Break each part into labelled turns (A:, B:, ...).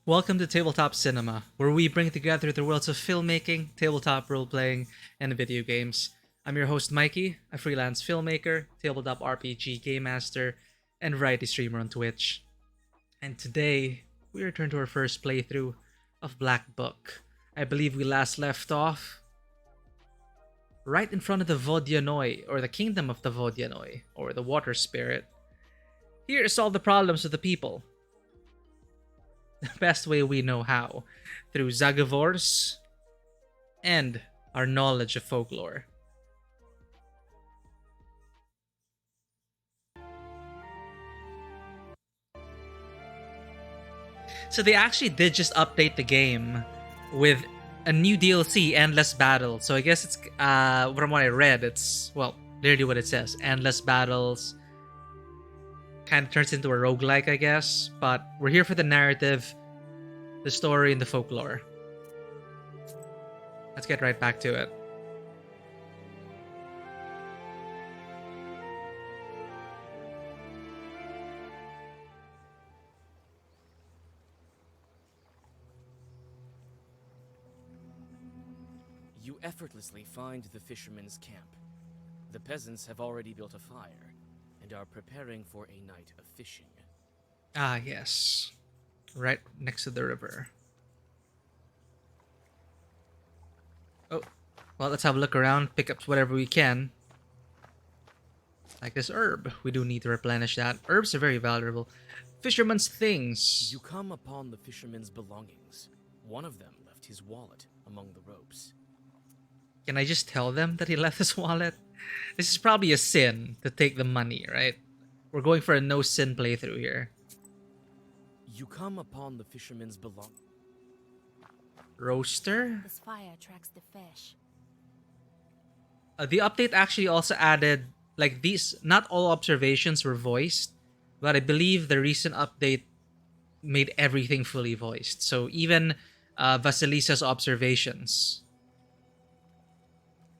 A: Welcome to Tabletop Cinema, where we bring together the worlds of filmmaking, tabletop role-playing, and video games. I'm your host Mikey, a freelance filmmaker, tabletop RPG game master, and variety streamer on Twitch. And today, we return to our first playthrough of Black Book. I believe we last left off right in front of the Vodyanoi, or the Kingdom of the Vodyanoi, or the Water Spirit. Here to solve the problems of the people, the best way we know how, through Zagavors and our knowledge of folklore. So they actually did just update the game with a new DLC, Endless Battle. So I guess it's, from what I read, it's, well, literally what it says. Endless Battles kind of turns into a roguelike, I guess. But we're here for the narrative, the story, and the folklore. Let's get right back to it.
B: You effortlessly find the fishermen's camp. The peasants have already built a fire and are preparing for a night of fishing.
A: Ah, yes. Right next to the river. Oh, well, let's have a look around, pick up whatever we can. Like this herb. We do need to replenish that. Herbs are very valuable. Fisherman's things.
B: You come upon the fishermen's belongings. One of them left his wallet among the ropes.
A: Can I just tell them that he left his wallet? This is probably a sin to take the money, right? We're going for a no-sin playthrough here.
B: You come upon the fishermen's belongings.
A: Roaster?
C: This fire attracts the fish.
A: The update actually also added, like, these, not all observations were voiced, but I believe the recent update made everything fully voiced. So even Vasilisa's observations.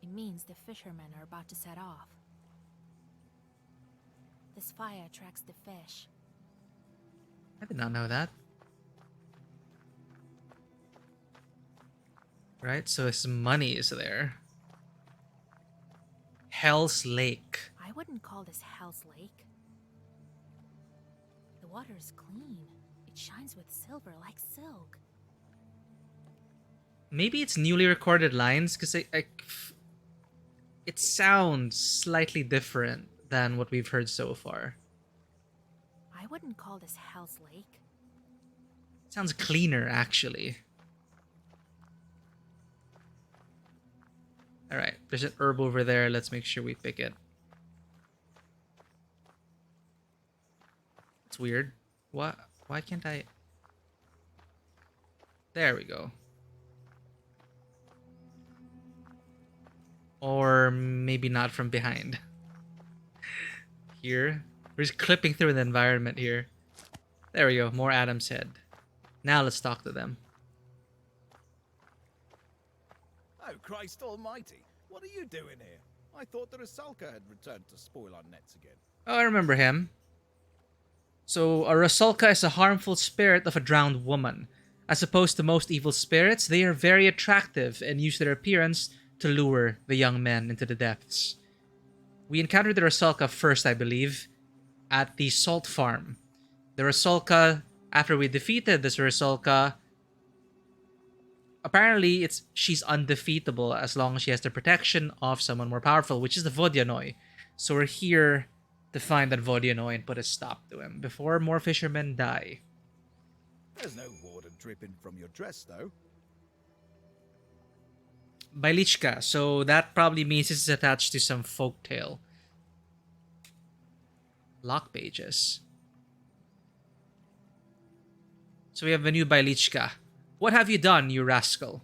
C: It means the fishermen are about to set off. This fire attracts the fish.
A: I did not know that. Right, so his money is there. Hell's Lake.
C: I wouldn't call this Hell's Lake. The water is clean. It shines with silver like silk.
A: Maybe it's newly recorded lines, because it sounds slightly different than what we've heard so far.
C: I wouldn't call this Hell's Lake.
A: Sounds cleaner, actually. Alright, there's an herb over there. Let's make sure we pick it. It's weird. What? Why can't I? There we go. Or maybe not from behind. Here. We're just clipping through the environment here. There we go. More Adam's head. Now let's talk to them.
D: Oh, Christ almighty. What are you doing here? I thought the Rusalka had returned to spoil our nets again.
A: Oh, I remember him. So, a Rusalka is a harmful spirit of a drowned woman. As opposed to most evil spirits, they are very attractive and use their appearance to lure the young men into the depths. We encountered the Rusalka first, I believe, at the salt farm. The Rusalka, after we defeated this Rusalka, apparently she's undefeatable as long as she has the protection of someone more powerful, which is the Vodyanoi. So we're here to find that Vodyanoi and put a stop to him before more fishermen die.
D: There's no water dripping from your dress, though.
A: Bailichka, so that probably means it's attached to some folktale. Lock pages. So we have a new Bailichka. What have you done, you rascal?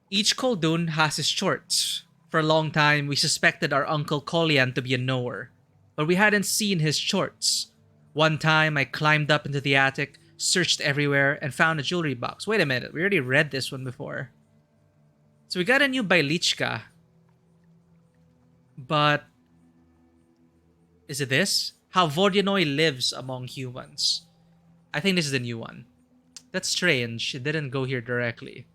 A: Each Koldun has his shorts. For a long time, we suspected our uncle Kolian to be a knower, but we hadn't seen his shorts. One time, I climbed up into the attic, searched everywhere, and found a jewelry box. Wait a minute, we already read this one before. So we got a new Bailichka. But is it this? How Vodyanoi lives among humans. I think this is the new one. That's strange. It didn't go here directly.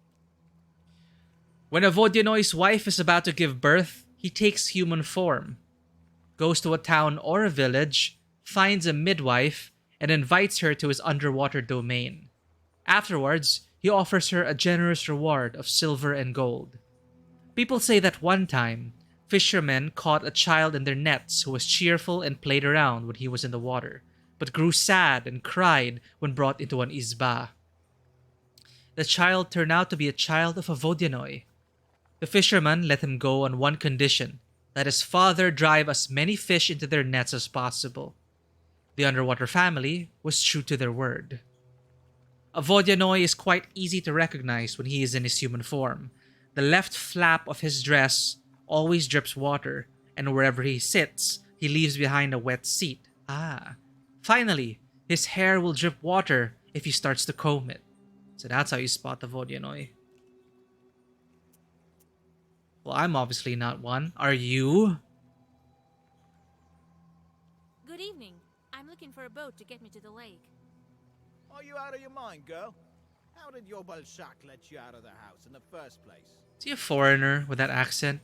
A: When a Vodinoi's wife is about to give birth, he takes human form, goes to a town or a village, finds a midwife, and invites her to his underwater domain. Afterwards, he offers her a generous reward of silver and gold. People say that one time, fishermen caught a child in their nets who was cheerful and played around when he was in the water, but grew sad and cried when brought into an izba. The child turned out to be a child of a Vodyanoi. The fisherman let him go on one condition, that his father drive as many fish into their nets as possible. The underwater family was true to their word. A Vodyanoi is quite easy to recognize when he is in his human form. The left flap of his dress always drips water, and wherever he sits, he leaves behind a wet seat. Finally, his hair will drip water if he starts to comb it. So that's how you spot the Vodyanoi. Well, I'm obviously not one. Are you?
C: Good evening. I'm looking for a boat to get me to the lake.
D: Are you out of your mind, girl? How did your Bolshak let you out of the house in the first place?
A: Is he a foreigner with that accent?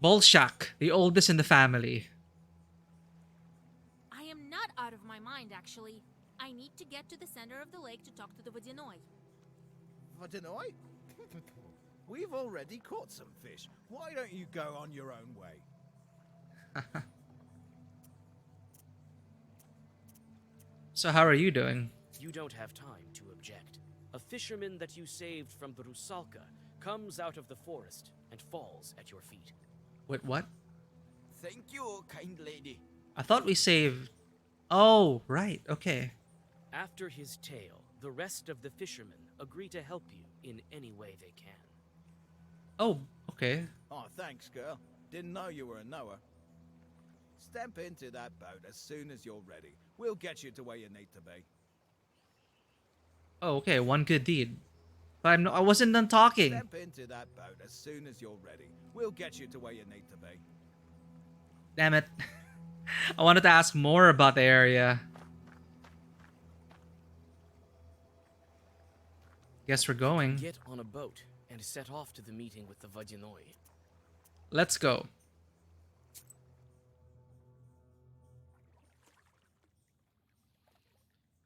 A: Bolshak, the oldest in the family.
C: I am not out of my mind, actually. I need to get to the center of the lake to talk to the Vodyanoi.
D: Vodyanoi? We've already caught some fish. Why don't you go on your own way?
A: So how are you doing?
B: You don't have time to object. A fisherman that you saved from the Rusalka comes out of the forest and falls at your feet.
A: Wait, what?
E: Thank you, kind lady.
A: I thought we saved... Oh, right, okay.
B: After his tale, the rest of the fishermen agree to help you in any way they can.
A: Oh, okay.
D: Oh, thanks, girl. Didn't know you were a knower. Step into that boat as soon as you're ready. We'll get you to where you need to be.
A: Oh, okay, one good deed. But I wasn't done talking.
D: Step into that boat as soon as you're ready. We'll get you to where you need to be.
A: Damn it. I wanted to ask more about the area. Guess we're going.
B: Get on a boat and set off to the meeting with the Vodyanoi.
A: Let's go.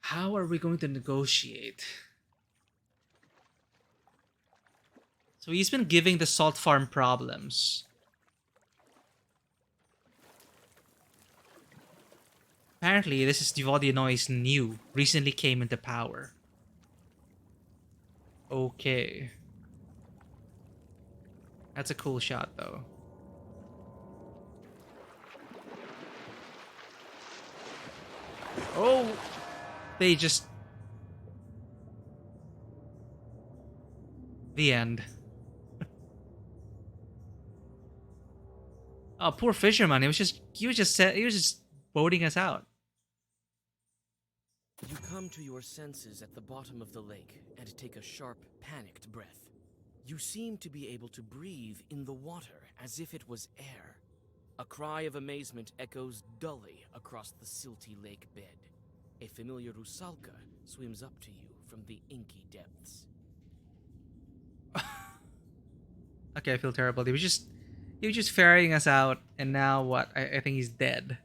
A: How are we going to negotiate? So he's been giving the salt farm problems. Apparently, this is the Vodanoi's new, recently came into power. Okay. That's a cool shot, though. Oh! They just... The end. Oh, poor fisherman. He was just boating us out.
B: You come to your senses at the bottom of the lake and take a sharp, panicked breath. You seem to be able to breathe in the water as if it was air. A cry of amazement echoes dully across the silty lake bed. A familiar Rusalka swims up to you from the inky depths.
A: Okay, I feel terrible. He was just ferrying us out, and now what? I think he's dead.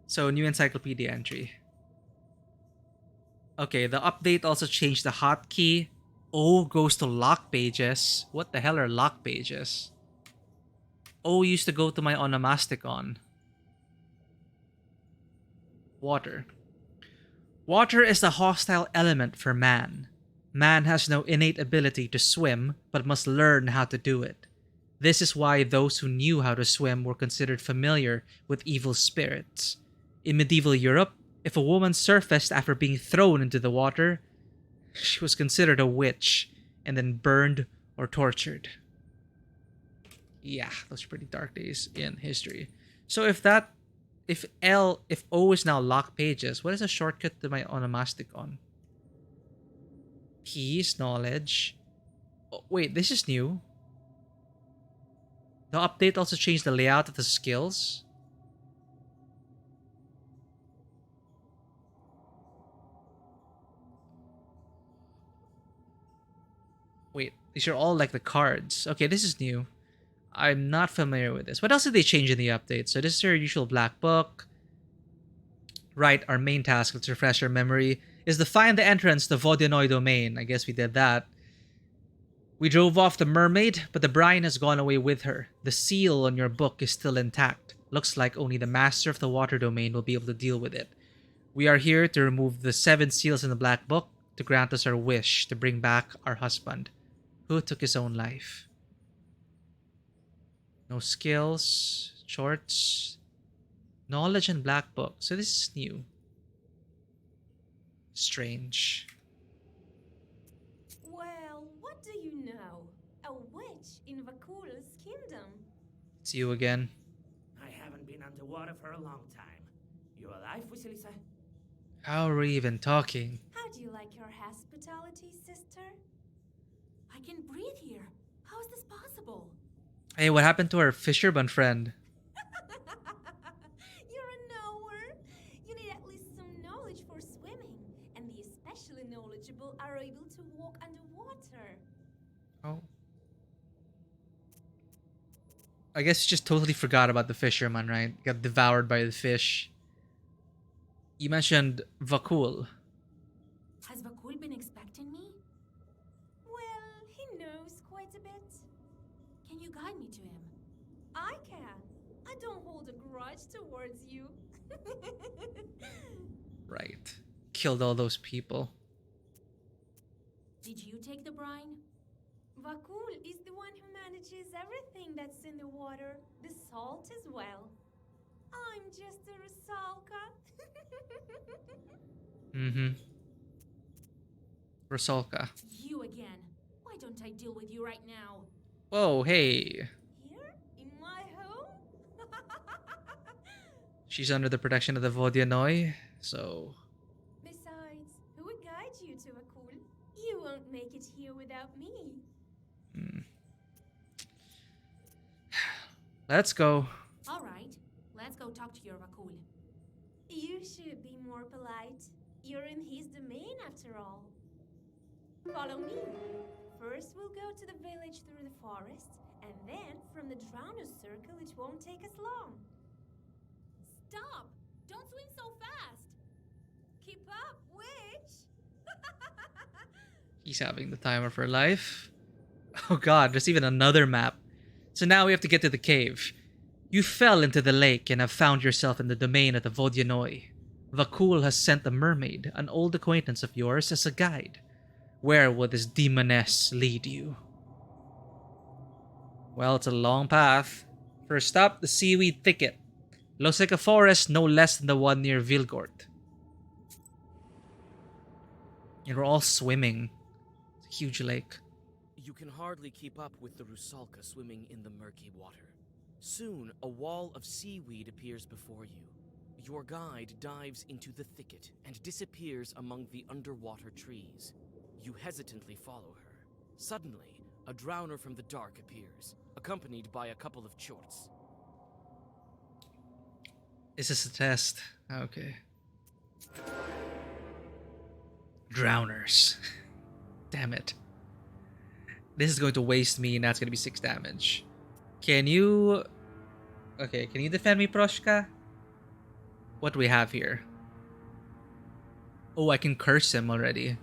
A: So, new encyclopedia entry. Okay, the update also changed the hotkey. O goes to lock pages. What the hell are lock pages? O used to go to my onomasticon. Water. Water is the hostile element for man. Man has no innate ability to swim, but must learn how to do it. This is why those who knew how to swim were considered familiar with evil spirits. In medieval Europe, if a woman surfaced after being thrown into the water, she was considered a witch and then burned or tortured. Yeah, those are pretty dark days in history. So if O is now lock pages, what is a shortcut to my onomasticon? P is knowledge. Oh, wait, this is new. The update also changed the layout of the skills. These are all like the cards. Okay, this is new. I'm not familiar with this. What else did they change in the update? So this is our usual black book. Right, our main task, let's refresh our memory, is to find the entrance to Vodyanoi domain. I guess we did that. We drove off the mermaid, but the brine has gone away with her. The seal on your book is still intact. Looks like only the master of the water domain will be able to deal with it. We are here to remove the 7 seals in the black book to grant us our wish to bring back our husband, who took his own life. No skills, shorts, knowledge and black book. So this is new. Strange.
F: Well, what do you know? A witch in Vakul's kingdom.
A: It's you again.
G: I haven't been underwater for a long time. You alive, Vasilisa?
A: How are we even talking?
F: How do you like your hospitality, sister?
C: I can breathe here. How is this possible?
A: Hey, what happened to our fisherman friend?
F: You're a knower. You need at least some knowledge for swimming, and the especially knowledgeable are able to walk underwater.
A: Oh. I guess you just totally forgot about the fisherman, right? Got devoured by the fish. You mentioned Vakul.
C: Has Vakul been expecting me?
F: Well, he knows quite a bit.
C: Can you guide me to him?
F: I can. I don't hold a grudge towards you.
A: Right. Killed all those people.
C: Did you take the brine?
F: Vakul is the one who manages everything that's in the water, the salt as well. I'm just a Rusalka.
A: Mm-hmm. Rusalka.
C: You again. Why don't I deal with you right now?
A: Whoa, hey.
F: Here? In my home?
A: She's under the protection of the Vodyanoi, so...
F: Besides, who would guide you to Vakul? You won't make it here without me.
A: Let's go.
C: All right. Let's go talk to your Vakul.
F: You should be more polite. You're in his domain after all. Follow me. First, we'll go to the village through the forest, and then from the Drowners Circle, it won't take us long.
C: Stop! Don't swim so fast!
F: Keep up, witch!
A: He's having the time of her life. Oh god, there's even another map. So now we have to get to the cave. You fell into the lake and have found yourself in the domain of the Vodyanoi. Vakul has sent a mermaid, an old acquaintance of yours, as a guide. Where will this demoness lead you? Well, it's a long path. First stop, the seaweed thicket. Looks like a forest no less than the one near Vilgort. And we're all swimming. It's a huge lake.
B: You can hardly keep up with the Rusalka swimming in the murky water. Soon, a wall of seaweed appears before you. Your guide dives into the thicket and disappears among the underwater trees. You hesitantly follow her. Suddenly, a drowner from the dark appears, accompanied by a couple of chorts.
A: Is this a test? Okay. Drowners. Damn it. This is going to waste me, and that's going to be 6 damage. Can you... Okay, can you defend me, Proshka? What do we have here? Oh, I can curse him already.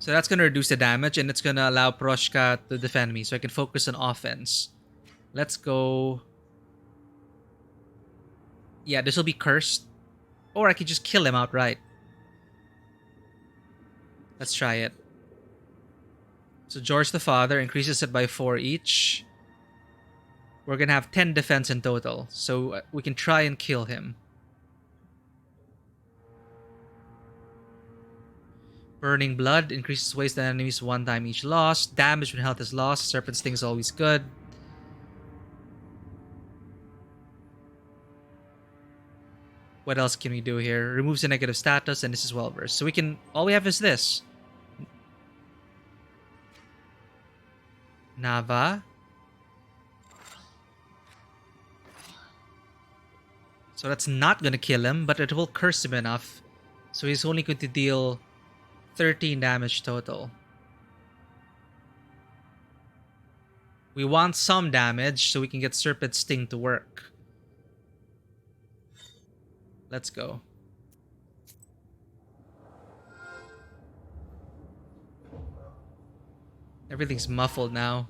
A: So that's going to reduce the damage, and it's going to allow Proshka to defend me, so I can focus on offense. Let's go... Yeah, this will be cursed. Or I could just kill him outright. Let's try it. So George the Father increases it by 4 each. We're gonna have 10 defense in total, so we can try and kill him. Burning Blood increases waste on enemies 1 time each loss. Damage when health is lost. Serpent Sting is always good. What else can we do here? Removes a negative status, and this is well versed. So we can... All we have is this. Nava. So that's not going to kill him, but it will curse him enough. So he's only going to deal 13 damage total. We want some damage so we can get Serpent Sting to work. Let's go. Everything's muffled now.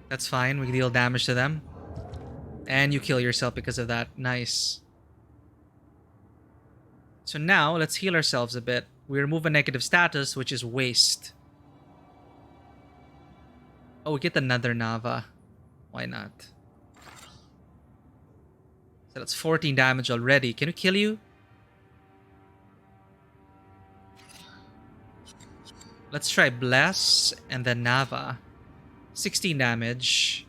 A: That's fine. We deal damage to them. And you kill yourself because of that. Nice. So now, let's heal ourselves a bit. We remove a negative status, which is waste. Oh, we get another Nava. Why not? So that's 14 damage already. Can we kill you? Let's try Bless and then Nava. 16 damage.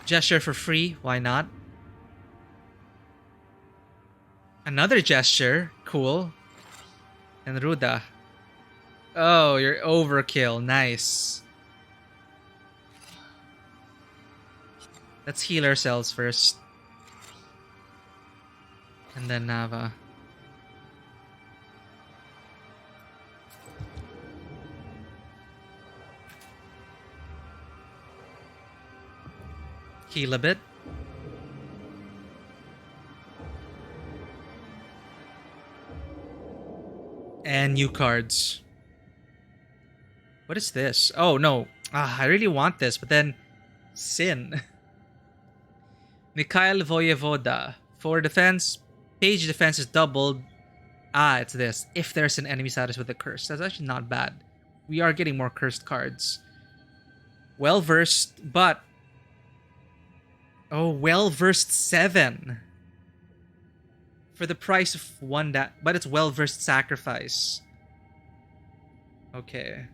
A: Gesture for free. Why not? Another gesture. Cool. And Ruda. Oh, you're overkill. Nice. Let's heal ourselves first. And then Nava. Heal a bit. And new cards. What is this? Oh, no. I really want this, but then... Sin. Mikhail Voyevoda. For defense, page defense is doubled. It's this. If there's an enemy status with a curse. That's actually not bad. We are getting more cursed cards. Well-versed, but... Oh, well-versed 7. For the price of 1 but it's well-versed sacrifice. Okay.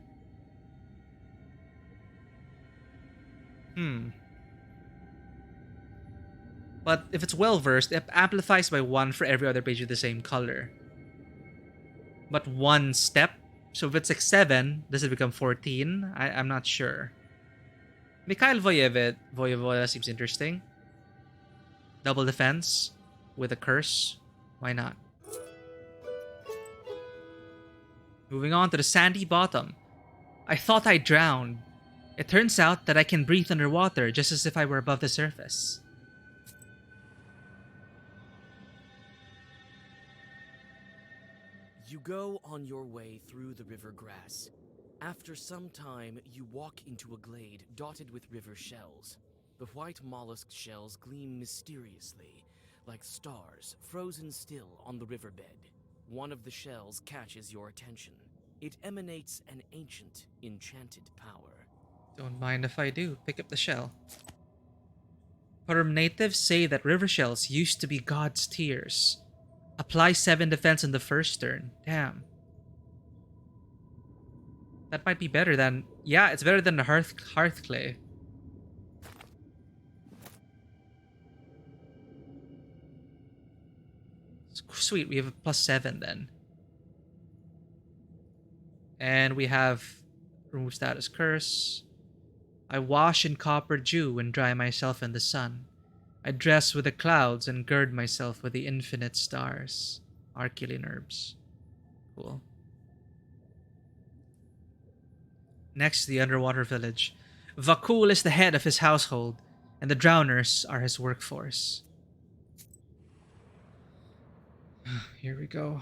A: But if it's well-versed, it amplifies by 1 for every other page with the same color. But 1 step. So if it's like 7, does it become 14? I'm not sure. Mikhail Voyevoda seems interesting. Double defense with a curse. Why not? Moving on to the sandy bottom. I thought I drowned. It turns out that I can breathe underwater just as if I were above the surface.
B: You go on your way through the river grass. After some time, you walk into a glade dotted with river shells. The white mollusk shells gleam mysteriously, like stars frozen still on the riverbed. One of the shells catches your attention. It emanates an ancient, enchanted power.
A: Don't mind if I do. Pick up the shell. Parum natives say that river shells used to be God's tears. Apply 7 defense in the first turn. Damn. That might be better than... Yeah, it's better than the hearth clay. Sweet, we have a +7 then. And we have remove status curse. I wash in copper dew and dry myself in the sun. I dress with the clouds and gird myself with the infinite stars. Arculine herbs. Cool. Next, the underwater village. Vakul is the head of his household, and the drowners are his workforce. Here we go.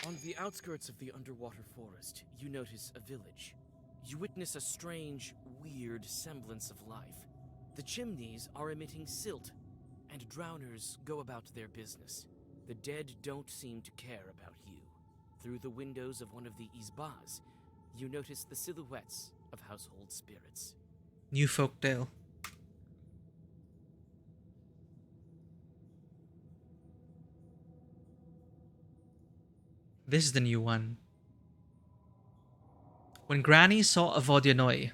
B: On the outskirts of the underwater forest, you notice a village. You witness a strange, weird semblance of life. The chimneys are emitting silt, and drowners go about their business. The dead don't seem to care about you. Through the windows of one of the izbas, you notice the silhouettes of household spirits.
A: New folktale. This is the new one. When Granny saw a Vodyanoi.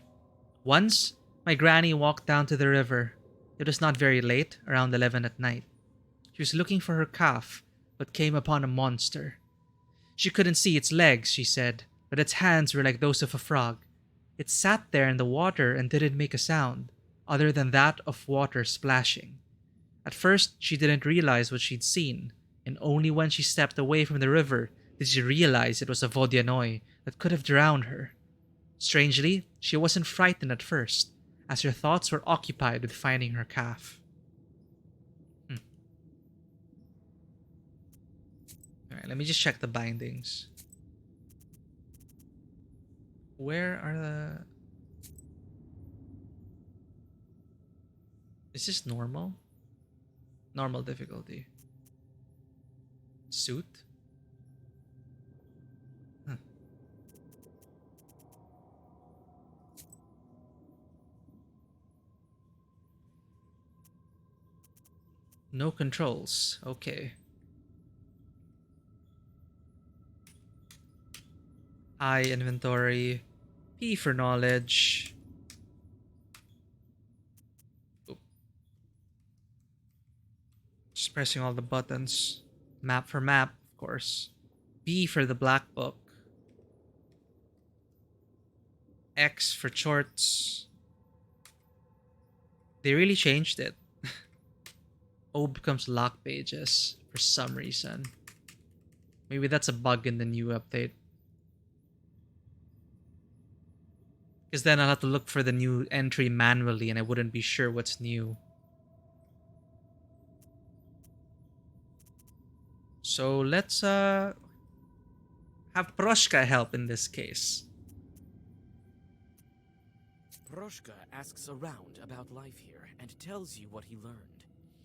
A: Once, my granny walked down to the river. It was not very late, around 11 at night. She was looking for her calf, but came upon a monster. She couldn't see its legs, she said, but its hands were like those of a frog. It sat there in the water and didn't make a sound, other than that of water splashing. At first, she didn't realize what she'd seen, and only when she stepped away from the river did she realize it was a Vodyanoi that could have drowned her. Strangely, she wasn't frightened at first, as her thoughts were occupied with finding her calf. Alright, let me just check the bindings. Where are the... Is this normal? Normal difficulty. Suit? Huh. No controls. Okay. I inventory. P for knowledge. Oop. Just pressing all the buttons. Map for map, of course. B for the black book. X for shorts. They really changed it. O becomes lock pages for some reason. Maybe that's a bug in the new update. Because then I'll have to look for the new entry manually and I wouldn't be sure what's new. So let's have Proshka help in this case.
B: Proshka asks around about life here and tells you what he learned.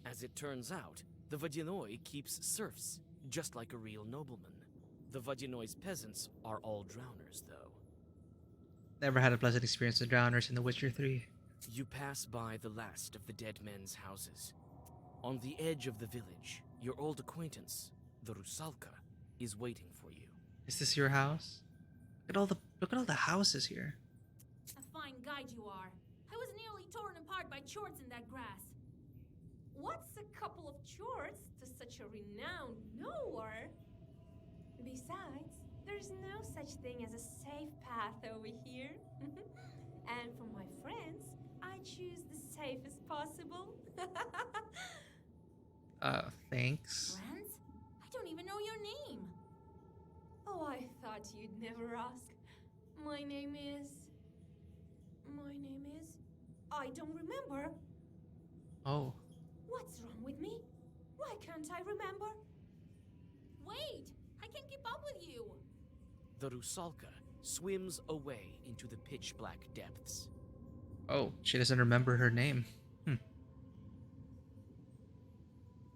B: As it turns out, the Vodyanoi keeps serfs, just like a real nobleman. The Vodyanoi's peasants are all drowners, though.
A: Never had a pleasant experience with drowners in The Witcher 3.
B: You pass by the last of the dead men's houses. On the edge of the village, your old acquaintance, the Rusalka, is waiting for you.
A: Is this your house? Look at all the houses here.
C: A fine guide you are. I was nearly torn apart by chorts in that grass.
F: What's a couple of chorts to such a renowned knower? Besides, there's no such thing as a safe path over here. And for my friends, I choose the safest possible.
A: Thanks.
C: Friends? I don't even know your name.
F: Oh, I thought you'd never ask. My name is... I don't remember.
A: Oh.
F: What's wrong with me? Why can't I remember?
C: Wait! I can't keep up with you!
B: The Rusalka swims away into the pitch-black depths.
A: Oh, she doesn't remember her name.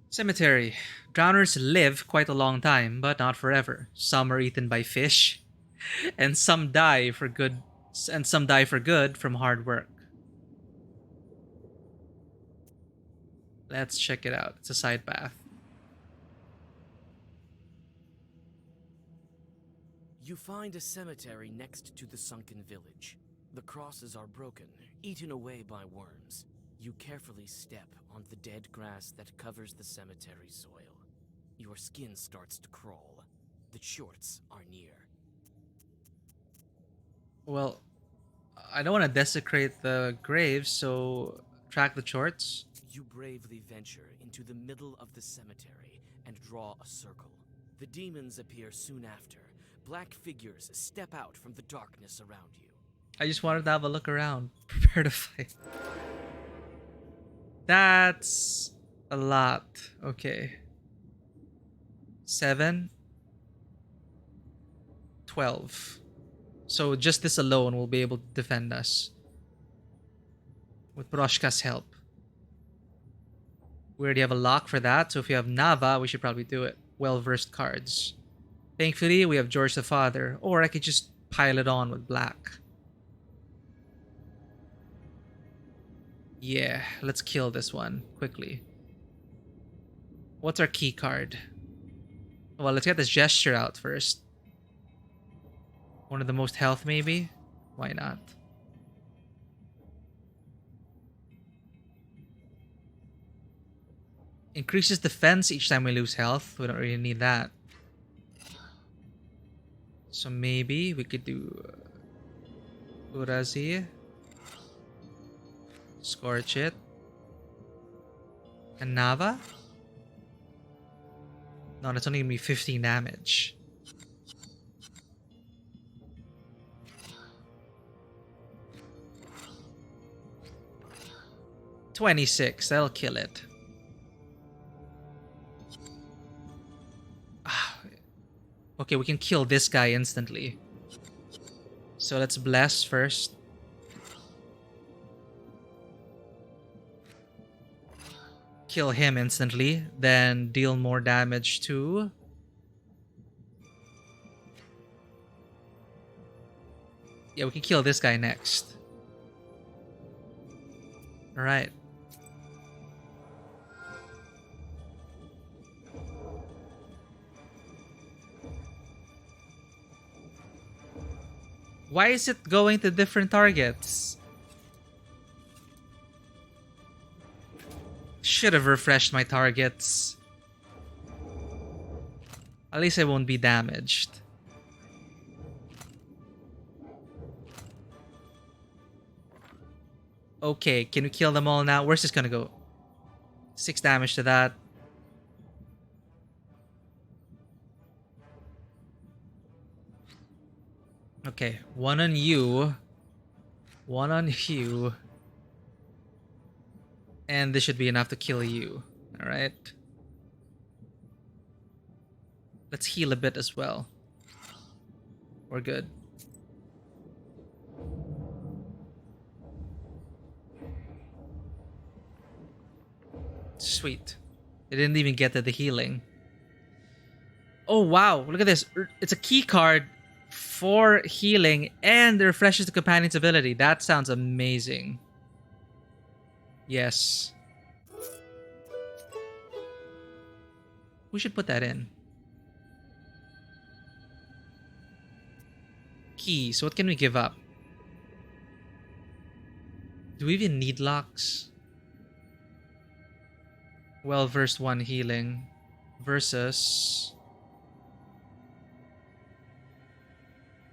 A: Cemetery. Drowners live quite a long time, but not forever. Some are eaten by fish, and some die for good from hard work. Let's check it out. It's a side path.
B: You find a cemetery next to the sunken village. The crosses are broken, eaten away by worms. You carefully step on the dead grass that covers the cemetery soil. Your skin starts to crawl. The shorts are near.
A: Well, I don't want to desecrate the graves, so track the shorts.
B: You bravely venture into the middle of the cemetery and draw a circle. The demons appear soon after. Black figures step out from the darkness around you.
A: I just wanted to have a look around. Prepare to fight. That's a lot. Okay. 7. 12. So just this alone will be able to defend us. With Proshka's help. We already have a lock for that, so if you have Nava, we should probably do it. Well-versed cards. Thankfully, we have George the Father, or I could just pile it on with black. Yeah, let's kill this one quickly. What's our key card? Well, let's get this gesture out first. One of the most health, maybe? Why not? Increases defense each time we lose health. We don't really need that. So maybe we could do Urazi. Scorch it. And Nava? No, that's only gonna be 15 damage. $26, that'll kill it. Okay, we can kill this guy instantly. So let's bless first. Kill him instantly, then deal more damage to... Yeah, we can kill this guy next. Alright. Why is it going to different targets? Should have refreshed my targets. At least I won't be damaged. Okay, can we kill them all now? Where's this gonna go? 6 damage to that. Okay, 1 on you. 1 on you. And this should be enough to kill you. Alright. Let's heal a bit as well. We're good. Sweet. It didn't even get to the healing. Oh wow, look at this. It's a key card for healing and it refreshes the companion's ability. That sounds amazing. Yes. We should put that in. Key. So what can we give up? Do we even need locks? Well-versed 1 healing versus...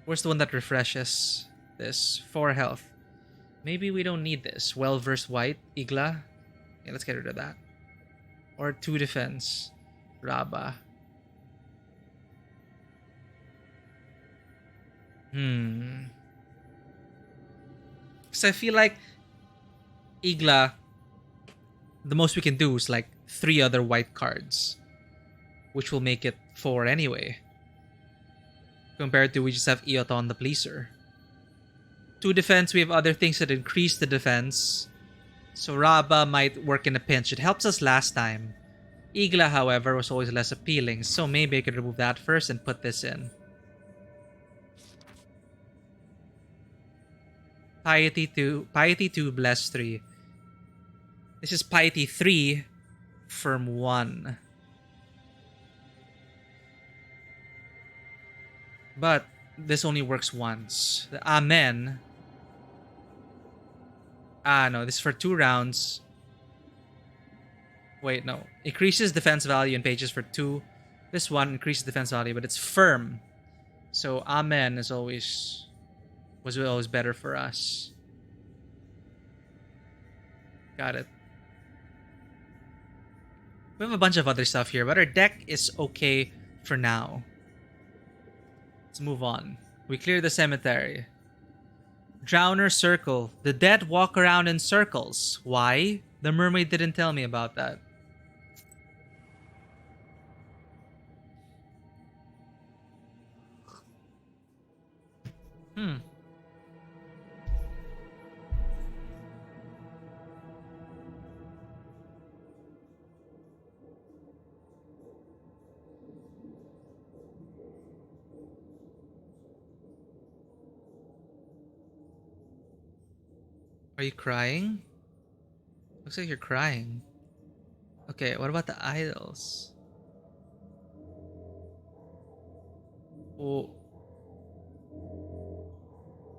A: Where's the one that refreshes this? 4 health. Maybe we don't need this. Well-versed white, Igla. Yeah, let's get rid of that. Or 2 defense, Raba. Because I feel like Igla, the most we can do is like 3 other white cards, which will make it 4 anyway. Compared to we just have Eoton the Pleaser. 2 defense, we have other things that increase the defense. So Raba might work in a pinch. It helps us last time. Igla, however, was always less appealing. So maybe I could remove that first and put this in. Piety 2, Bless 3. This is Piety 3, Firm 1. But this only works once. The Amen. No, this is for 2 rounds. Wait, no. Increases defense value in pages for 2. This one increases defense value, but it's firm. So Amen was always better for us. Got it. We have a bunch of other stuff here, but our deck is okay for now. Let's move on. We clear the cemetery. Drowner Circle. The dead walk around in circles. Why? The mermaid didn't tell me about that. Are you crying? Looks like you're crying. Okay, what about the idols? Oh.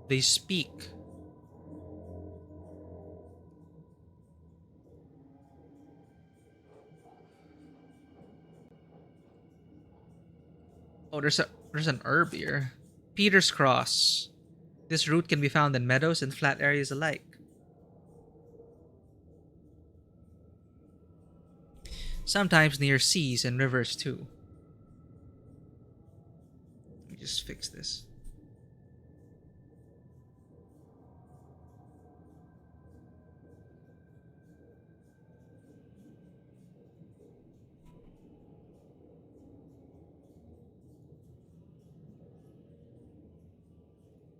A: They speak. Oh, there's an herb here. Peter's Cross. This root can be found in meadows and flat areas alike. sometimes near seas and rivers too. Let me just fix this.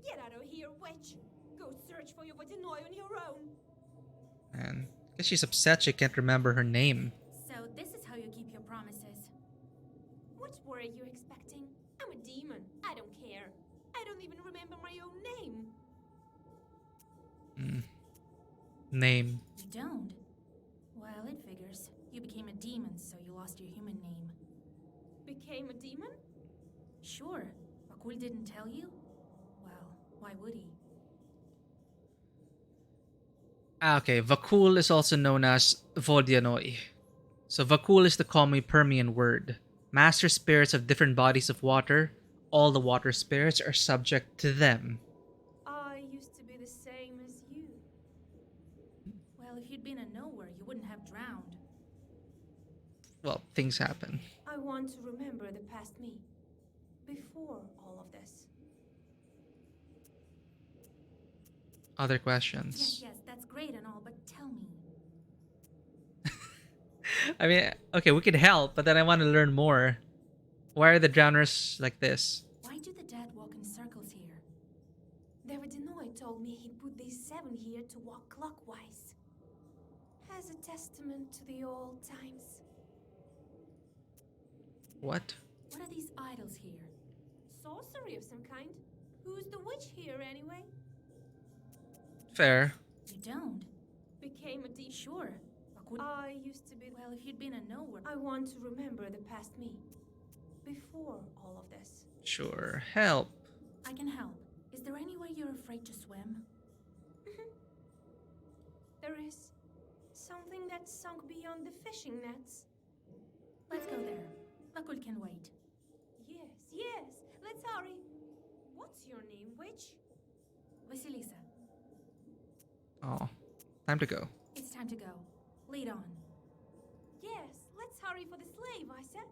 F: Get out of here, witch! Go search for your Vodinoy on your own!
A: And I guess she's upset she can't remember her name.
C: So this is how you keep your promises.
F: What were you expecting? I'm a demon. I don't care. I don't even remember my own name.
A: Name.
C: You don't? Well, it figures. You became a demon, so you lost your human name.
F: Became a demon?
C: Sure. Vakul didn't tell you? Well, why would he?
A: Okay, Vakul is also known as Vodyanoi. So Vakul is the Komi-Permian word. Master spirits of different bodies of water. All the water spirits are subject to them.
F: I used to be the same as you.
C: Well, if you'd been a nowhere, you wouldn't have drowned.
A: Well, things happen.
F: I want to remember the past me. Before all of this.
A: Other questions?
C: Yes, that's great and all, but tell me.
A: I mean, okay, we could help, but then I want to learn more. Why are the drowners like this?
C: Why do the dead walk in circles here?
F: The Vodinoy told me he put these 7 here to walk clockwise. As a testament to the old times.
A: What?
C: What are these idols here?
F: Sorcery of some kind. Who's the witch here anyway?
A: Fair.
C: You don't?
F: Became a demon.
C: Sure. Vakul.
F: I used to be.
C: Well, if you'd been a nowhere.
F: I want to remember the past me. Before all of this.
A: Sure. Help.
C: I can help. Is there anywhere you're afraid to swim?
F: There is something that's sunk beyond the fishing nets.
C: Let's go there. Vakul can wait.
F: Yes, let's hurry. What's your name, witch?
C: Vasilisa,
A: Oh, time to go.
C: it's time to go. Lead on.
F: Yes, let's hurry for the sleigh, Vaisa.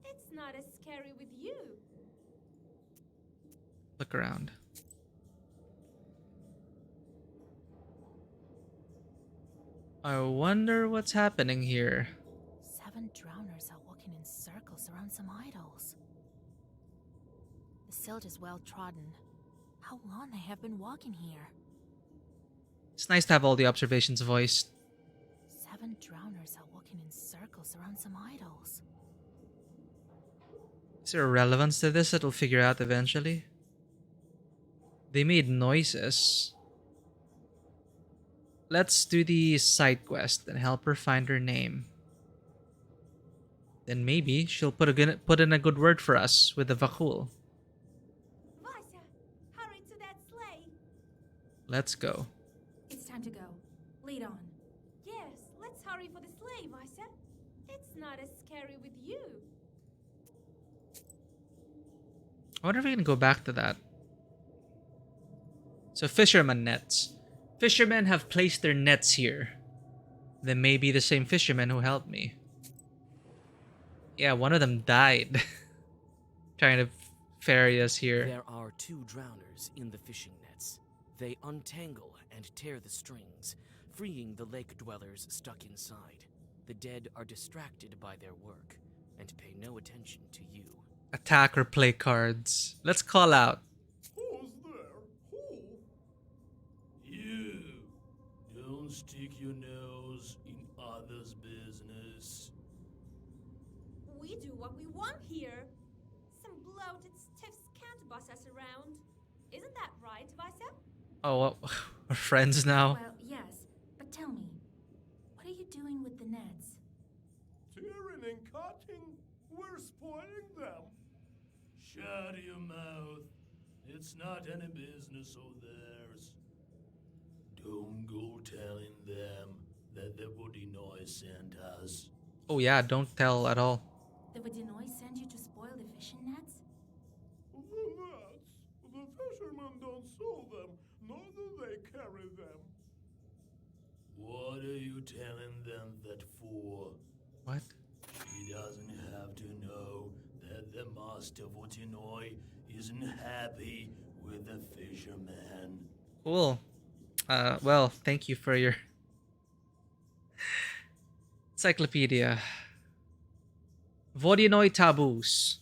F: It's not as scary with you.
A: Look around. I wonder what's happening here.
H: 7 drowners are walking in circles around some idols. The silt is well trodden. How long they have been walking here?
A: It's nice to have all the observations voiced.
H: 7 drowners are walking in circles around some idols.
A: Is there a relevance to this that we'll figure out eventually? They made noises. Let's do the side quest and help her find her name. Then maybe she'll put in a good word for us with the Vakul.
F: Vaisa, hurry to that sleigh.
A: Let's go.
C: It's time to go. Lead on.
F: Yes, let's hurry for the sleigh, Vaisa. It's not as scary with you.
A: I wonder if we can go back to that. So fisherman nets. Fishermen have placed their nets here. They may be the same fishermen who helped me. Yeah, one of them died. Trying to ferry us here.
B: There are 2 drowners in the fishing nets. They untangle and tear the strings, freeing the lake dwellers stuck inside. The dead are distracted by their work and pay no attention to you.
A: Attack or play cards. Let's call out.
I: Who's there? Who? You. Don't stick your nose in others' business.
F: We do what we want here. Some bloated stiffs can't boss us around. Isn't that right, Vaisa?
A: Oh, well, we're friends now.
C: Well, yes, but tell me, what are you doing with the nets?
I: Tearing and cutting. We're spoiling them. Shut your mouth. It's not any business of theirs. Don't go telling them that the Vodinoy sent us.
A: Oh yeah, don't tell at all.
C: The Vodinoy send you to spoil the fishing nets?
I: The nets. The fishermen don't sew them, nor do they carry them. What are you telling them that for?
A: What?
I: Master Votinoi isn't happy with the fisherman.
A: Cool. Well, thank you for your encyclopedia. Vodyanoi taboos.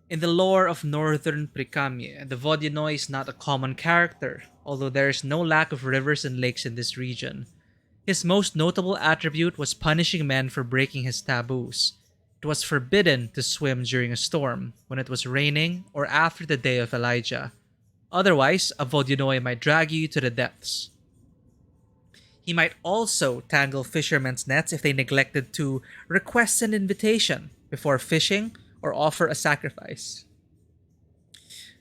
A: In the lore of northern Prikamye, the Vodyanoi is not a common character, although there is no lack of rivers and lakes in this region. His most notable attribute was punishing men for breaking his taboos. It was forbidden to swim during a storm, when it was raining, or after the day of Elijah. Otherwise, a Vodyanoi might drag you to the depths. He might also tangle fishermen's nets if they neglected to request an invitation before fishing or offer a sacrifice.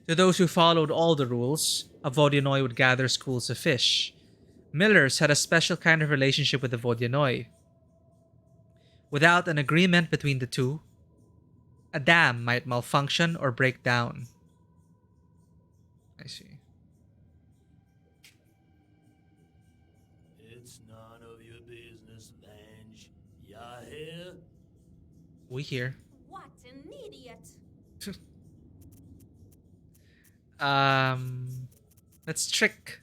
A: To those who followed all the rules, a Vodyanoi would gather schools of fish. Millers had a special kind of relationship with the Vodyanoi. Without an agreement between the two, a dam might malfunction or break down. I see.
I: It's none of your business, Lange. Ya hear?
A: We hear.
F: What an idiot!
A: Let's trick.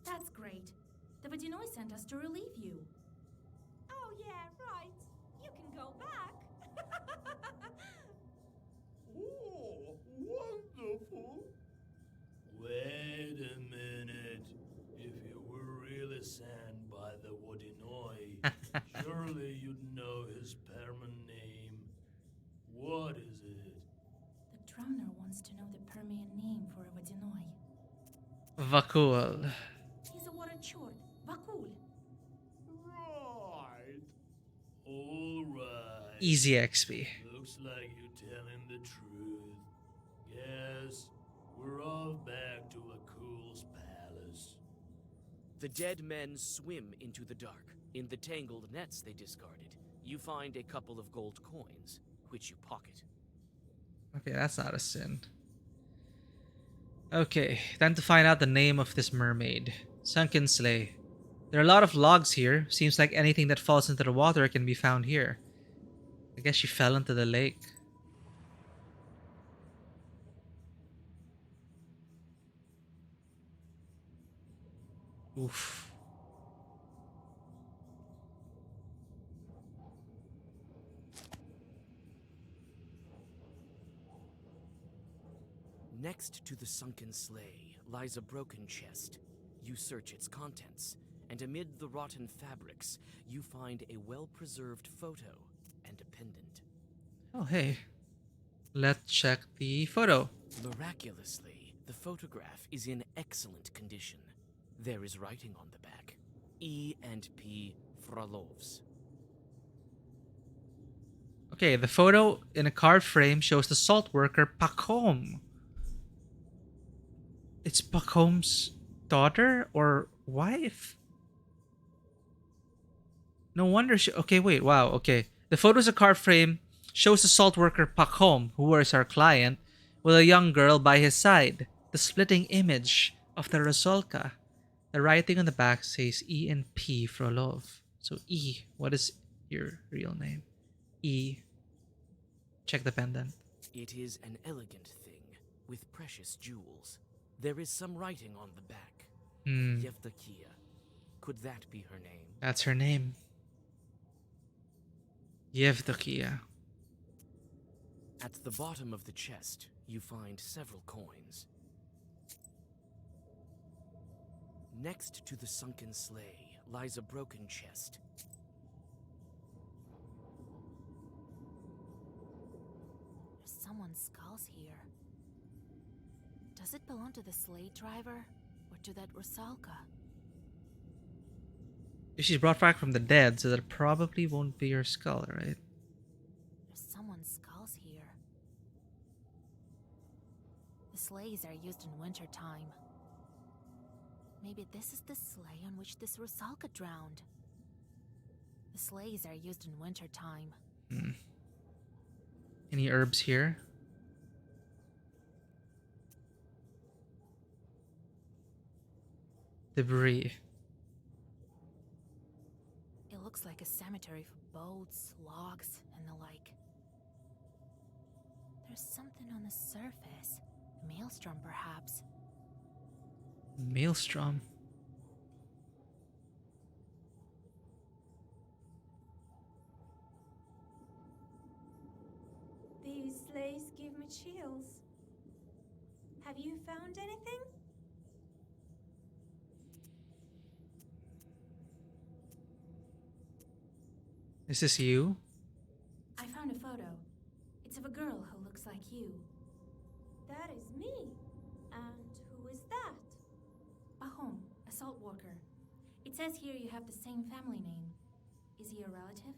H: That's great. The Vadinoi sent us to relieve you.
F: Oh yeah, right. You can go back.
I: Oh, wonderful. Wait a minute. If you were really sent by the Wadinoi, surely you'd know his Perman name. What is it?
H: The Drowner wants to know the Permian name for a Vadinoi.
A: Vakul.
H: He's a water chort. Vakul.
I: Right. All right.
A: Easy XP.
I: Looks like you're telling the truth. Yes, we're off back to Akul's palace.
B: The dead men swim into the dark. In the tangled nets they discarded, you find a couple of gold coins, which you pocket.
A: Okay, that's not a sin. Okay, time to find out the name of this mermaid. Sunken Sleigh. There are a lot of logs here. Seems like anything that falls into the water can be found here. I guess she fell into the lake. Oof.
B: Next to the sunken sleigh lies a broken chest. You search its contents, and amid the rotten fabrics, you find a well-preserved photo and a pendant.
A: Oh, hey. Let's check the photo.
B: Miraculously, the photograph is in excellent condition. There is writing on the back. E and P Frolovs.
A: Okay, the photo in a card frame shows the salt worker Pakom. It's Pakom's daughter or wife? No wonder she... Okay, wait, wow, okay. The photo's a card frame shows the salt worker Pakom, who was our client, with a young girl by his side. The splitting image of the Rosolka. The writing on the back says E and P Frolov. So E, what is your real name? E. Check the pendant.
B: It is an elegant thing, with precious jewels. There is some writing on the back. Yevdokia. Could that be her name?
A: That's her name. Yevdokia.
B: At the bottom of the chest, you find several coins. Next to the sunken sleigh lies a broken chest.
H: There's someone's skulls here. Does it belong to the sleigh driver or to that Rusalka?
A: If she's brought back from the dead, so that probably won't be her skull, right?
H: There's someone's skulls here. The sleighs are used in wintertime. Maybe this is the sleigh on which this Rusalka drowned. The sleighs are used in wintertime.
A: Any herbs here? Debris.
H: It looks like a cemetery for boats, logs, and the like. There's something on the surface. A maelstrom, perhaps.
A: Maelstrom.
F: These sleighs give me chills. Have you found anything?
A: Is this you?
H: I found a photo. It's of a girl who looks like you.
F: That is me. And who is that?
H: Pahom, a salt worker. It says here you have the same family name. Is he a relative?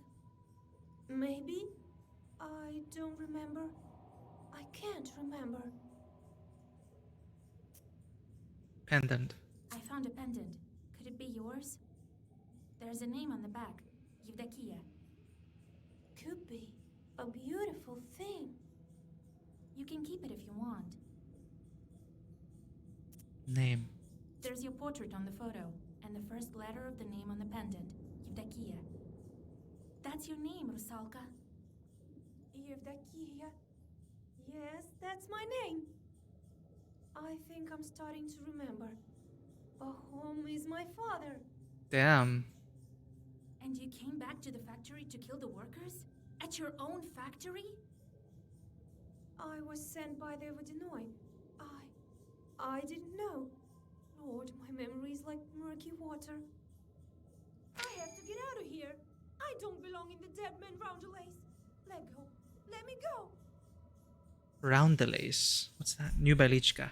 F: Maybe? I don't remember. I can't remember.
A: Pendant.
H: I found a pendant. Could it be yours? There's a name on the back. Yevdakia.
F: Could be. A beautiful thing.
H: You can keep it if you want.
A: Name.
H: There's your portrait on the photo, and the first letter of the name on the pendant. Yevdakia. That's your name, Rusalka.
F: Yevdakia. Yes, that's my name. I think I'm starting to remember. Pahom is my father.
A: Damn.
H: And you came back to the factory to kill the workers? At your own factory?
F: I was sent by the Vodinoi. I didn't know. Lord, my memory is like murky water. I have to get out of here. I don't belong in the dead man roundelays. Let go. Let me go.
A: Roundelays. What's that? New Balichka.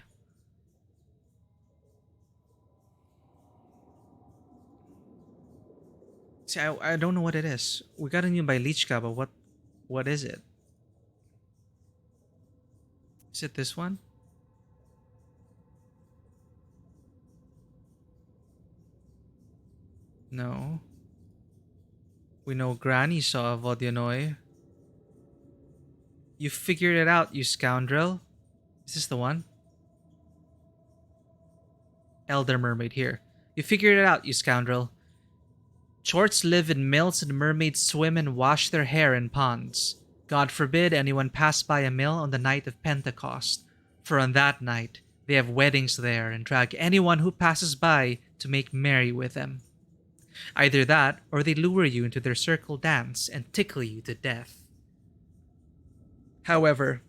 A: See, I don't know what it is. We got a new Balichka, but what is it? Is it this one? No. We know Granny saw a Vodyanoi. You figured it out, you scoundrel. Is this the one? Elder Mermaid here. You figured it out, you scoundrel. Chorts live in mills and mermaids swim and wash their hair in ponds. God forbid anyone pass by a mill on the night of Pentecost, for on that night they have weddings there and drag anyone who passes by to make merry with them. Either that, or they lure you into their circle dance and tickle you to death. However,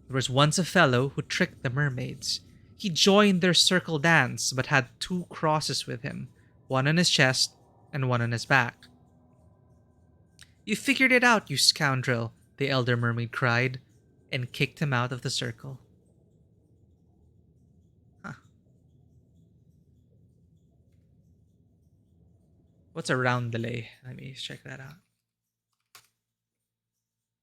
A: there was once a fellow who tricked the mermaids. He joined their circle dance, but had 2 crosses with him, one on his chest and one on his back. You figured it out, you scoundrel, the elder mermaid cried, and kicked him out of the circle. Huh. What's a roundelay? Let me check that out.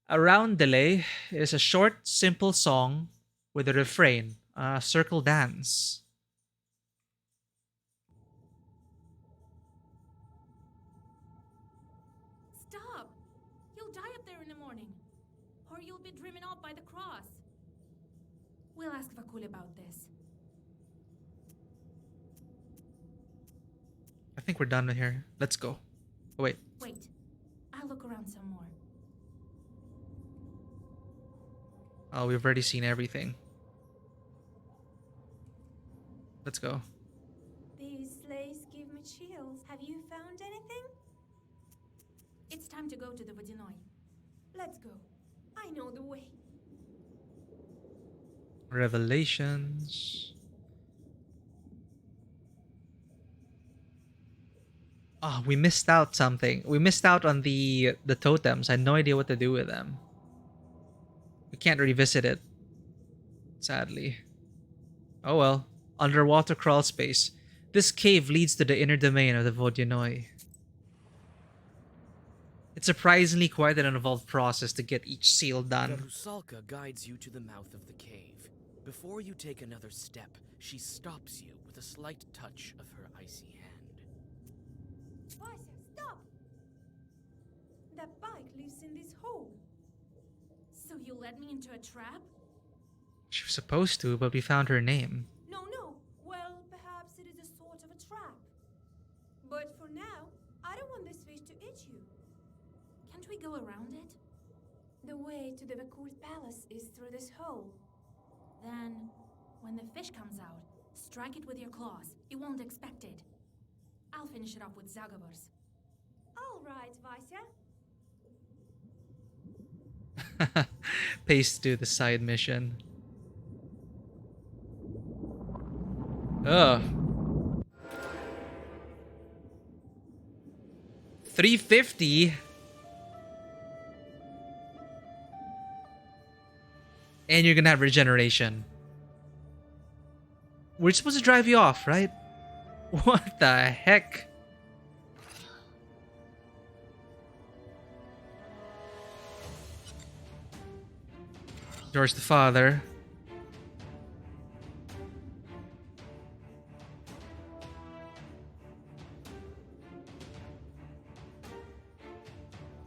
A: A roundelay is a short, simple song with a refrain, a circle dance.
H: Stop! You'll die up there in the morning. Or you'll be driven off by the cross. We'll ask Vakul about this.
A: I think we're done here. Let's go. Oh, wait.
H: Wait. I'll look around some more.
A: Oh, we've already seen everything. Let's go.
F: These sleighs give me chills. Have you found anything?
H: It's time to go to the Vodinoi.
F: Let's go. I know the way.
A: Revelations. Oh, we missed out something. We missed out on the totems. I had no idea what to do with them. We can't revisit it, sadly. Oh well. Underwater crawl space. This cave leads to the inner domain of the Vodyanoi. It's surprisingly quite an involved process to get each seal
B: The
A: done.
B: Rusalka guides you to the mouth of the cave. Before you take another step, she stops you with a slight touch of her icy hand.
F: Vasia, stop! That bike lives in this hole.
H: So you led me into a trap?
A: She was supposed to, but we found her name.
F: No. Well, perhaps it is a sort of a trap. But for now, I don't want this fish to eat you.
H: Can't we go around it?
F: The way to the Vakul Palace is through this hole.
H: Then, when the fish comes out, strike it with your claws. It won't expect it. I'll finish it off with Zagabors.
F: All right, Vaisya.
A: Pays to do the side mission. Ugh. 350. And you're gonna have regeneration. We're supposed to drive you off, right? What the heck? George the Father.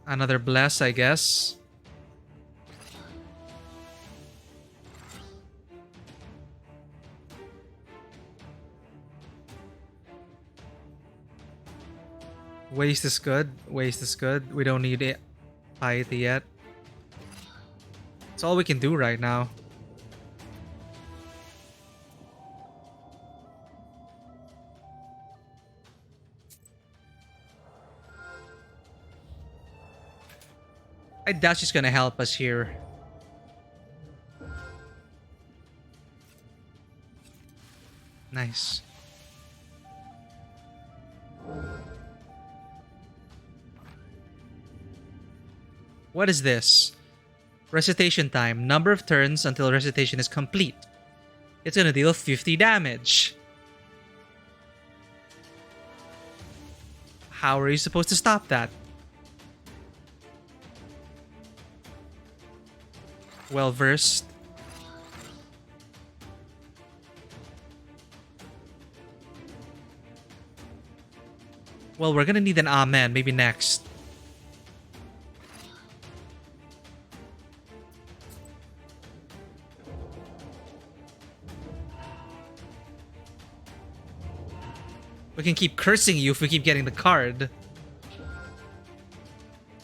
A: Another bless, I guess. Waste is good. Waste is good. We don't need it. Piety yet. That's all we can do right now. I doubt she's gonna help us here. Nice. What is this? Recitation time. Number of turns until recitation is complete. It's gonna deal 50 damage. How are you supposed to stop that? Well versed. Well, we're gonna need an amen maybe next. We can keep cursing you if we keep getting the card.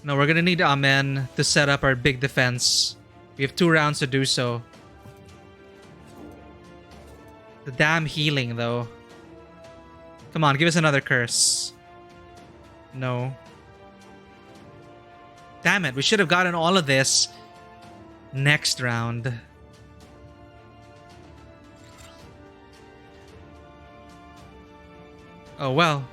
A: No, we're gonna need amen to set up our big defense. We have 2 rounds to do so. The damn healing, though. Come on, give us another curse. No. Damn it, we should have gotten all of this next round. Oh well.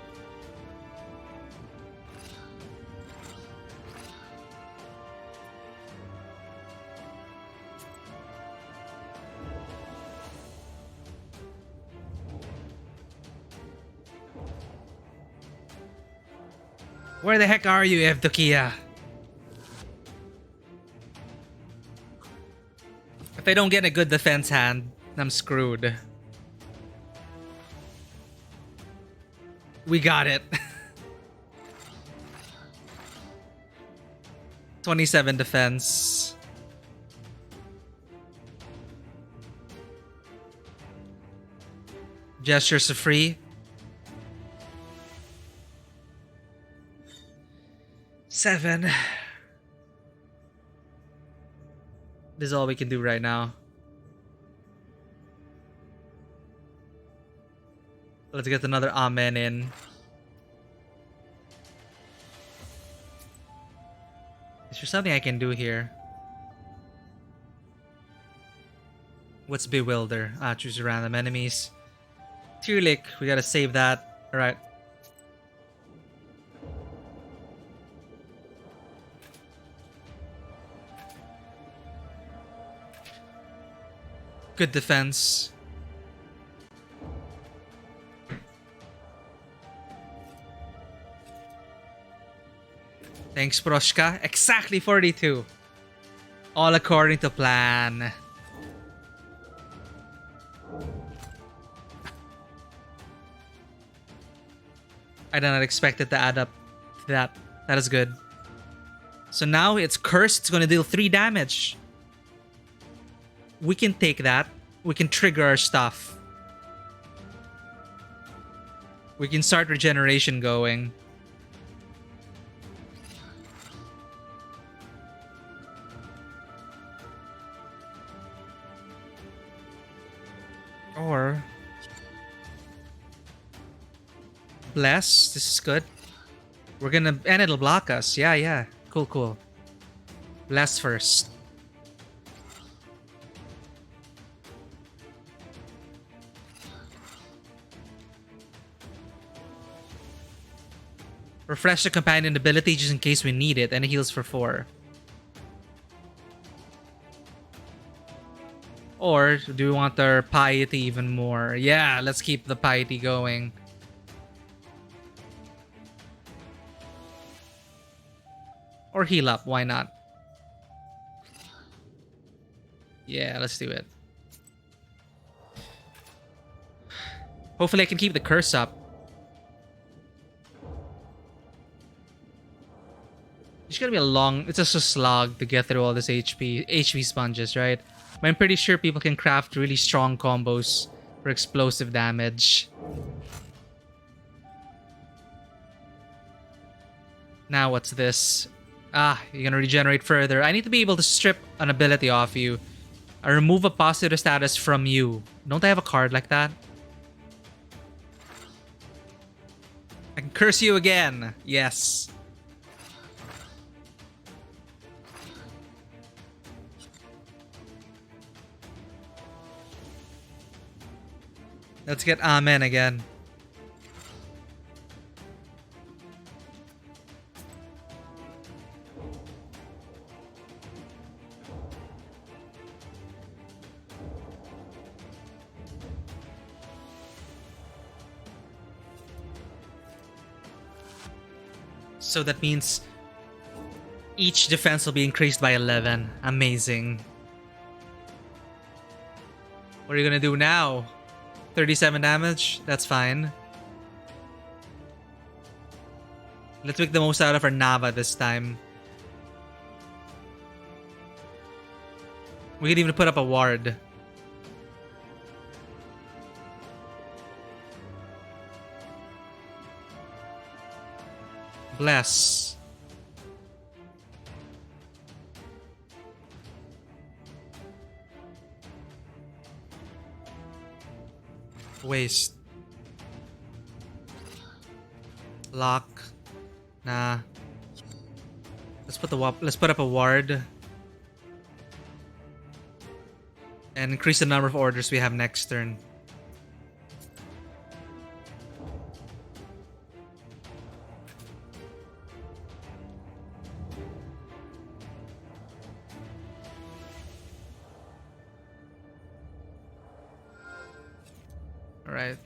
A: Where the heck are you, Evdokia? If I don't get a good defense hand, I'm screwed. We got it. 27 defense. Gestures are free. 7. This is all we can do right now. Let's get another amen in. Is there something I can do here? What's bewilder? Ah, choose random enemies. Tyrlik, we gotta save that. Alright. Good defense. Thanks, Proshka. Exactly 42. All according to plan. I did not expect it to add up to that. That is good. So now it's cursed. It's going to deal 3 damage. We can take that. We can trigger our stuff. We can start regeneration going. Or Bless. This is good. We're gonna... And it'll block us. Yeah, yeah. Cool, cool. Bless first. Refresh the companion ability just in case we need it, and it heals for 4. Or do we want our piety even more? Yeah, let's keep the piety going. Or heal up, why not? Yeah, let's do it. Hopefully I can keep the curse up. It's gonna be a long... It's just a slog to get through all this HP sponges, right? But I'm pretty sure people can craft really strong combos for explosive damage. Now what's this? Ah, you're gonna regenerate further. I need to be able to strip an ability off you. I remove a positive status from you. Don't I have a card like that? I can curse you again. Yes. Let's get Amen again. So that means each defense will be increased by 11. Amazing. What are you gonna do now? 37 damage? That's fine. Let's make the most out of our Nava this time. We can even put up a ward. Bless. Waste. Lock. Nah. Let's put up a ward. And increase the number of orders we have next turn. Alright.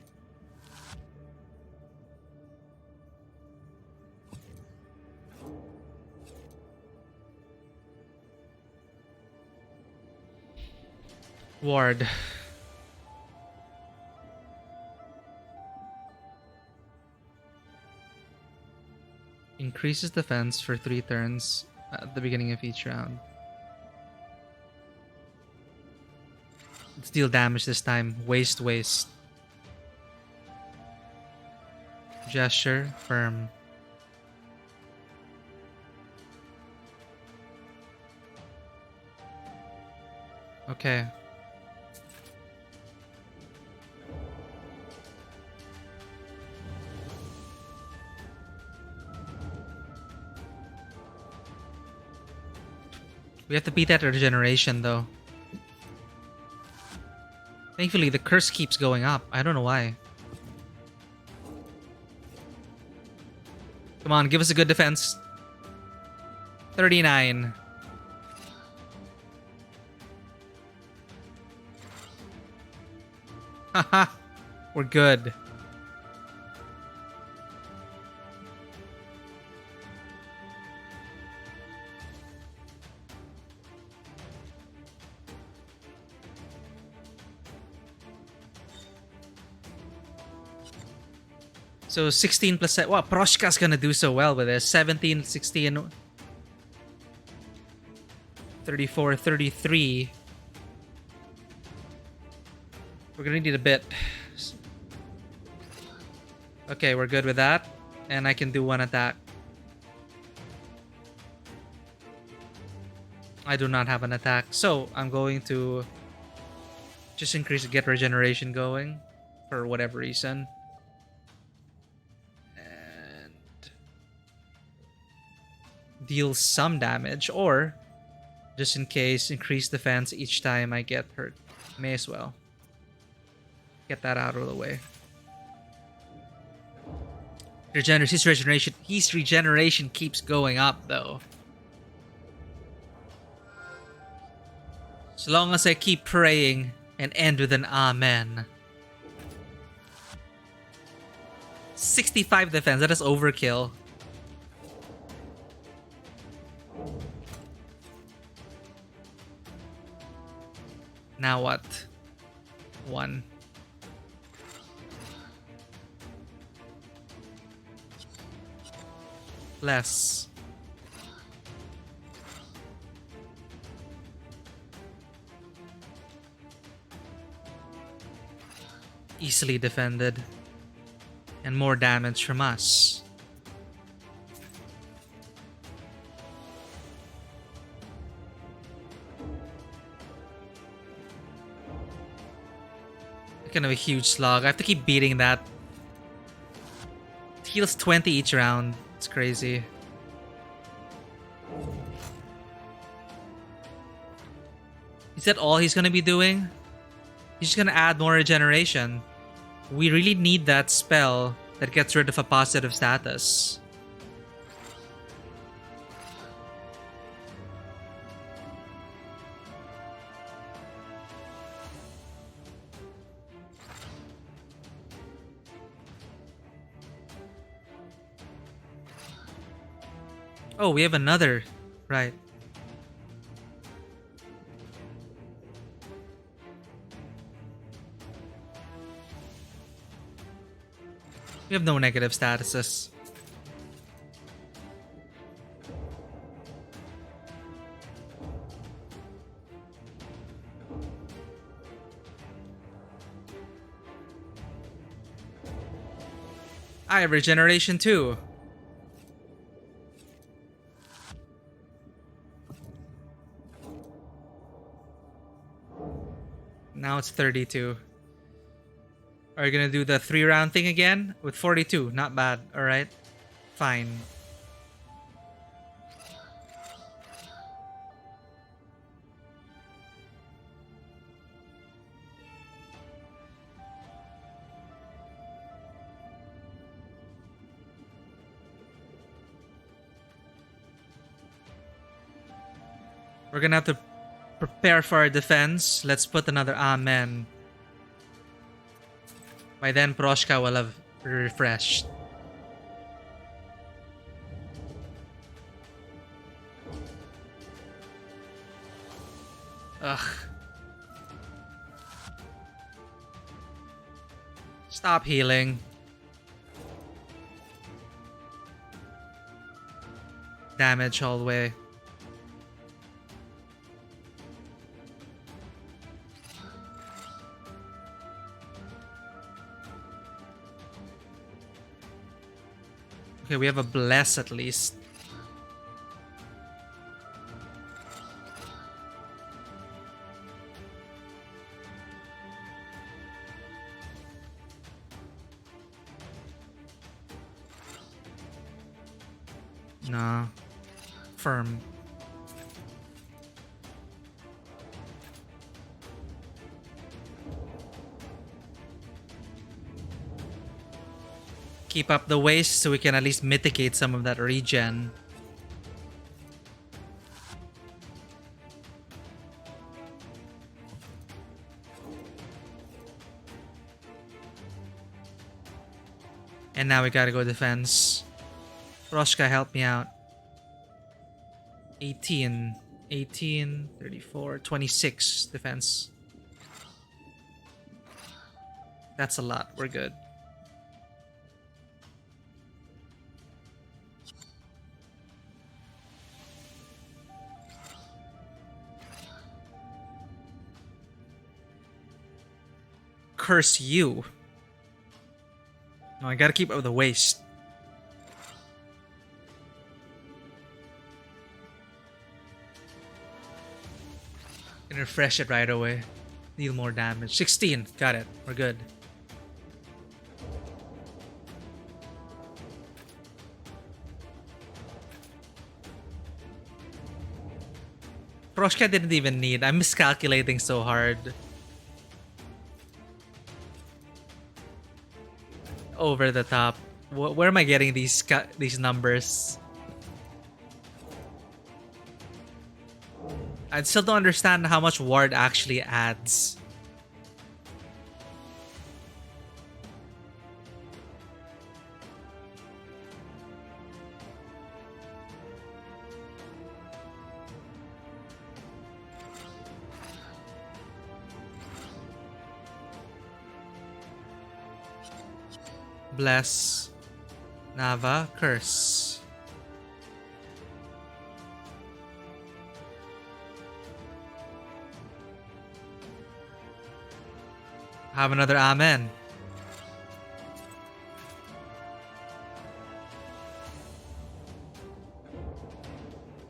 A: Ward. Increases defense for 3 turns at the beginning of each round. Let's deal damage this time. Waste. Gesture. Firm. Okay. We have to beat that regeneration though. Thankfully the curse keeps going up. I don't know why. Come on, give us a good defense. 39. Haha. We're good. So 16 plus... Wow, Proshka's gonna do so well with this. 17, 16... 34, 33. We're gonna need a bit. Okay, we're good with that. And I can do 1 attack. I do not have an attack. So, I'm going to Just increase get regeneration going for whatever reason. And deal some damage, or just in case, increase defense each time I get hurt. May as well get that out of the way. His regeneration keeps going up though. As long as I keep praying and end with an amen. 65 defense, that is overkill. Now what? 1. Less. Easily defended. And more damage from us. Kind of a huge slog. I have to keep beating that. It heals 20 each round. It's crazy. Is that all he's gonna be doing? He's just gonna add more regeneration. We really need that spell that gets rid of a positive status. Oh, we have another. Right. We have no negative statuses. I have regeneration too. Now it's 32. Are you gonna do the 3-round thing again? With 42, not bad, alright? Fine. We're gonna have to prepare for our defense. Let's put another amen. By then, Proshka will have refreshed. Ugh. Stop healing. Damage all the way. Okay, we have a bless at least. Nah. Firm. Keep up the waste so we can at least mitigate some of that regen. And now we gotta go defense. Roshka, help me out. 18, 34, 26 defense. That's a lot. We're good. Curse you. No, I gotta keep up with the waste. And refresh it right away. Deal more damage. 16. Got it. We're good. Proshka didn't even need. I'm miscalculating so hard. Over the top. Where am I getting these numbers? I still don't understand how much ward actually adds. Bless. Nava. Curse. Have another amen.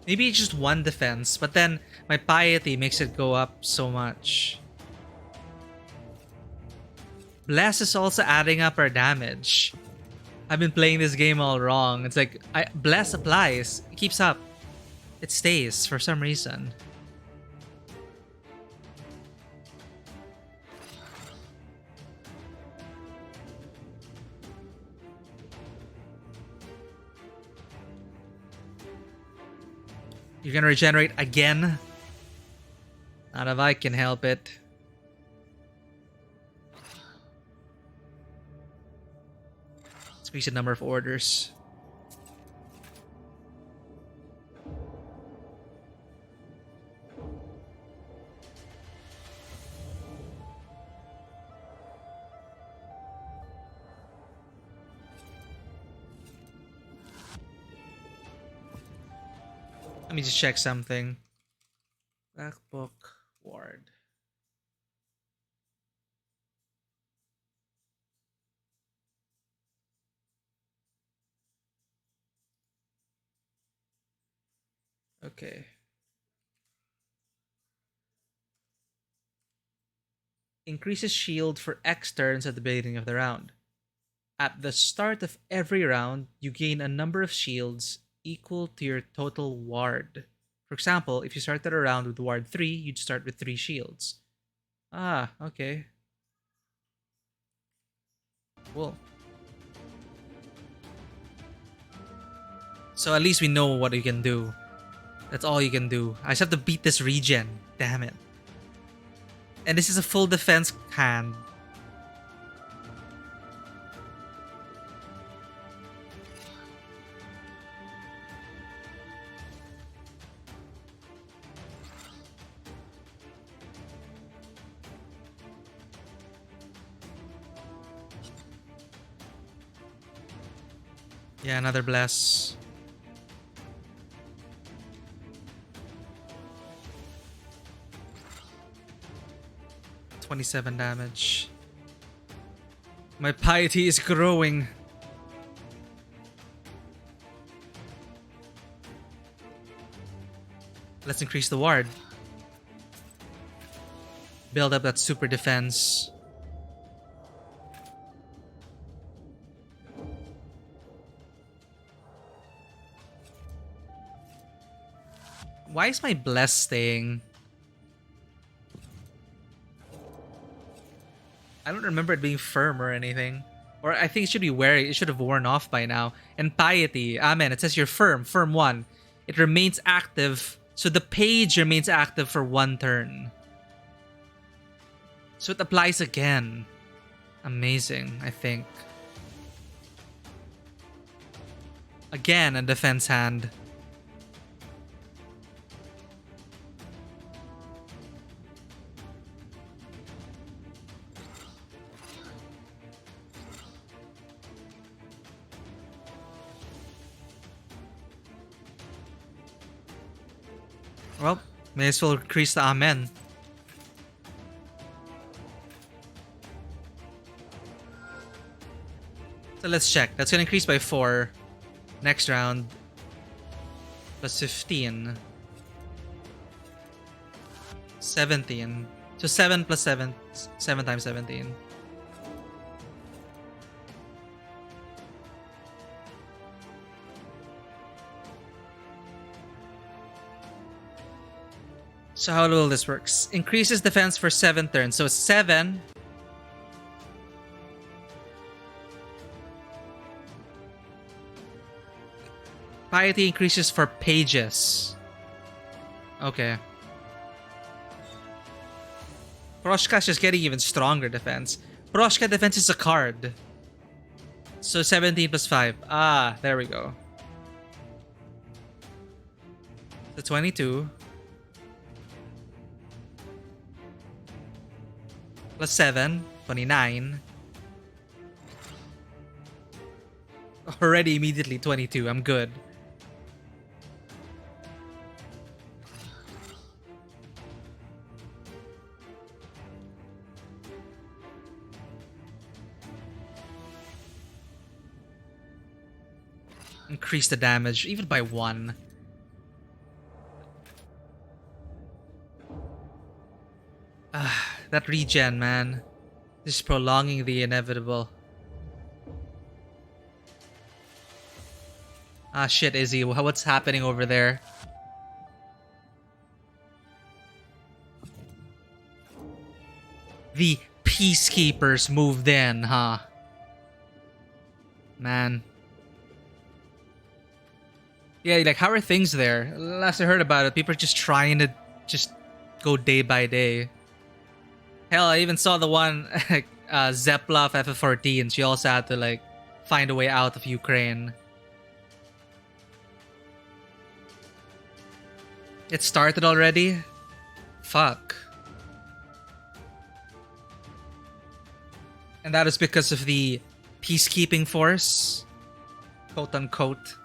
A: Maybe it's just one defense, but then my piety makes it go up so much. Bless is also adding up our damage. I've been playing this game all wrong. It's like, Bless applies. It keeps up. It stays for some reason. You're gonna regenerate again? Not if I can help it. Increase the number of orders. Let me just check something. Backbook ward. Okay. Increases shield for X turns at the beginning of the round. At the start of every round, you gain a number of shields equal to your total ward. For example, if you started a round with ward 3, you'd start with 3 shields. Ah, okay. Cool. So at least we know what you can do. That's all you can do. I just have to beat this regen. Damn it. And this is a full defense hand. Yeah, another bless. $27 damage. My piety is growing. Let's increase the ward. Build up that super defense. Why is my bless staying? I don't remember it being firm or anything. Or I think it should be wary. It should have worn off by now. And piety. Amen. It says you're firm. Firm 1. It remains active. So the page remains active for 1 turn. So it applies again. Amazing, I think. Again, a defense hand. Well, may as well increase the amen. So let's check. That's gonna increase by 4. Next round. Plus 15. 17. So 7 plus 7, 7 times 17. So how will this works? Increases defense for 7 turns. So 7. Piety increases for pages. Okay. Proshka's just getting even stronger defense. Proshka defense is a card. So 17 plus 5. Ah, there we go. So 22. Plus 7. 29. Already immediately 22. I'm good. Increase the damage, even by 1. That regen, man. This is prolonging the inevitable. Ah, shit, Izzy. What's happening over there? The Peacekeepers moved in, huh? Man. Yeah, like, how are things there? Last I heard about it, people are just trying to just go day by day. Hell, I even saw the one, Zeplov FF14. She also had to, like, find a way out of Ukraine. It started already? Fuck. And that is because of the peacekeeping force? Quote unquote.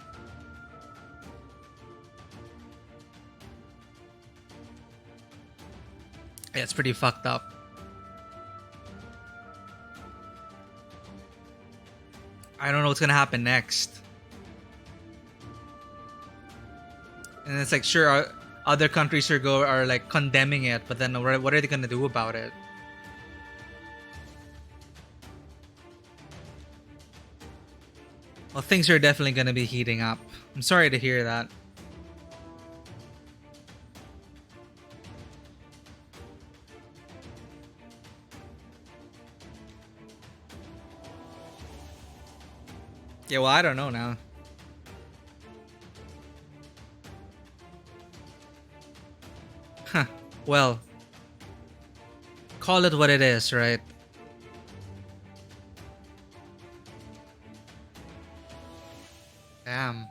A: Yeah, it's pretty fucked up. I don't know what's gonna happen next. And it's like, sure, other countries are like condemning it, but then what are they gonna do about it? Well, things are definitely gonna be heating up. I'm sorry to hear that. Yeah, well, I don't know now. Huh. Well, call it what it is, right? Damn.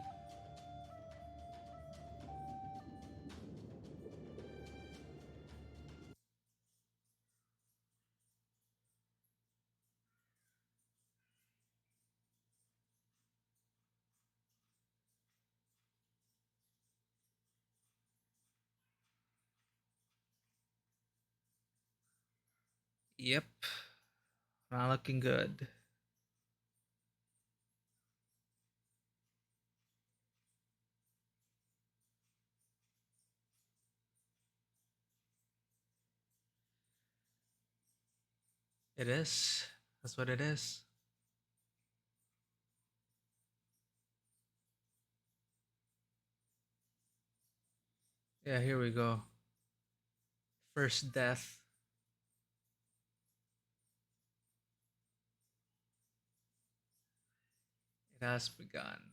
A: Yep. Not looking good. It is. That's what it is. Yeah, here we go. First death. It has begun.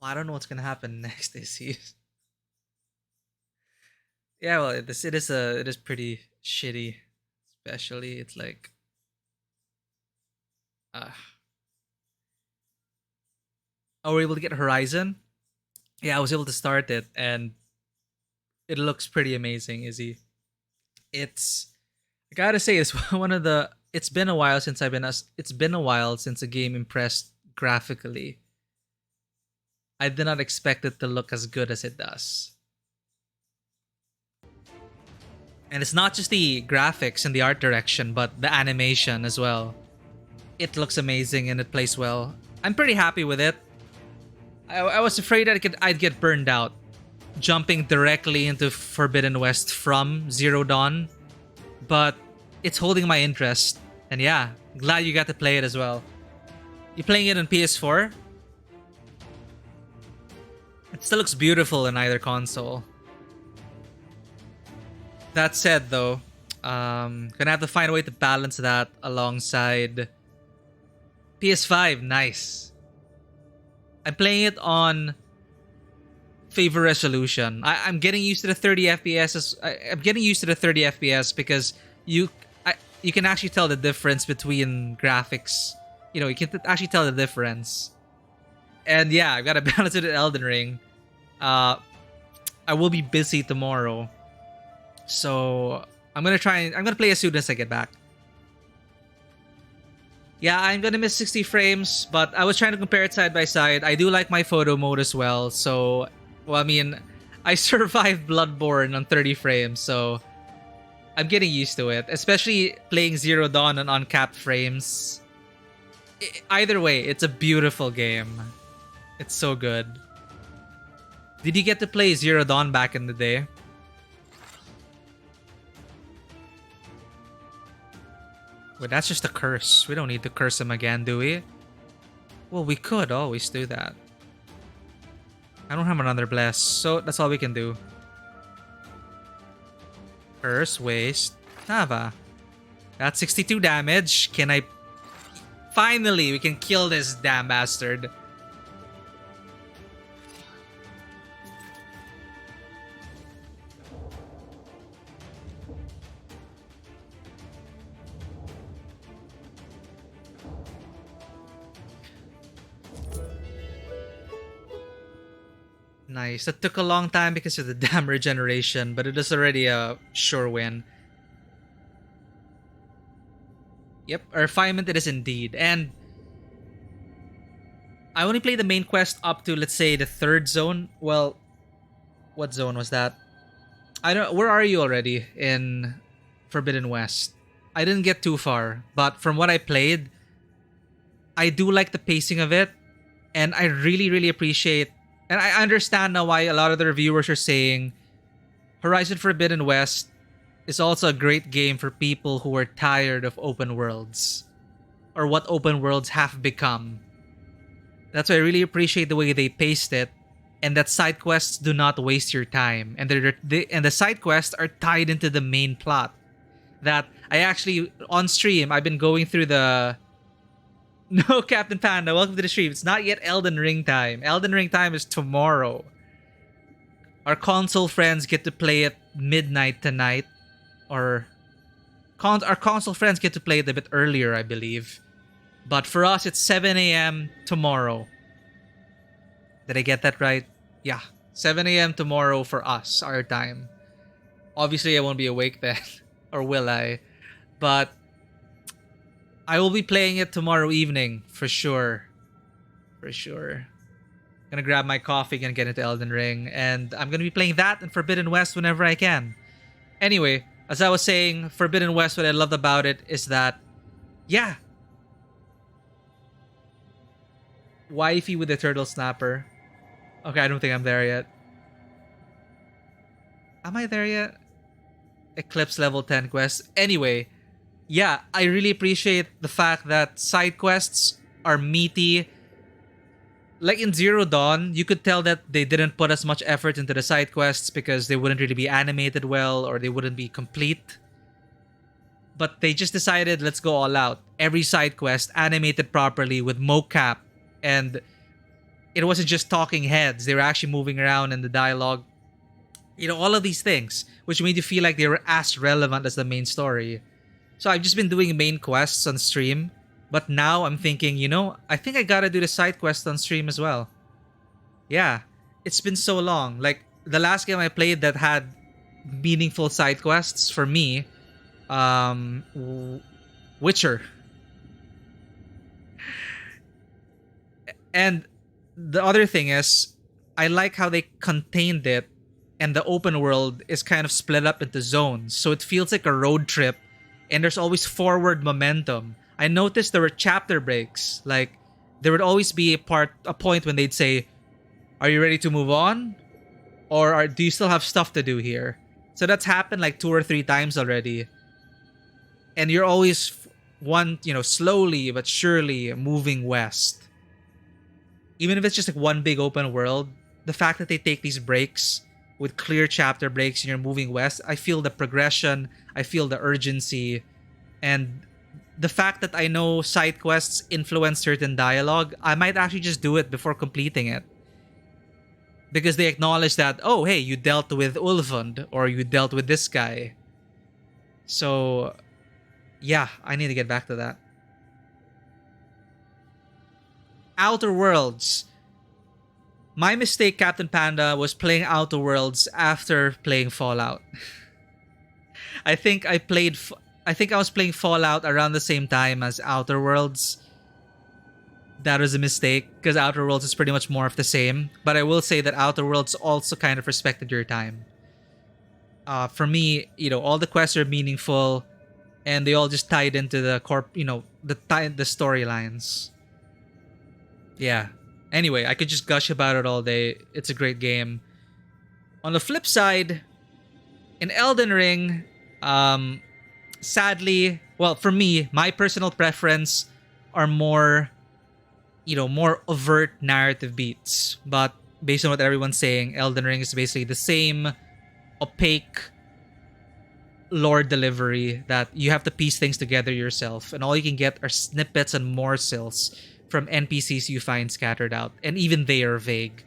A: Well, I don't know what's gonna happen next this season. Yeah, well, it is pretty shitty. Especially, it's like, uh, oh, we're able to get Horizon. Yeah, I was able to start it, and it looks pretty amazing, Izzy. It's, I gotta say, it's one of the. It's been a while since It's been a while since a game impressed graphically. I did not expect it to look as good as it does. And it's not just the graphics and the art direction, but the animation as well. It looks amazing and it plays well. I'm pretty happy with it. I was afraid I'd get burned out jumping directly into Forbidden West from Zero Dawn, but it's holding my interest. And yeah, glad you got to play it as well. You playing it on PS4? It still looks beautiful in either console. That said, though, gonna have to find a way to balance that alongside PS5. Nice. I'm playing it on favor resolution. I'm getting used to the 30 FPS. I'm getting used to the 30 FPS because you can actually tell the difference between graphics. You know, you can actually tell the difference. And yeah, I've got to balance it with Elden Ring. I will be busy tomorrow, so I'm gonna play as soon as I get back. Yeah, I'm gonna miss 60 frames, but I was trying to compare it side by side. I do like my photo mode as well, so well, I mean, I survived Bloodborne on 30 frames, so I'm getting used to it. Especially playing Zero Dawn on uncapped frames. Either way, it's a beautiful game. It's so good. Did you get to play Zero Dawn back in the day? Wait, that's just a curse. We don't need to curse him again, do we? Well, we could always do that. I don't have another bless, so that's all we can do. Curse, waste, Nava. That's 62 damage. Can I... Finally, we can kill this damn bastard. Nice. That took a long time because of the damn regeneration, but it is already a sure win. Yep, a refinement it is indeed. And I only played the main quest up to, let's say, the 3rd zone. Well, what zone was that? I don't... Where are you already in Forbidden West? I didn't get too far, but from what I played, I do like the pacing of it, and I really, really appreciate... And I understand now why a lot of the reviewers are saying Horizon Forbidden West is also a great game for people who are tired of open worlds, or what open worlds have become. That's why I really appreciate the way they paced it, and that side quests do not waste your time, and the side quests are tied into the main plot. That I actually, on stream, I've been going through the... No, Captain Panda, welcome to the stream. It's not yet Elden Ring time. Elden Ring time is tomorrow. Our console friends get to play it midnight tonight. Or... Our console friends get to play it a bit earlier, I believe. But for us, it's 7 a.m. tomorrow. Did I get that right? Yeah. 7 a.m. tomorrow for us, our time. Obviously, I won't be awake then. Or will I? But... I will be playing it tomorrow evening, for sure. For sure. Gonna grab my coffee and get into Elden Ring. And I'm gonna be playing that and Forbidden West whenever I can. Anyway, as I was saying, Forbidden West, what I loved about it is that... Yeah. Wifey with the turtle snapper. Okay, I don't think I'm there yet. Am I there yet? Eclipse level 10 quest. Anyway... Yeah, I really appreciate the fact that side quests are meaty. Like in Zero Dawn, you could tell that they didn't put as much effort into the side quests because they wouldn't really be animated well or they wouldn't be complete. But they just decided, let's go all out. Every side quest animated properly with mocap, and it wasn't just talking heads. They were actually moving around in the dialogue. You know, all of these things, which made you feel like they were as relevant as the main story. So I've just been doing main quests on stream, but now I'm thinking, you know, I think I gotta do the side quest on stream as well. Yeah, it's been so long. Like, the last game I played that had meaningful side quests for me, Witcher. And the other thing is, I like how they contained it and the open world is kind of split up into zones. So it feels like a road trip, and there's always forward momentum. I noticed there were chapter breaks. Like, there would always be a point when they'd say, "Are you ready to move on? Or do you still have stuff to do here?" So that's happened like 2 or 3 times already. And you're always slowly but surely moving west. Even if it's just like one big open world, the fact that they take these breaks with clear chapter breaks and you're moving west, I feel the progression, I feel the urgency, and the fact that I know side quests influence certain dialogue, I might actually just do it before completing it. Because they acknowledge that, oh, hey, you dealt with Ulfund, or you dealt with this guy. So, yeah, I need to get back to that. Outer Worlds. My mistake, Captain Panda, was playing Outer Worlds after playing Fallout. I think I was playing Fallout around the same time as Outer Worlds. That was a mistake, because Outer Worlds is pretty much more of the same. But I will say that Outer Worlds also kind of respected your time. For me, all the quests are meaningful, and they all just tied into the the storylines. Yeah. Anyway, I could just gush about it all day. It's a great game. On the flip side, in Elden Ring, sadly, well, for me, my personal preference are more overt narrative beats. But based on what everyone's saying, Elden Ring is basically the same opaque lore delivery that you have to piece things together yourself, and all you can get are snippets and morsels from NPCs you find scattered out, and even they are vague.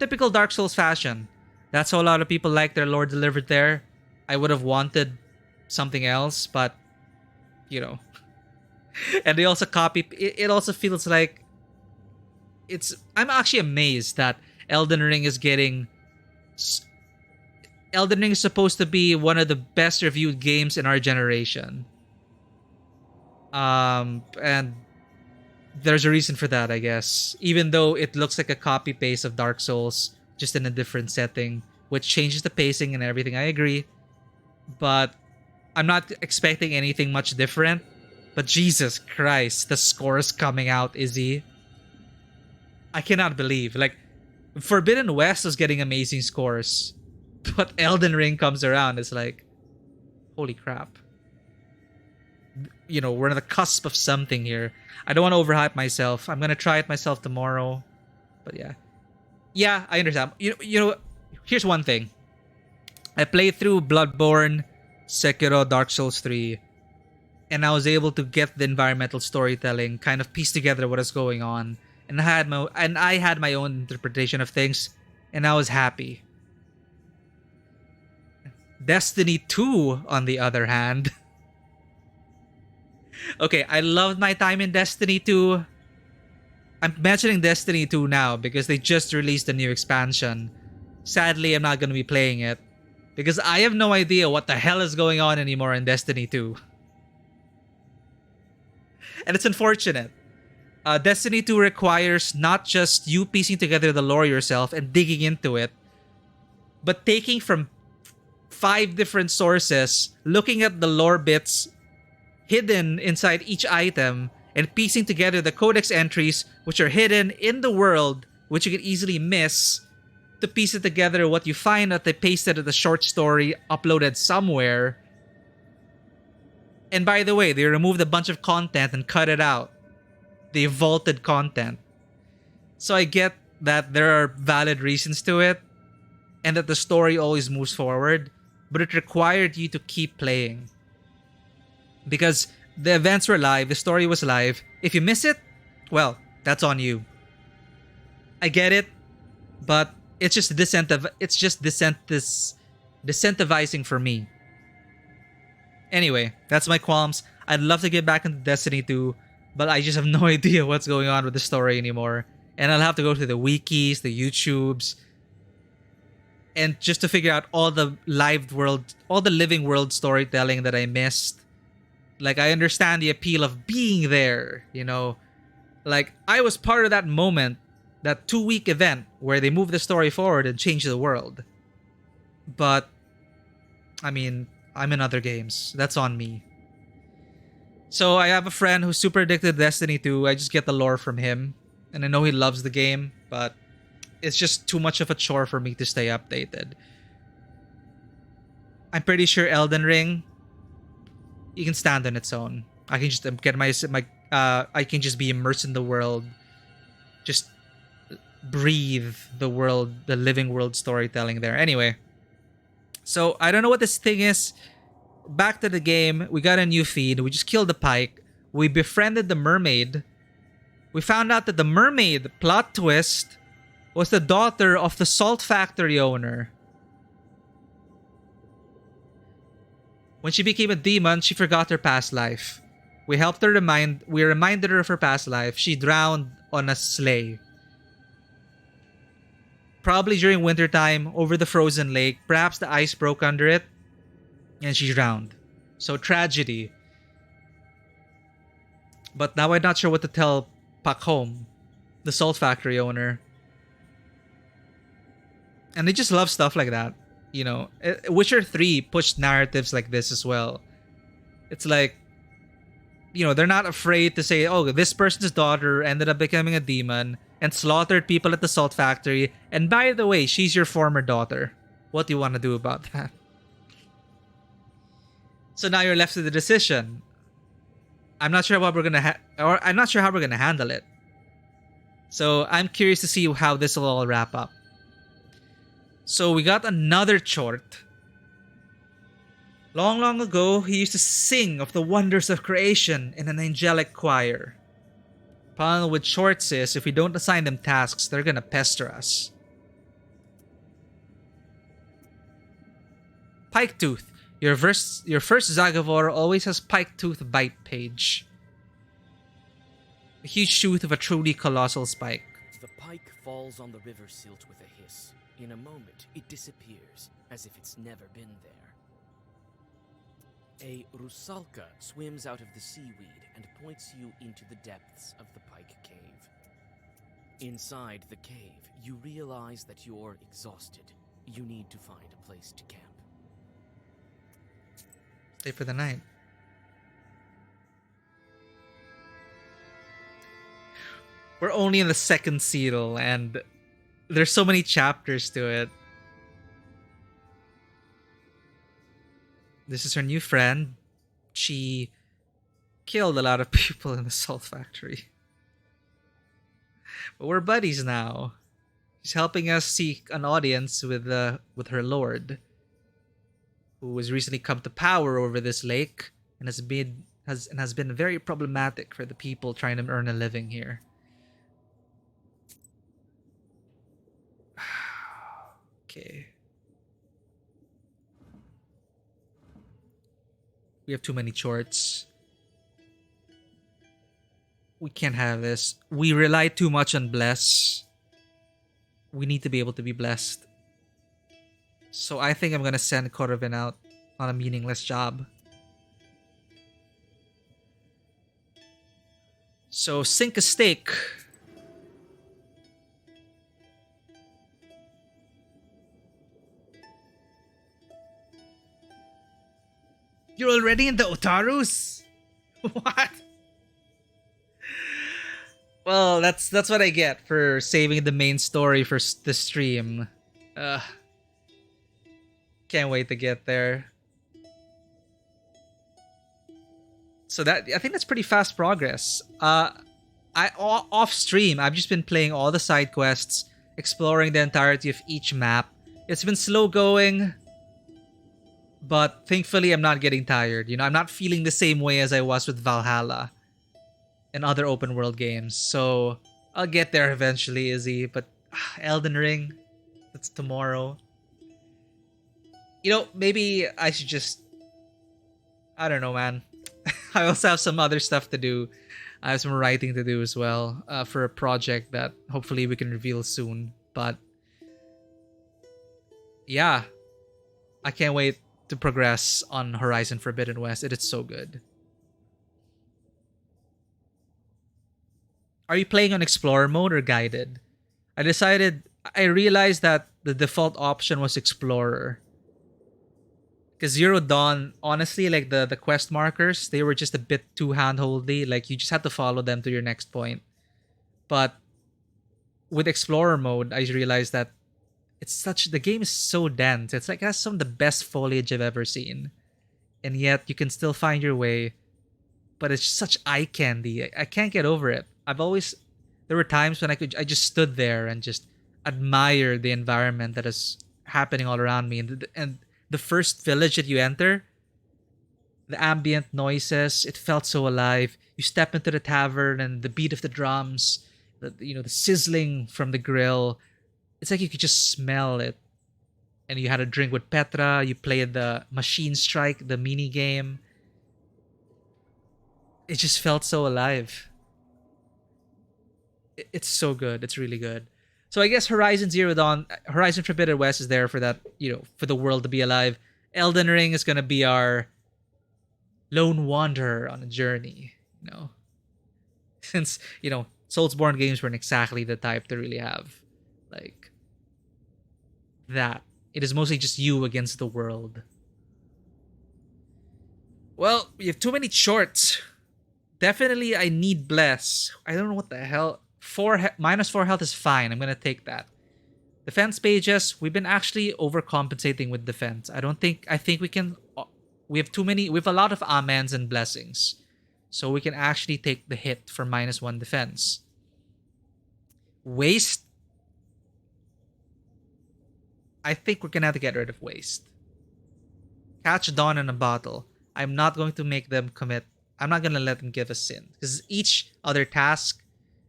A: Typical Dark Souls fashion. That's how a lot of people like their lore delivered there. I would have wanted something else, but and they also copy. It also feels like I'm actually amazed that Elden Ring is supposed to be one of the best reviewed games in our generation. And there's a reason for that, I guess. Even though it looks like a copy-paste of Dark Souls, just in a different setting, which changes the pacing and everything, I agree. But I'm not expecting anything much different. But Jesus Christ, the scores coming out, Izzy. I cannot believe. Like, Forbidden West was getting amazing scores. But Elden Ring comes around, it's like, holy crap. We're on the cusp of something here. I don't want to overhype myself. I'm gonna try it myself tomorrow. But yeah. Yeah, I understand. Here's one thing. I played through Bloodborne, Sekiro, Dark Souls 3, and I was able to get the environmental storytelling, kind of piece together what is going on. And I had my own interpretation of things, and I was happy. Destiny 2, on the other hand. Okay, I loved my time in Destiny 2. I'm mentioning Destiny 2 now because they just released a new expansion. Sadly, I'm not going to be playing it because I have no idea what the hell is going on anymore in Destiny 2. And it's unfortunate. Destiny 2 requires not just you piecing together the lore yourself and digging into it, but taking from 5 different sources, looking at the lore bits hidden inside each item, and piecing together the codex entries which are hidden in the world, which you can easily miss, to piece it together what you find that they pasted at a short story uploaded somewhere. And by the way, they removed a bunch of content and cut it out. They vaulted content. So I get that there are valid reasons to it, and that the story always moves forward, but it required you to keep playing. Because the events were live, the story was live. If you miss it, well, that's on you. I get it, but it's just disincentivizing for me. Anyway, that's my qualms. I'd love to get back into Destiny 2, but I just have no idea what's going on with the story anymore. And I'll have to go to the wikis, the YouTubes, and just to figure out all the living world storytelling that I missed. Like, I understand the appeal of being there, Like, I was part of that moment, that 2-week event where they moved the story forward and changed the world. But, I mean, I'm in other games. That's on me. So I have a friend who's super addicted to Destiny 2. I just get the lore from him. And I know he loves the game, but it's just too much of a chore for me to stay updated. I'm pretty sure Elden Ring, you can stand on its own. I can just get I can just be immersed in the world. Just breathe the world, the living world storytelling there. Anyway, so I don't know what this thing is. Back to the game. We got a new feed. We just killed the pike. We befriended the mermaid. We found out that the mermaid, plot twist, was the daughter of the salt factory owner. When she became a demon, she forgot her past life. We helped her we reminded her of her past life. She drowned on a sleigh. Probably during wintertime, over the frozen lake. Perhaps the ice broke under it, and she drowned. So tragedy. But now I'm not sure what to tell Pak Home, the salt factory owner. And they just love stuff like that. You know, Witcher 3 pushed narratives like this as well. It's like, you know, they're not afraid to say, oh, this person's daughter ended up becoming a demon and slaughtered people at the salt factory. And by the way, she's your former daughter. What do you want to do about that? So now you're left with the decision. I'm not sure what we're gonna I'm not sure how we're gonna handle it. So I'm curious to see how this will all wrap up. So we got another Chort. Long, long ago, he used to sing of the wonders of creation in an angelic choir. Problem with Chorts is, if we don't assign them tasks, they're gonna pester us. Piketooth. Your first Zagavor always has Piketooth bite page. A huge tooth of a truly colossal spike.
B: The pike falls on the river silt with a hiss. In a moment, it disappears, as if it's never been there. A rusalka swims out of the seaweed and points you into the depths of the pike cave. Inside the cave, you realize that you're exhausted. You need to find a place to camp.
A: Stay for the night. We're only in the second seal, and there's so many chapters to it. This is her new friend. She killed a lot of people in the salt factory. But we're buddies now. She's helping us seek an audience with her lord, who has recently come to power over this lake and has been very problematic for the people trying to earn a living here. Okay. We have too many Chorts. We can't have this. We rely too much on bless. We need to be able to be blessed. So I think I'm gonna send Corvin out on a meaningless job. So sink a stake. You're already in the Otarus? What? Well, that's what I get for saving the main story for the stream. Can't wait to get there. So I think that's pretty fast progress. Off stream, I've just been playing all the side quests, exploring the entirety of each map. It's been slow going, but thankfully I'm not getting tired. You know, I'm not feeling the same way as I was with Valhalla and other open world games. So I'll get there eventually, Izzy. But Elden Ring, that's tomorrow. You know, maybe I should just... I don't know, man. I also have some other stuff to do. I have some writing to do as well for a project that hopefully we can reveal soon. But yeah, I can't wait to progress on Horizon Forbidden West. It is so good. Are you playing on Explorer mode or guided? I realized that the default option was Explorer. Because Zero Dawn, honestly, like the quest markers, they were just a bit too handholdy. Like you just had to follow them to your next point. But with Explorer mode, I realized that the game is so dense. It's like it has some of the best foliage I've ever seen, and yet you can still find your way. But it's such eye candy. I can't get over it. There were times when I just stood there and just admired the environment that is happening all around me. And the first village that you enter, the ambient noises, it felt so alive. You step into the tavern and the beat of the drums, the sizzling from the grill. It's like you could just smell it. And you had a drink with Petra. You played the Machine Strike, the mini game. It just felt so alive. It's so good. It's really good. So I guess Horizon Forbidden West is there for that, for the world to be alive. Elden Ring is gonna be our lone wanderer on a journey, Since, Soulsborne games weren't exactly the type to really have, like, that. It is mostly just you against the world. Well, we have too many shorts. Definitely, I need Bless. I don't know what the hell. -4 health is fine. I'm gonna take that. Defense pages. We've been actually overcompensating with defense. I think we can. We have too many. We have a lot of amens and blessings, so we can actually take the hit for -1 defense. Waste. I think we're gonna have to get rid of waste. Catch Dawn in a bottle. I'm not going to make them commit. I'm not gonna let them give us sin because each other task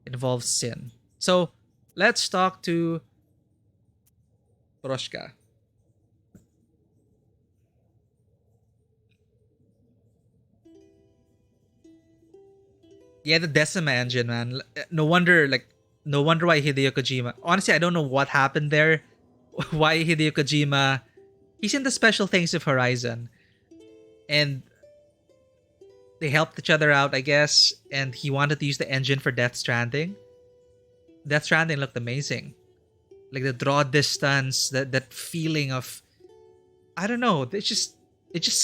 A: involves sin. So let's talk to Broshka. Yeah, the Decima engine, man. No wonder why Hideo Kojima. Honestly, I don't know what happened there. Why Hideo Kojima? He's in the special things of Horizon, and they helped each other out, I guess. And he wanted to use the engine for Death Stranding. Death Stranding looked amazing, like the draw distance, that feeling of, I don't know. It just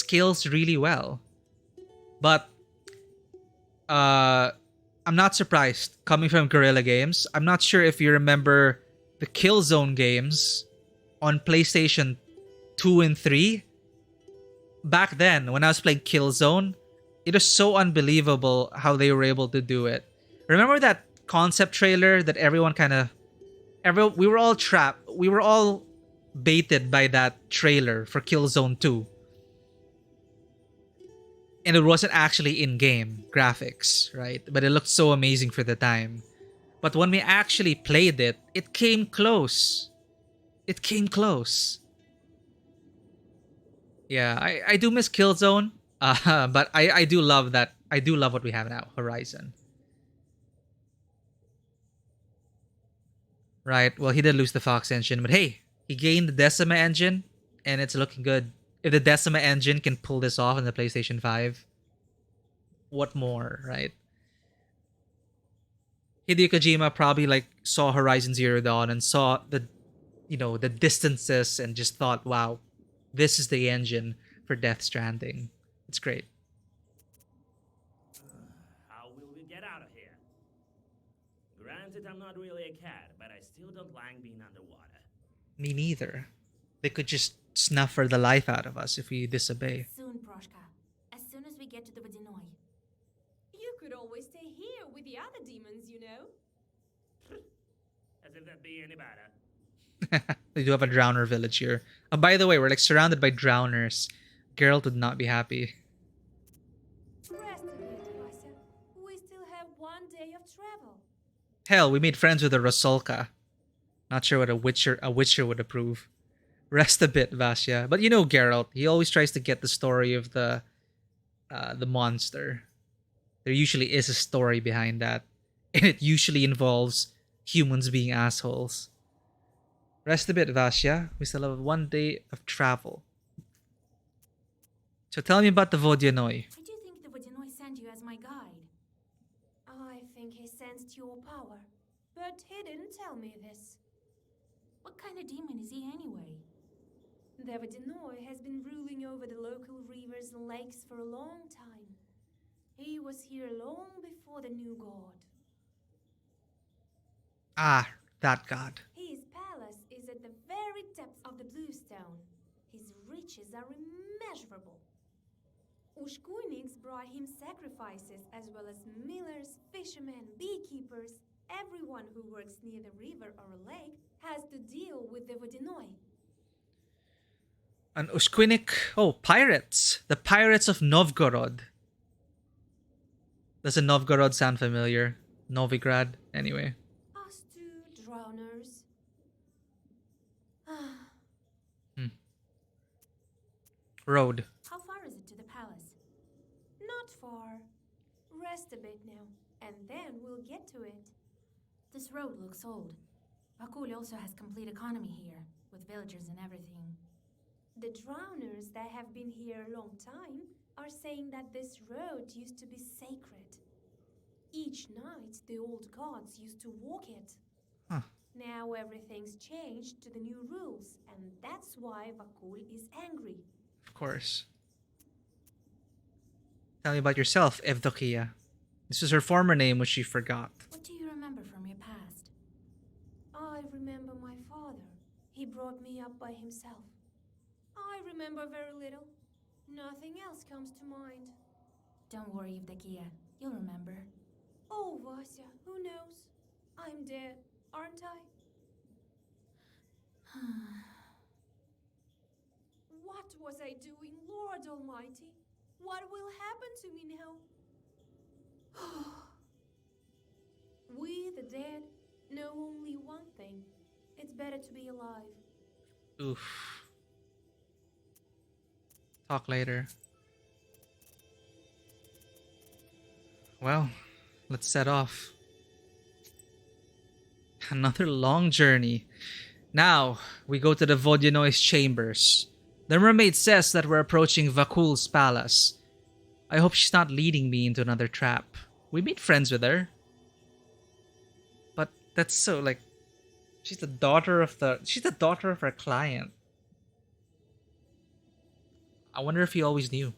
A: scales really well. But I'm not surprised coming from Guerrilla Games. I'm not sure if you remember the Killzone games on PlayStation 2 and 3. Back then, when I was playing Killzone, it was so unbelievable how they were able to do it. Remember that concept trailer that we were all trapped. We were all baited by that trailer for Killzone 2. And it wasn't actually in-game graphics, right? But it looked so amazing for the time. But when we actually played it, it came close. It came close. Yeah, I do miss Killzone. But I do love that. I do love what we have now, Horizon. Right, well, he did lose the Fox engine, but hey, he gained the Decima engine, and it's looking good. If the Decima engine can pull this off on the PlayStation 5, what more, right? Hideo Kojima probably saw Horizon Zero Dawn and saw the distances and just thought, wow, this is the engine for Death Stranding. It's great.
G: How will we get out of here? Granted, I'm not really a cat, but I still don't like being underwater.
A: Me neither. They could just snuff the life out of us if we disobey.
F: Soon, Proshka. As soon as we get to the Vodinoy. You could always stay here with the other demons, you know.
G: As if that'd be any better.
A: They do have a drowner village here. By the way, we're surrounded by drowners. Geralt would not be happy.
F: Rest a bit, Vasya. We still have 1 day of travel.
A: Hell, we made friends with a Rosalka. Not sure what a witcher would approve. Rest a bit, Vasya. But Geralt, he always tries to get the story of the monster. There usually is a story behind that. And it usually involves humans being assholes. Rest a bit, Vasya. We still have 1 day of travel. So tell me about the Vodyanoi.
F: I do think the Vodinoy sent you as my guide. I think he sensed your power. But he didn't tell me this.
H: What kind of demon is he anyway?
F: The Vodinoy has been ruling over the local rivers and lakes for a long time. He was here long before the new god.
A: Ah, that god.
F: His palace is at the very depths of the Bluestone. His riches are immeasurable. Ushkuiniks brought him sacrifices as well as millers, fishermen, beekeepers. Everyone who works near the river or a lake has to deal with the Vodinoy.
A: An Ushquinik. Oh, pirates. The pirates of Novgorod. Doesn't Novgorod sound familiar? Novigrad? Anyway.
F: Us two drowners.
A: Road.
F: How far is it to the palace? Not far. Rest a bit now, and then we'll get to it.
H: This road looks old. Vakul also has complete economy here, with villagers and everything.
F: The drowners that have been here a long time are saying that this road used to be sacred. Each night, the old gods used to walk it.
A: Huh.
F: Now everything's changed to the new rules, and that's why Vakul is angry.
A: Of course. Tell me about yourself, Evdokia. This is her former name, which she forgot.
H: What do you remember from your past?
F: I remember my father. He brought me up by himself. I remember very little. Nothing else comes to mind.
H: Don't worry, Evdokia. You'll remember.
F: Oh, Vasya, who knows? I'm dead, aren't I? What was I doing, Lord Almighty? What will happen to me now? We, the dead, know only one thing. It's better to be alive.
A: Oof. Talk later. Well, let's set off. Another long journey. Now, we go to the Vodinoy's chambers. The mermaid says that we're approaching Vakul's palace. I hope she's not leading me into another trap. We made friends with her. But that's so, like... She's the daughter of our client. I wonder if he always knew.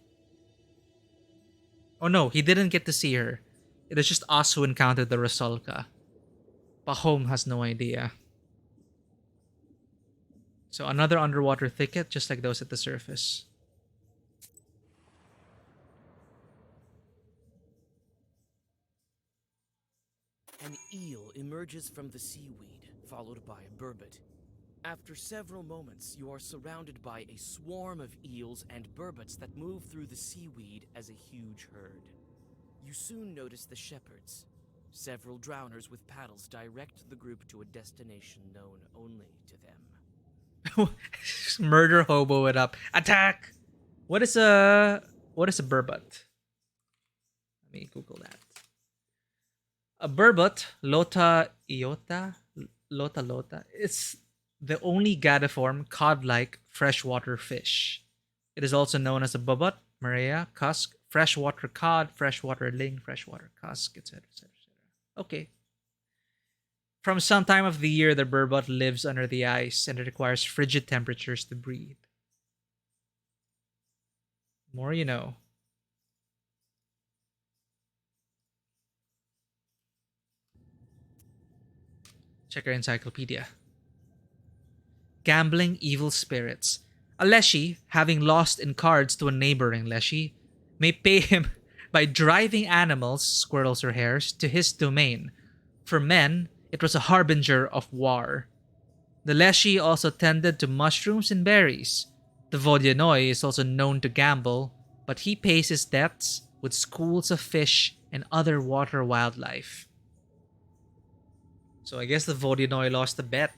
A: Oh no, he didn't get to see her. It is just us who encountered the Rusalka. Pahom has no idea. So another underwater thicket, just like those at the surface.
B: An eel emerges from the seaweed, followed by a burbot. After several moments, you are surrounded by a swarm of eels and burbots that move through the seaweed as a huge herd. You soon notice the shepherds. Several drowners with paddles direct the group to a destination known only to them.
A: Murder hobo it up. Attack! What is a burbot? Let me Google that. A burbot, Lota iota, Lota, it's the only gadiform cod-like freshwater fish. It is also known as a bubbot, maria, cusk, freshwater cod, freshwater ling, freshwater cusk, etc., etc., etc. Okay. From some time of the year, the burbot lives under the ice and it requires frigid temperatures to breathe. More you know. Check our encyclopedia. Gambling evil spirits. A Leshy, having lost in cards to a neighboring Leshy, may pay him by driving animals, squirrels or hares, to his domain. For men, it was a harbinger of war. The Leshy also tended to mushrooms and berries. The Vodyanoi is also known to gamble, but he pays his debts with schools of fish and other water wildlife. So I guess the Vodyanoi lost a bet.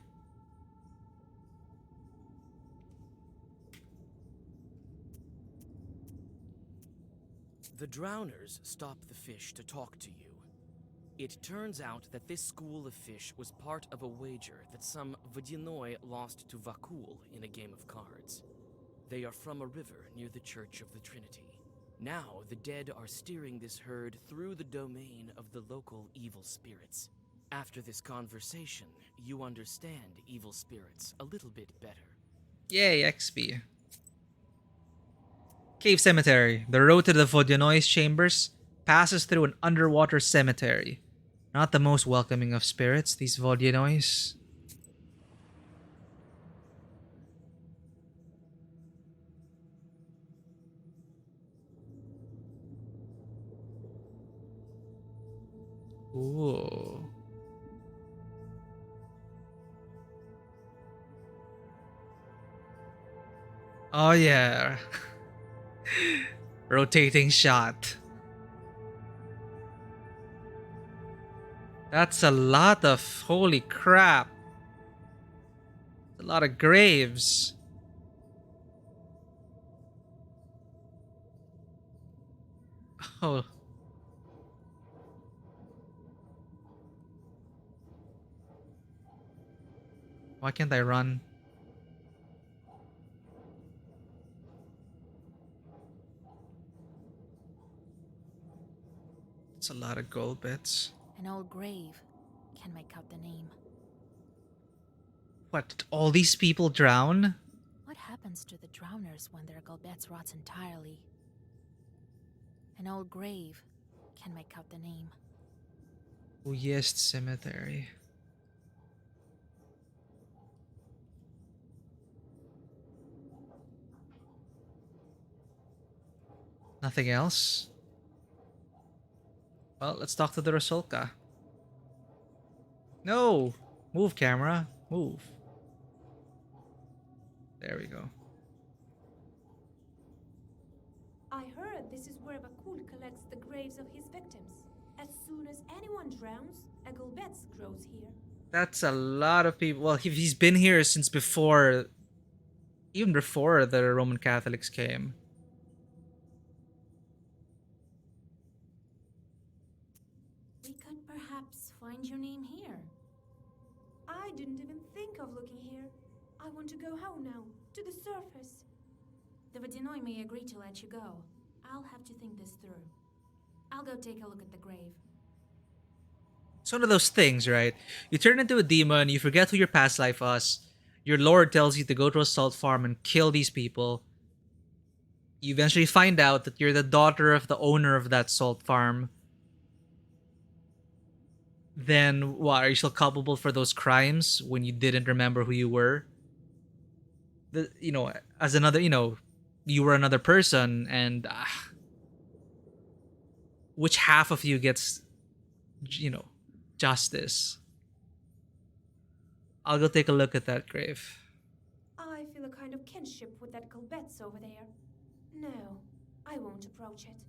B: The drowners stop the fish to talk to you. It turns out that this school of fish was part of a wager that some Vodyanoi lost to Vakul in a game of cards. They are from a river near the Church of the Trinity. Now the dead are steering this herd through the domain of the local evil spirits. After this conversation, you understand evil spirits a little bit better.
A: Yay, XP. Cave Cemetery. The road to the Vodanois chambers passes through an underwater cemetery. Not the most welcoming of spirits, these Vodanois. Ooh. Oh yeah. Rotating shot. That's a lot of... Holy crap. A lot of graves. Oh. Why can't I run? It's a lot of gold bits.
H: An old grave. Can make out the name.
A: What, did all these people drown?
H: What happens to the drowners when their gulbets rots entirely? An old grave. Can make out the name.
A: Uyest Cemetery. Nothing else? Well, let's talk to the Rusalka. No! Move, camera. Move. There we go.
F: I heard this is where Bakul collects the graves of his victims. As soon as anyone drowns, a Gulbets grows here.
A: That's a lot of people. Well, he's been here since before... Even before the Roman Catholics came.
C: We could perhaps find your name here.
F: I didn't even think of looking here. I want to go home now, to the surface.
C: The Vodanois may agree to let you go. I'll have to think this through. I'll go take a look at the grave.
A: It's one of those things, right? You turn into a demon, you forget who your past life was. Your lord tells you to go to a salt farm and kill these people. You eventually find out that you're the daughter of the owner of that salt farm. Then, what, are you still culpable for those crimes when you didn't remember who you were? As another, you were another person, and which half of you gets, justice? I'll go take a look at that grave.
F: I feel a kind of kinship with that Gulbets over there. No, I won't approach it.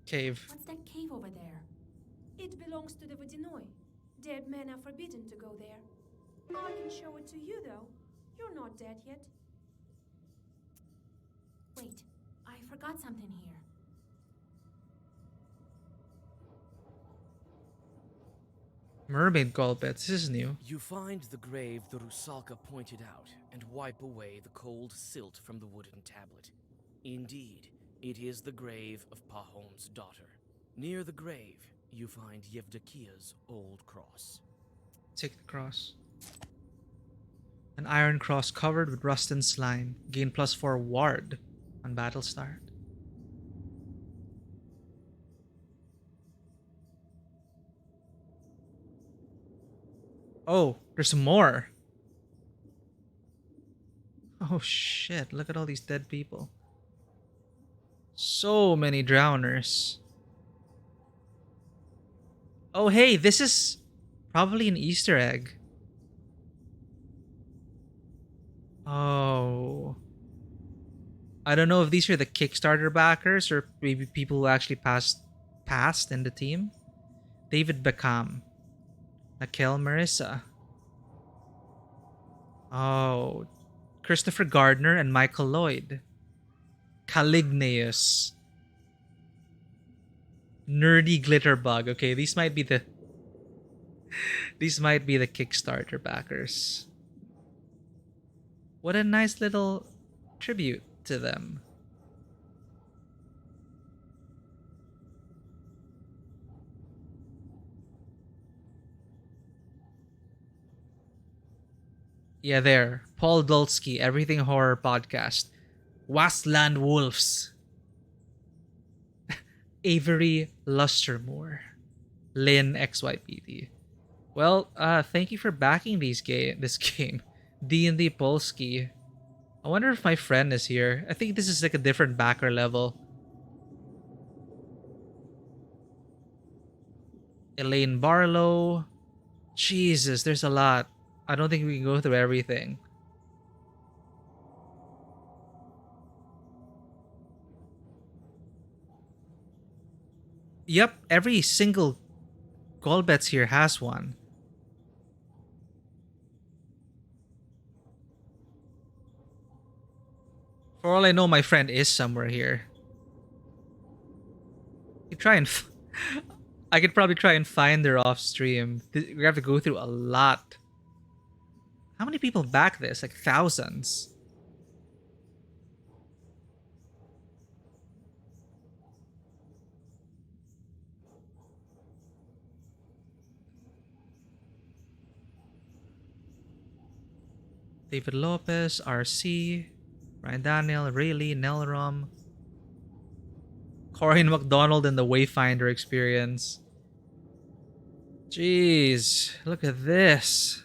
A: Cave.
C: What's that cave over there?
F: It belongs to the Vodanois. Dead men are forbidden to go there. I can show it to you, though. You're not dead yet.
C: Wait, I forgot something here.
A: Mermaid Gulbets. This is new.
B: You find the grave the Rusalka pointed out and wipe away the cold silt from the wooden tablet. Indeed, it is the grave of Pahom's daughter. Near the grave, you find Yevdokia's old cross.
A: Take the cross. An iron cross covered with rust and slime. Gain +4 ward on battle start. Oh, there's more. Oh shit, look at all these dead people. So many drowners. Oh hey, this is probably an Easter egg. Oh. I don't know if these are the Kickstarter backers or maybe people who actually passed in the team. David Beckham. Nakel Marissa. Oh. Christopher Gardner and Michael Lloyd. Caligneus. Nerdy Glitterbug. Okay, these might be the Kickstarter backers. What a nice little tribute to them. Yeah, there. Paul Dulsky, Everything Horror Podcast. Wasteland Wolves. Avery Lustermore. Lynn XYPD. Well, thank you for backing this game. D&D Polski. I wonder if my friend is here. I think this is like a different backer level. Elaine Barlow. Jesus, there's a lot. I don't think we can go through everything. Yep, every single Golbets here has one. For all I know, my friend is somewhere here. You try and I could probably try and find her off stream. We have to go through a lot. How many people back this? Like thousands. David Lopez, RC, Ryan Daniel, Rayleigh, Nelrom, Corin McDonald, and the Wayfinder experience. Jeez, look at this.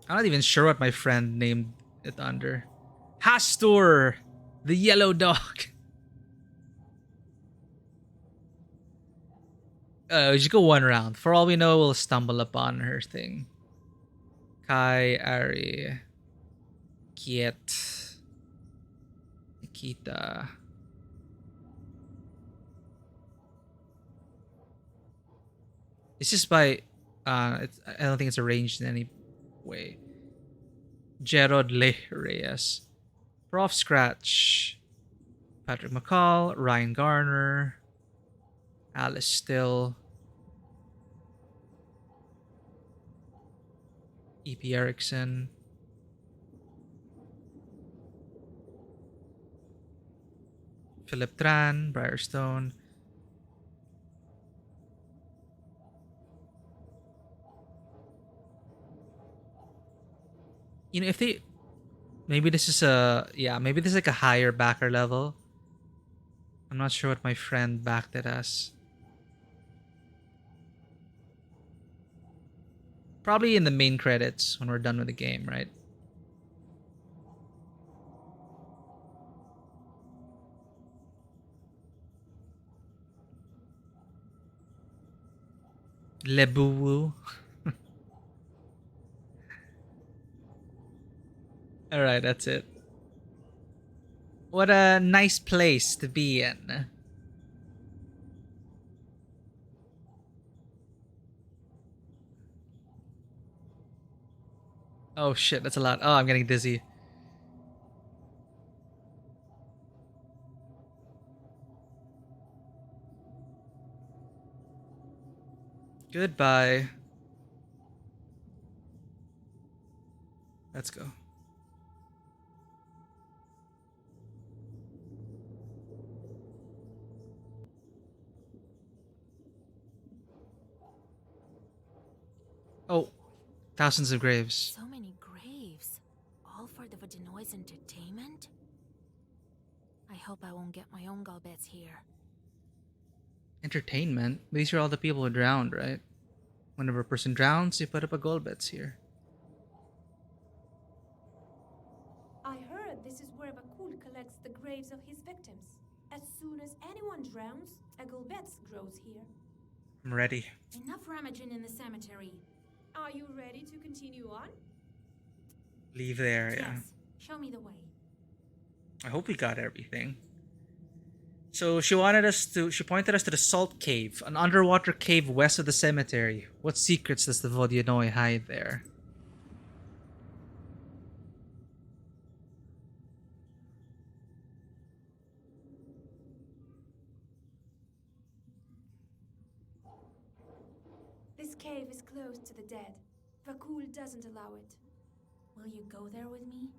A: I'm not even sure what my friend named it under. Hastur, the yellow dog. We just go one round. For all we know, we'll stumble upon her thing. Kai, Ari, Kiet, Nikita. It's just by, I don't think it's arranged in any way. Gerard Le Reyes, Prof Scratch, Patrick McCall, Ryan Garner, Alice Still, E.P. Erickson, Philip Tran, Briarstone, you know, if they, maybe this is maybe this is like a higher backer level. I'm not sure what my friend backed it as. Probably in the main credits when we're done with the game, right? Lebuwu. Alright, that's it. What a nice place to be in. Oh shit, that's a lot. Oh, I'm getting dizzy. Goodbye. Let's go. Oh, thousands of graves.
H: So many graves. All for the Vadinois entertainment? I hope I won't get my own Golbets here.
A: Entertainment? These are all the people who drowned, right? Whenever a person drowns, you put up a Golbets here.
C: I heard this is where Bakul collects the graves of his victims. As soon as anyone drowns, a Golbets grows here.
A: I'm ready.
C: Enough rummaging in the cemetery. Are you ready to continue on?
A: Leave there, yeah.
C: Yes. Show me the way.
A: I hope we got everything. So she pointed us to the Salt Cave, an underwater cave west of the cemetery. What secrets does the Vodyanoi hide there?
C: This cave is closed to the dead. Vakul doesn't allow it. Will you go there with me?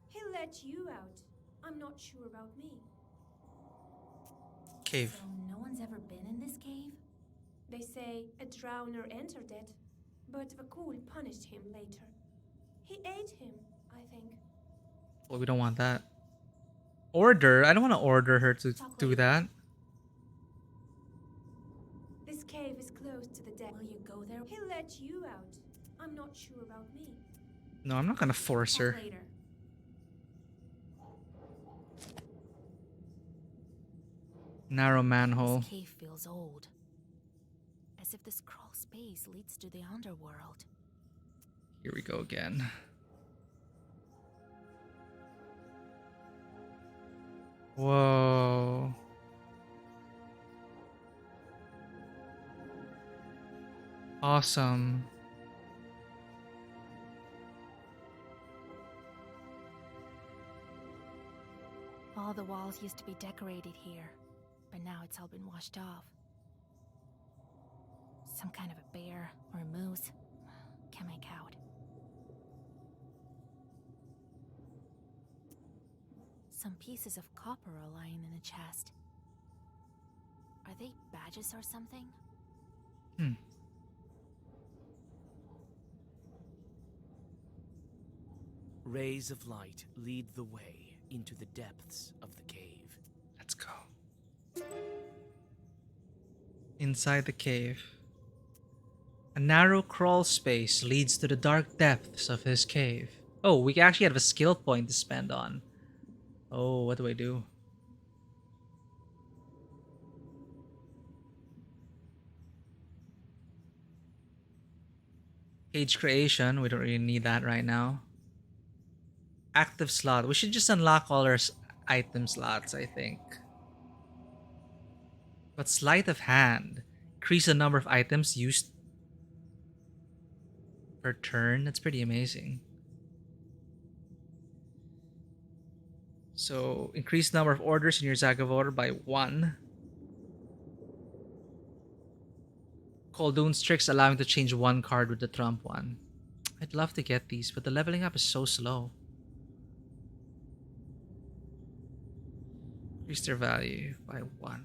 C: He'll let you out. I'm not sure about me.
A: Cave.
H: So no one's ever been in this cave?
C: They say a drowner entered it, but Vakul punished him later. He ate him, I think.
A: Well, we don't want that. Order? I don't want to order her to do that.
C: This cave is close to the depth.
H: Will you go there?
C: He'll let you out. I'm not sure about me.
A: No, I'm not gonna force her.
H: Later.
A: Narrow manhole.
H: This cave feels old. As if this crawl space leads to the underworld.
A: Here we go again. Whoa. Awesome.
H: All the walls used to be decorated here, but now it's all been washed off. Some kind of a bear or a moose. Can't make out. Some pieces of copper are lying in a chest. Are they badges or something?
B: Rays of light lead the way into the depths of the cave.
A: Let's go. Inside the cave. A narrow crawl space leads to the dark depths of his cave. Oh, we actually have a skill point to spend on. Oh, what do I do? Page creation, we don't really need that right now. Active slot, we should just unlock all our item slots, I think. But sleight of hand, increase the number of items used per turn. That's pretty amazing. So increase number of orders in your Zagavor by 1. Coldoon's tricks allow him to change 1 card with the trump one. I'd love to get these, but the leveling up is so slow. Increase their value by 1.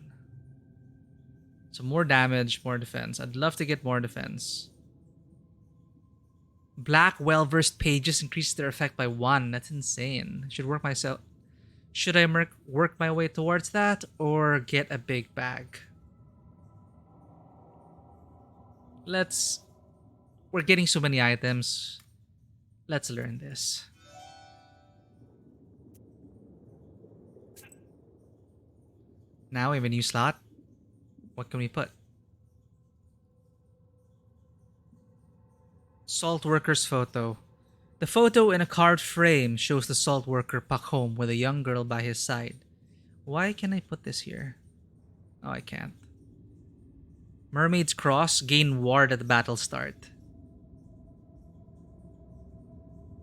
A: So more damage, more defense. I'd love to get more defense. Black well-versed pages increase their effect by 1. That's insane. Should I work my way towards that or get a big bag? We're getting so many items. Let's learn this. Now we have a new slot. What can we put? Salt worker's photo. The photo in a carved frame shows the salt worker back home with a young girl by his side. Why can I put this here? Oh, I can't. Mermaid's Cross. Gain ward at the battle start.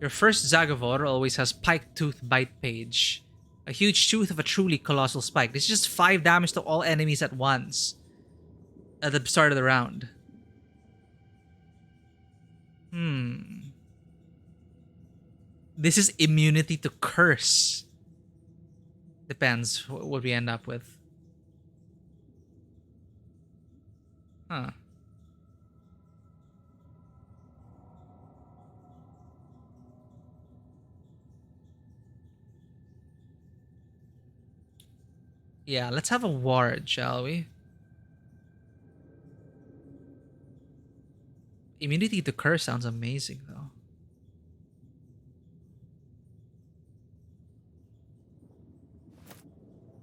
A: Your first Zagavor always has Pike Tooth Bite page. A huge tooth of a truly colossal spike. This is just 5 damage to all enemies at once. At the start of the round. This is immunity to curse. Depends what we end up with. Huh. Yeah, let's have a ward, shall we? Immunity to curse sounds amazing, though.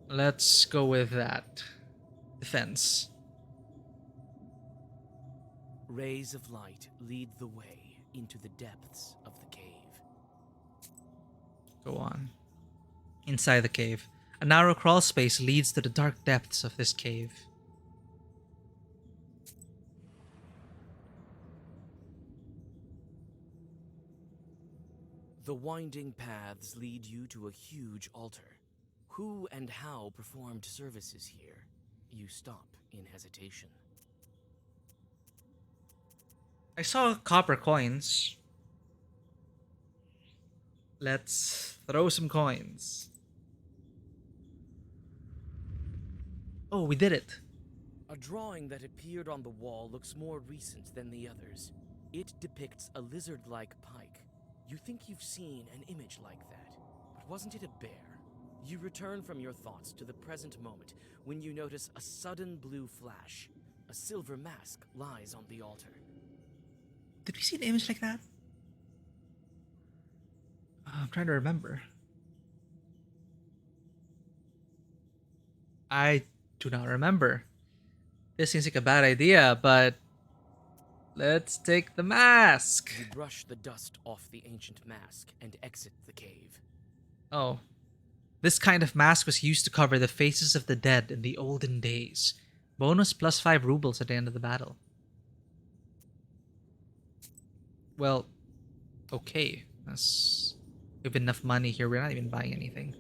A: Let's go with that. Defense.
B: Rays of light lead the way into the depths of the cave.
A: Go on. Inside the cave. A narrow crawl space leads to the dark depths of this cave.
B: The winding paths lead you to a huge altar. Who and how performed services here? You stop in hesitation.
A: I saw copper coins. Let's throw some coins. Oh, we did it.
B: A drawing that appeared on the wall looks more recent than the others. It depicts a lizard-like pike. You think you've seen an image like that, but wasn't it a bear? You return from your thoughts to the present moment when you notice a sudden blue flash. A silver mask lies on the altar.
A: Did we see an image like that? I'm trying to remember. I do not remember. This seems like a bad idea, but let's take the mask.
B: You brush the dust off the ancient mask and exit the cave.
A: Oh. This kind of mask was used to cover the faces of the dead in the olden days. Bonus plus 5 rubles at the end of the battle. Well, okay. We have enough money here. We're not even buying anything.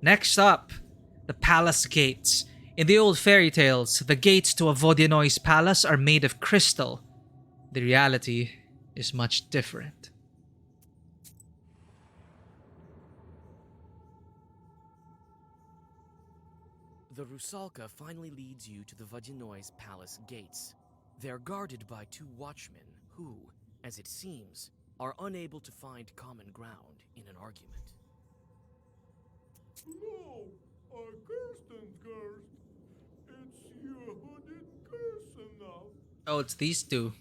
A: Next up, the palace gates. In the old fairy tales, the gates to a Vodinoi's palace are made of crystal. The reality is much different.
B: The Rusalka finally leads you to the Vodinoi's palace gates. They're guarded by 2 watchmen who, as it seems, are unable to find common ground in an argument.
I: No, our Kirsten's cursed. It's you who did Kirsten now.
A: Oh, it's these two.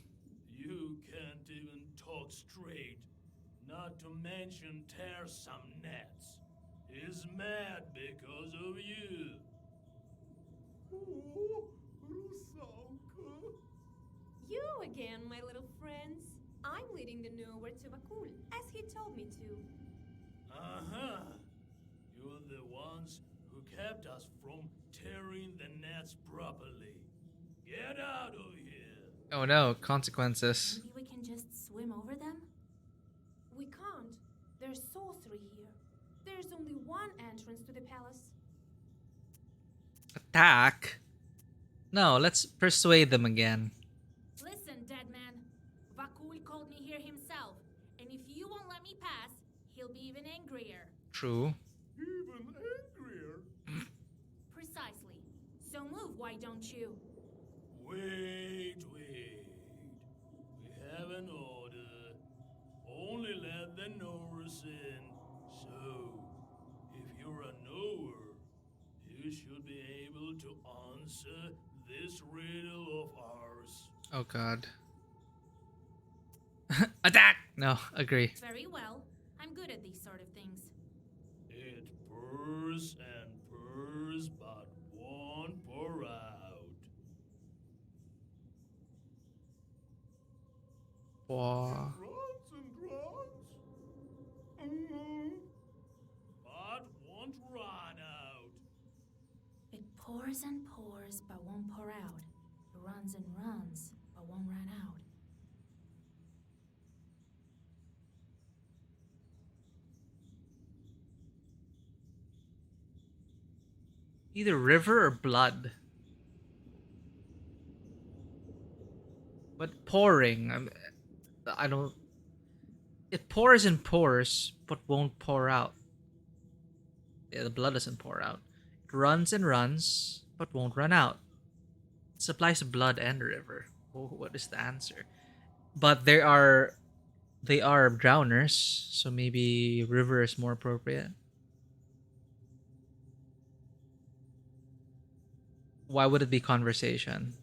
I: You can't even talk straight, not to mention tear some nets. He's mad because of you. Oh, Rusalka.
C: You again, my little friends. I'm leading the nowhere to Bakul, as he told me to.
I: Uh-huh. You're the ones who kept us from tearing the nets properly. Get out of here.
A: Oh no, consequences.
H: Maybe we can just swim over them?
C: We can't. There's sorcery here. There's only one entrance to the palace.
A: Attack? No, let's persuade them again.
H: Listen, dead man. Vakul called me here himself, and if you won't let me pass, he'll be even angrier.
A: True.
I: Even angrier.
H: Precisely. So move, why don't you?
I: Wait. We have an order. Only let the knowers in. So, if you're a knower, you should be able to answer this riddle of ours.
A: Oh god. Attack! No, agree.
H: Very well. I'm good at these sort of things.
I: It purrs and purrs, but won't pour out.
A: Wow.
I: Runs and runs. But won't run out.
H: It pours and pours, but won't pour out. It runs and runs, but won't run out.
A: Either river or blood. But pouring, I don't... It pours and pours, but won't pour out. Yeah, the blood doesn't pour out. It runs and runs, but won't run out. It supplies blood and river. Oh, what is the answer? But they are drowners, so maybe river is more appropriate. Why would it be conversation?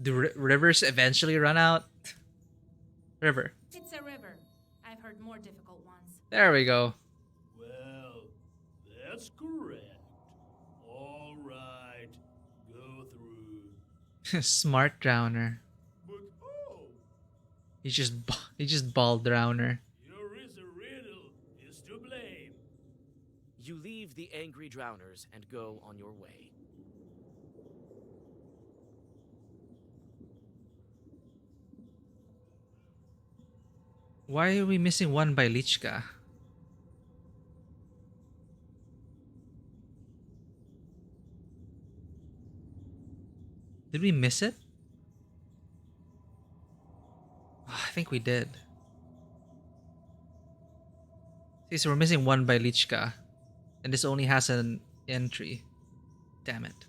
A: Do rivers eventually run out? River.
H: It's a river. I've heard more difficult ones.
A: There we go.
I: Well, that's correct. All right, go through.
A: Smart drowner.
I: But oh,
A: He's just bald drowner.
I: your is a riddle is to blame.
B: You leave the angry drowners and go on your way.
A: Why are we missing one by Lichka? Did we miss it? I think we did. See, so we're missing one by Lichka. And this only has an entry. Damn it.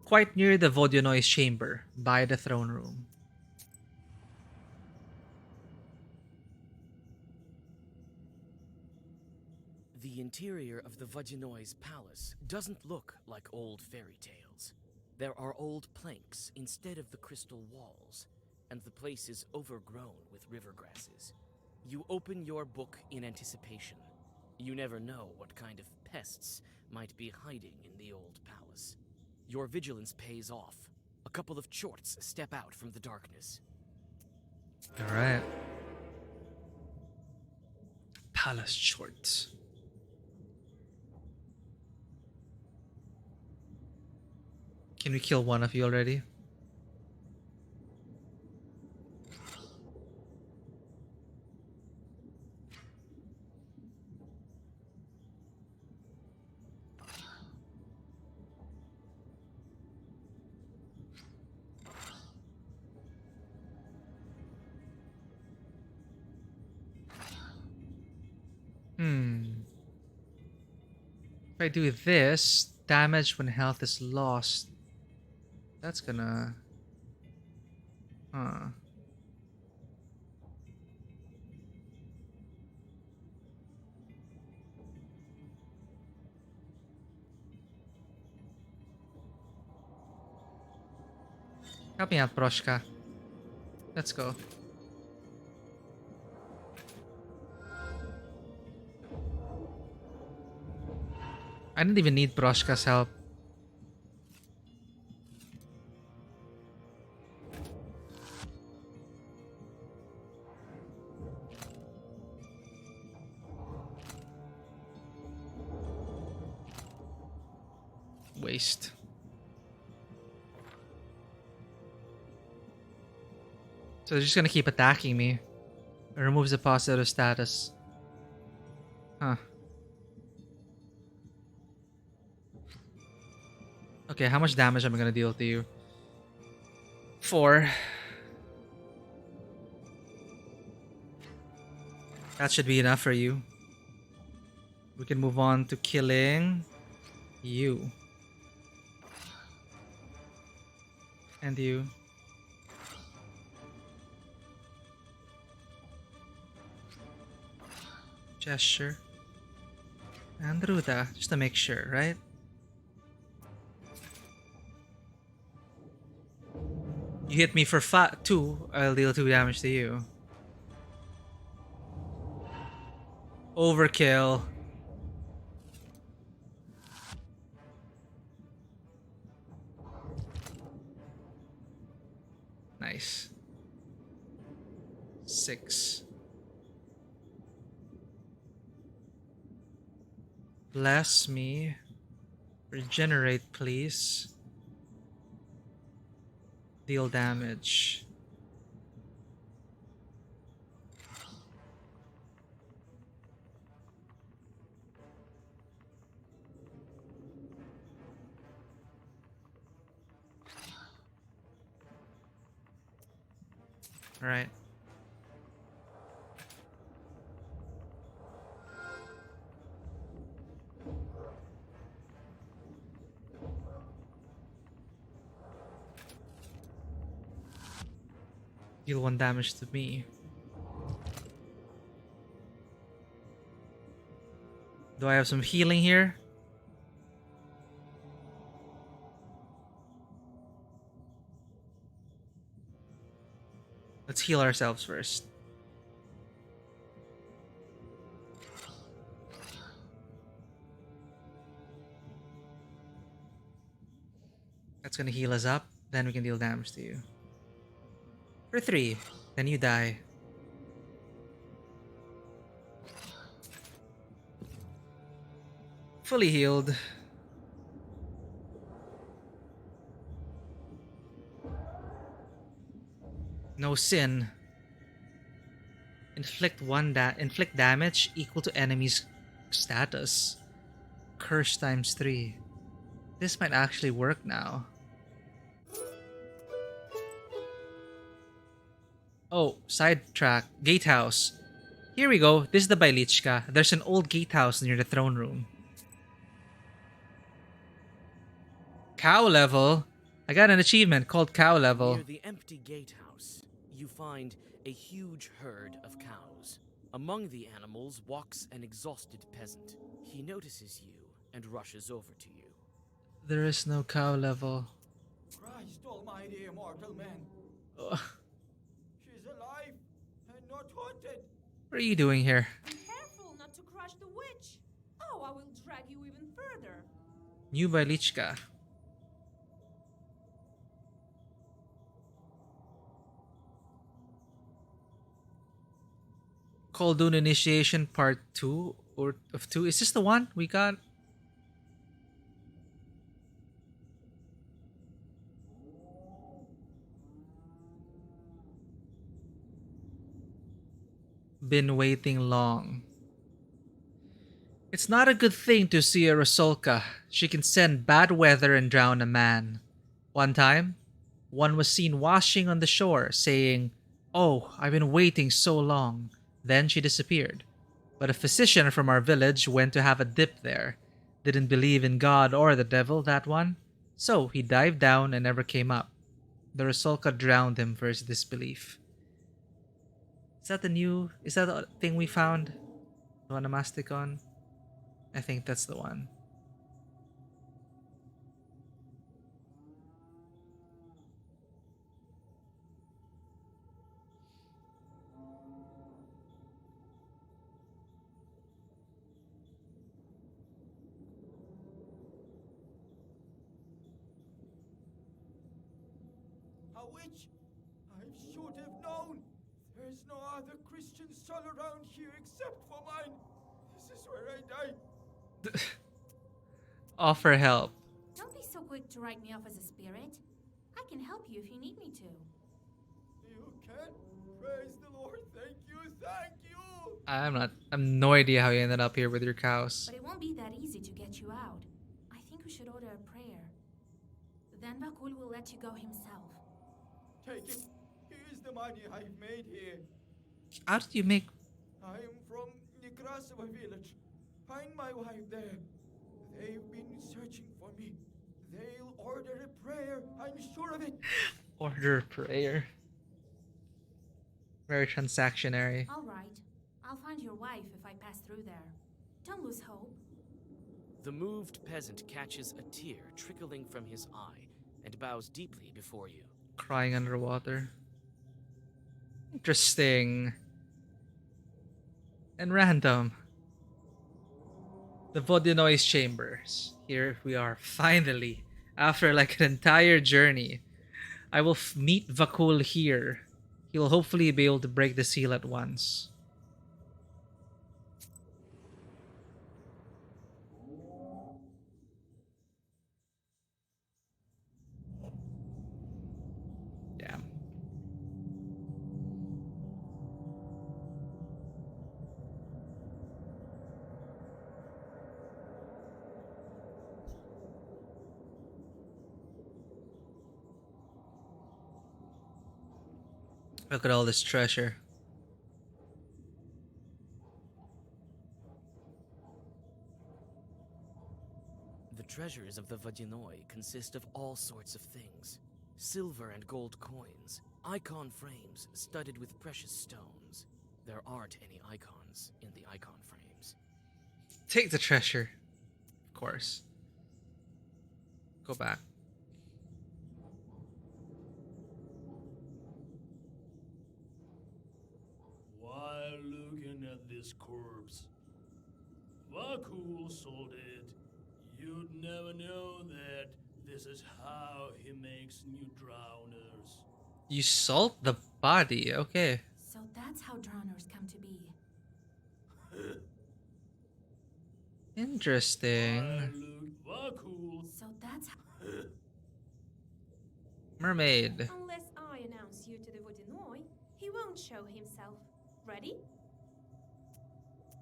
A: quite near the Vodionoi's chamber, by the throne room.
B: The interior of the Vajinoi's palace doesn't look like old fairy tales. There are old planks instead of the crystal walls, and the place is overgrown with river grasses. You open your book in anticipation. You never know what kind of pests might be hiding in the old palace. Your vigilance pays off. A couple of chorts step out from the darkness.
A: Alright. Palace shorts. Can we kill one of you already? If I do this, damage when health is lost. That's gonna... Help me out, Broshka. Let's go. I didn't even need Broshka's help. Waste. So they're just gonna keep attacking me. It removes the positive status. Huh. Okay, how much damage am I gonna deal to you? 4. That should be enough for you. We can move on to killing you. And you. Gesture. And Ruta, just to make sure, right? You hit me for 2, I'll deal 2 damage to you. Overkill. Nice. 6. Bless me. Regenerate, please. Deal damage. All right. Deal 1 damage to me. Do I have some healing here? Let's heal ourselves first. That's gonna heal us up, then we can deal damage to you. For 3, then you die. Fully healed. No sin. Inflict damage equal to enemy's status. Curse times 3. This might actually work now. Oh, sidetrack. Gatehouse. Here we go. This is the Bailichka. There's an old gatehouse near the throne room. Cow level. I got an achievement called cow level.
B: Near the empty gatehouse, you find a huge herd of cows. Among the animals walks an exhausted peasant. He notices you and rushes over to you.
A: There is no cow level.
E: Christ almighty, immortal man.
A: Ugh.
E: She's alive and not haunted.
A: What are you doing here?
C: Be careful not to crush the witch. Oh, I will drag you even further.
A: New Bailichka. Khaldun Initiation Part 2 or of 2. Is this the one we got? Been waiting long. It's not a good thing to see a Rusalka. She can send bad weather and drown a man. One time, one was seen washing on the shore, saying, "Oh, I've been waiting so long." Then she disappeared. But a physician from our village went to have a dip there. Didn't believe in God or the devil, that one. So he dived down and never came up. The Rusalka drowned him for his disbelief. Is that the thing we found? The Onomasticon? I think that's the one.
E: A witch? I should have known. There's no other Christian soul around here except for mine. This is where I die.
A: Offer help.
H: Don't be so quick to write me off as a spirit. I can help you if you need me to.
E: You can? Praise the Lord. Thank you. Thank you.
A: I've no idea how you ended up here with your cows.
H: But it won't be that easy to get you out. I think we should order a prayer. Then Vakul will let you go himself.
E: Take it. Here's the money I've made here.
A: How did you make...
E: I'm from Nekrasova village. Find my wife there. They've been searching for me. They'll order a prayer. I'm sure of it.
A: Order prayer? Very transactionary.
H: All right. I'll find your wife if I pass through there. Don't lose hope.
B: The moved peasant catches a tear trickling from his eye and bows deeply before you.
A: Crying underwater. Interesting. And random. The Vodinois Chambers. Here we are, finally. After like an entire journey. I will meet Vakul here. He'll hopefully be able to break the seal at once. Damn. Look at all this treasure.
B: The treasures of the Vodinoi consist of all sorts of things. Silver and gold coins, icon frames studded with precious stones. There aren't any icons in the icon frames.
A: Take the treasure. Of course. Go back.
I: While looking at this corpse, Vakul sold it. You'd never know that this is how he makes new drowners.
A: You salt the body, okay.
H: So that's how drowners come to be.
A: Interesting.
I: Vakul.
H: So that's how...
A: Mermaid.
C: Unless I announce you to the Vodinoi, he won't show himself. Ready?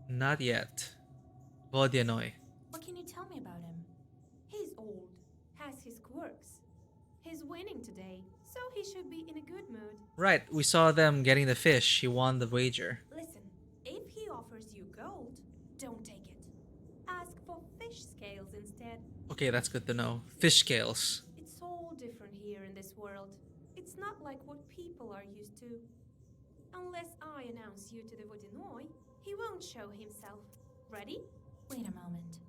A: Not yet. Vodyanoi.
H: What can you tell me about him?
C: He's old, has his quirks. He's winning today, so he should be in a good mood.
A: Right, we saw them getting the fish. He won the wager.
C: Listen, if he offers you gold, don't take it. Ask for fish scales instead.
A: Okay, that's good to know. Fish scales.
C: It's all different used to. Unless I announce you to the Vodinoy, he won't show himself. Ready?
H: Wait a moment.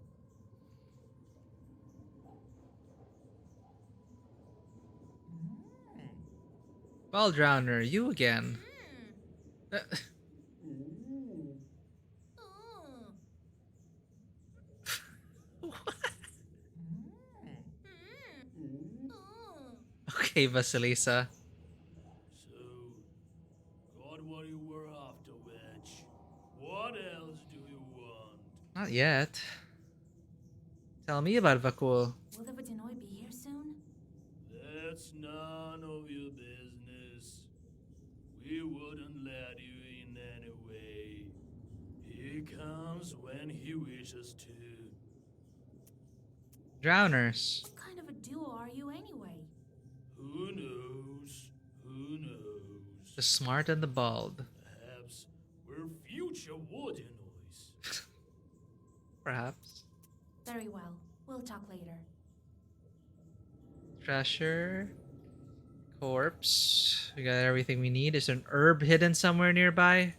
A: Well, Drowner, you again. Uh, okay, Vasilisa.
I: So, got what you were after, Witch. What else do you want?
A: Not yet. Tell me about Vakul.
H: Will the Vodinoy be here soon?
I: That's none of your business. We wouldn't let you in anyway. He comes when he wishes to.
A: Drowners.
H: What kind of a duo are you anyway?
I: Who knows? Who knows?
A: The smart and the bald.
I: Perhaps we're future Wardenoys.
A: Perhaps.
H: Very well. We'll talk later.
A: Treasure. Corpse. We got everything we need. Is there an herb hidden somewhere nearby?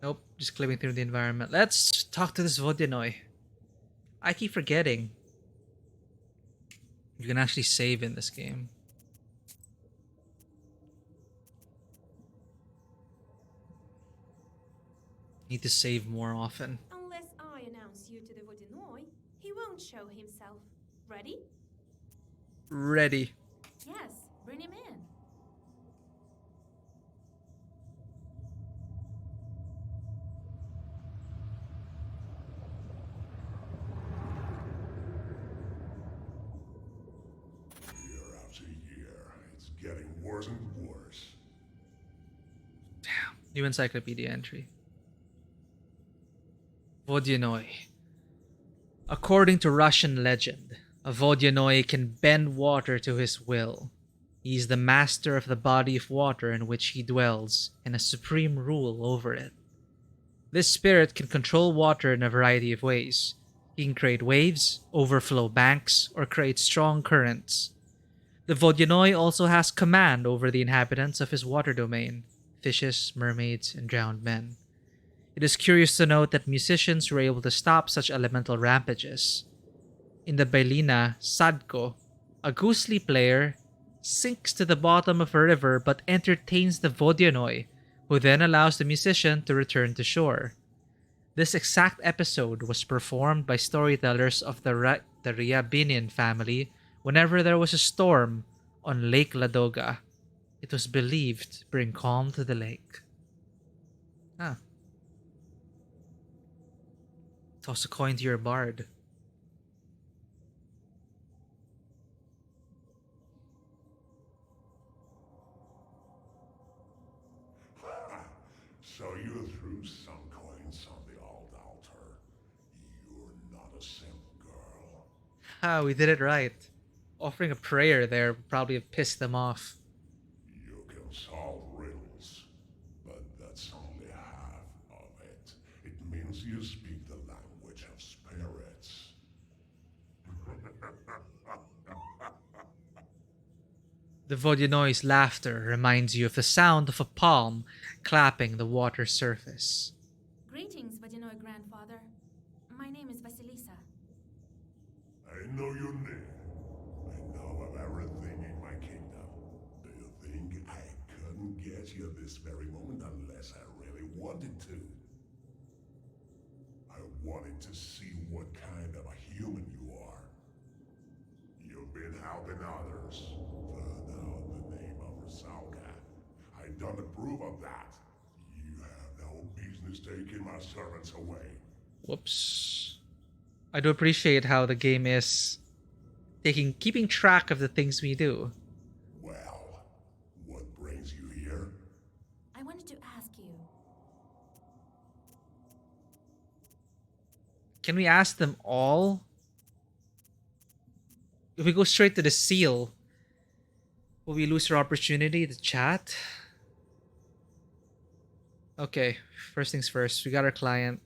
A: Nope. Just clipping through the environment. Let's talk to this Vodyanoi. I keep forgetting. You can actually save in this game. Need to save more often.
C: Unless I announce you to the Vodinoy, he won't show himself. Ready?
A: Ready.
H: Yes, bring him in.
I: Year after year, it's getting worse and worse.
A: Damn. New encyclopedia entry. Vodyanoi. According to Russian legend, a Vodyanoi can bend water to his will. He is the master of the body of water in which he dwells, and has supreme rule over it. This spirit can control water in a variety of ways. He can create waves, overflow banks, or create strong currents. The Vodyanoi also has command over the inhabitants of his water domain, fishes, mermaids, and drowned men. It is curious to note that musicians were able to stop such elemental rampages. In the Bailina, Sadko, a gusli player sinks to the bottom of a river but entertains the Vodyanoi, who then allows the musician to return to shore. This exact episode was performed by storytellers of the Ryabinin family whenever there was a storm on Lake Ladoga. It was believed to bring calm to the lake. Ah. Toss a coin to your bard.
I: So you threw some coins on the old altar. You're not a simp, girl.
A: Ah, we did it right. Offering a prayer there would probably have pissed them off.
I: You can solve riddles, but that's only half of it. It means you speak the language of spirits.
A: The Vodanoi's laughter reminds you of the sound of a palm clapping the water surface.
H: Greetings, Vodinoy grandfather. My name is Vasilisa.
I: I know your name. I know of everything in my kingdom. Do you think I couldn't get you this very moment unless I really wanted to? I wanted to see what kind of a human you are. You've been helping others. Further out the name of Rusalka. I don't approve of that. You have no business taking my servants away.
A: Whoops. I do appreciate how the game is keeping track of the things we do.
I: Well, what brings you here?
H: I wanted to ask you.
A: Can we ask them all? If we go straight to the seal, will we lose our opportunity to chat? Okay, first things first. We got our client.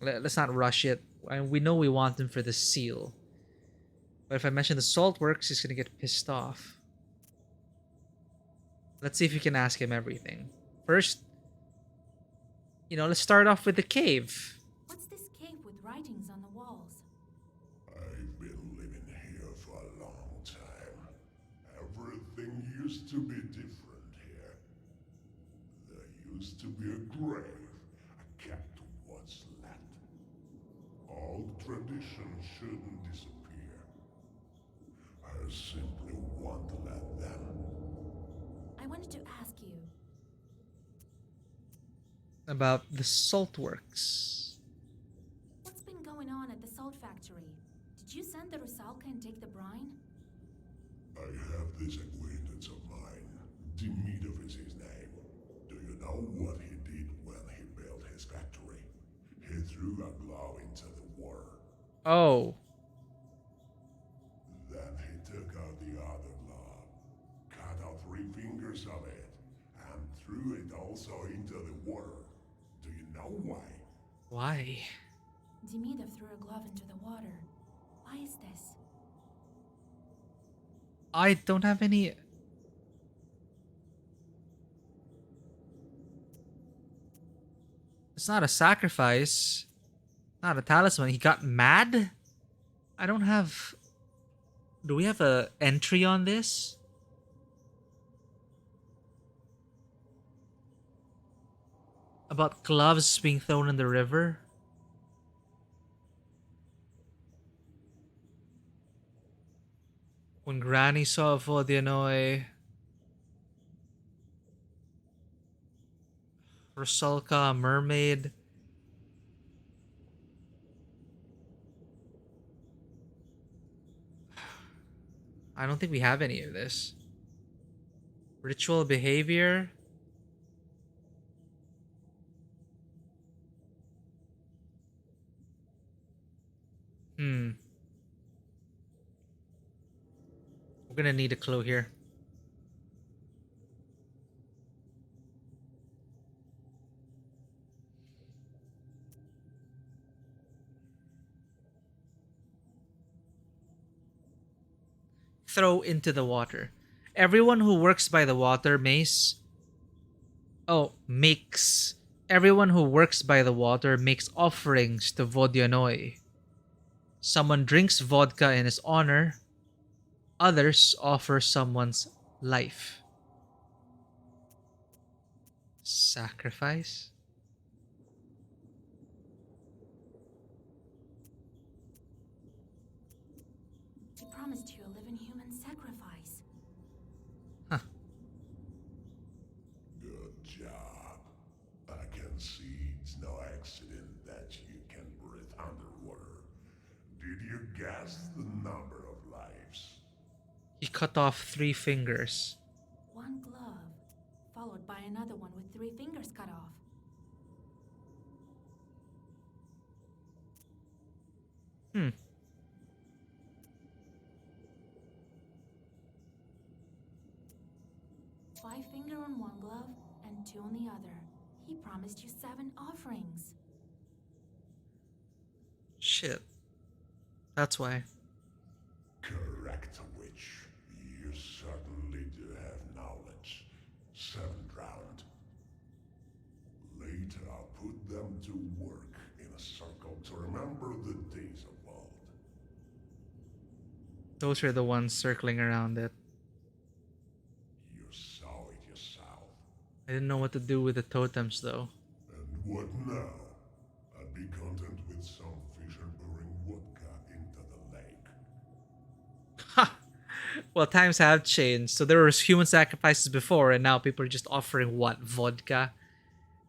A: Let's not rush it. And we know we want him for the seal. But if I mention the salt works, he's gonna get pissed off. Let's see if we can ask him everything. First, let's start off with the cave.
H: What's this cave with writings on the walls?
I: I've been living here for a long time. Everything used to be different here. There used to be a grave, a kept what's left. Old traditions shouldn't disappear. I simply want to let them.
H: I wanted to ask you.
A: About the salt works.
H: What's been going on at the salt factory? Did you send the Rusalka and take the brine?
I: I have this acquaintance of mine. Demidov is his name. Do you know what he did when he built his factory? He threw a glove into the water.
A: Oh.
I: Then he took out the other glove, cut out 3 fingers of it, and threw it also into the water. Do you know why?
A: Why?
H: Demidov threw a glove into the water. Why is this?
A: I don't have any... It's not a sacrifice. Not a talisman. He got mad? I don't have... Do we have a entry on this? About gloves being thrown in the river? When Granny saw Vodyanoi... Rusalka, a mermaid... I don't think we have any of this. Ritual behavior? We're gonna need a clue here. Throw into the water. Everyone who works by the water makes. Everyone who works by the water makes offerings to Vodyanoi. Someone drinks vodka in his honor. Others offer someone's life. Sacrifice?
H: He promised you a living human sacrifice.
A: Huh.
I: Good job. I can see it's no accident that you can breathe underwater. Did you guess the number of lives?
A: He cut off 3 fingers.
H: One glove, followed by another one with 3 fingers cut off.
A: Hmm.
H: Five finger on one glove and 2 on the other. He promised you 7 offerings.
A: Shit. That's why.
I: Correct, witch. You certainly do have knowledge. 7th round. Later I'll put them to work in a circle to remember the days of old.
A: Those are the ones circling around it.
I: You saw it yourself.
A: I didn't know what to do with the totems though.
I: And what now? I'd be content with some fisher pouring vodka into the lake.
A: Ha! Well, times have changed. So there was human sacrifices before, and now people are just offering what? Vodka?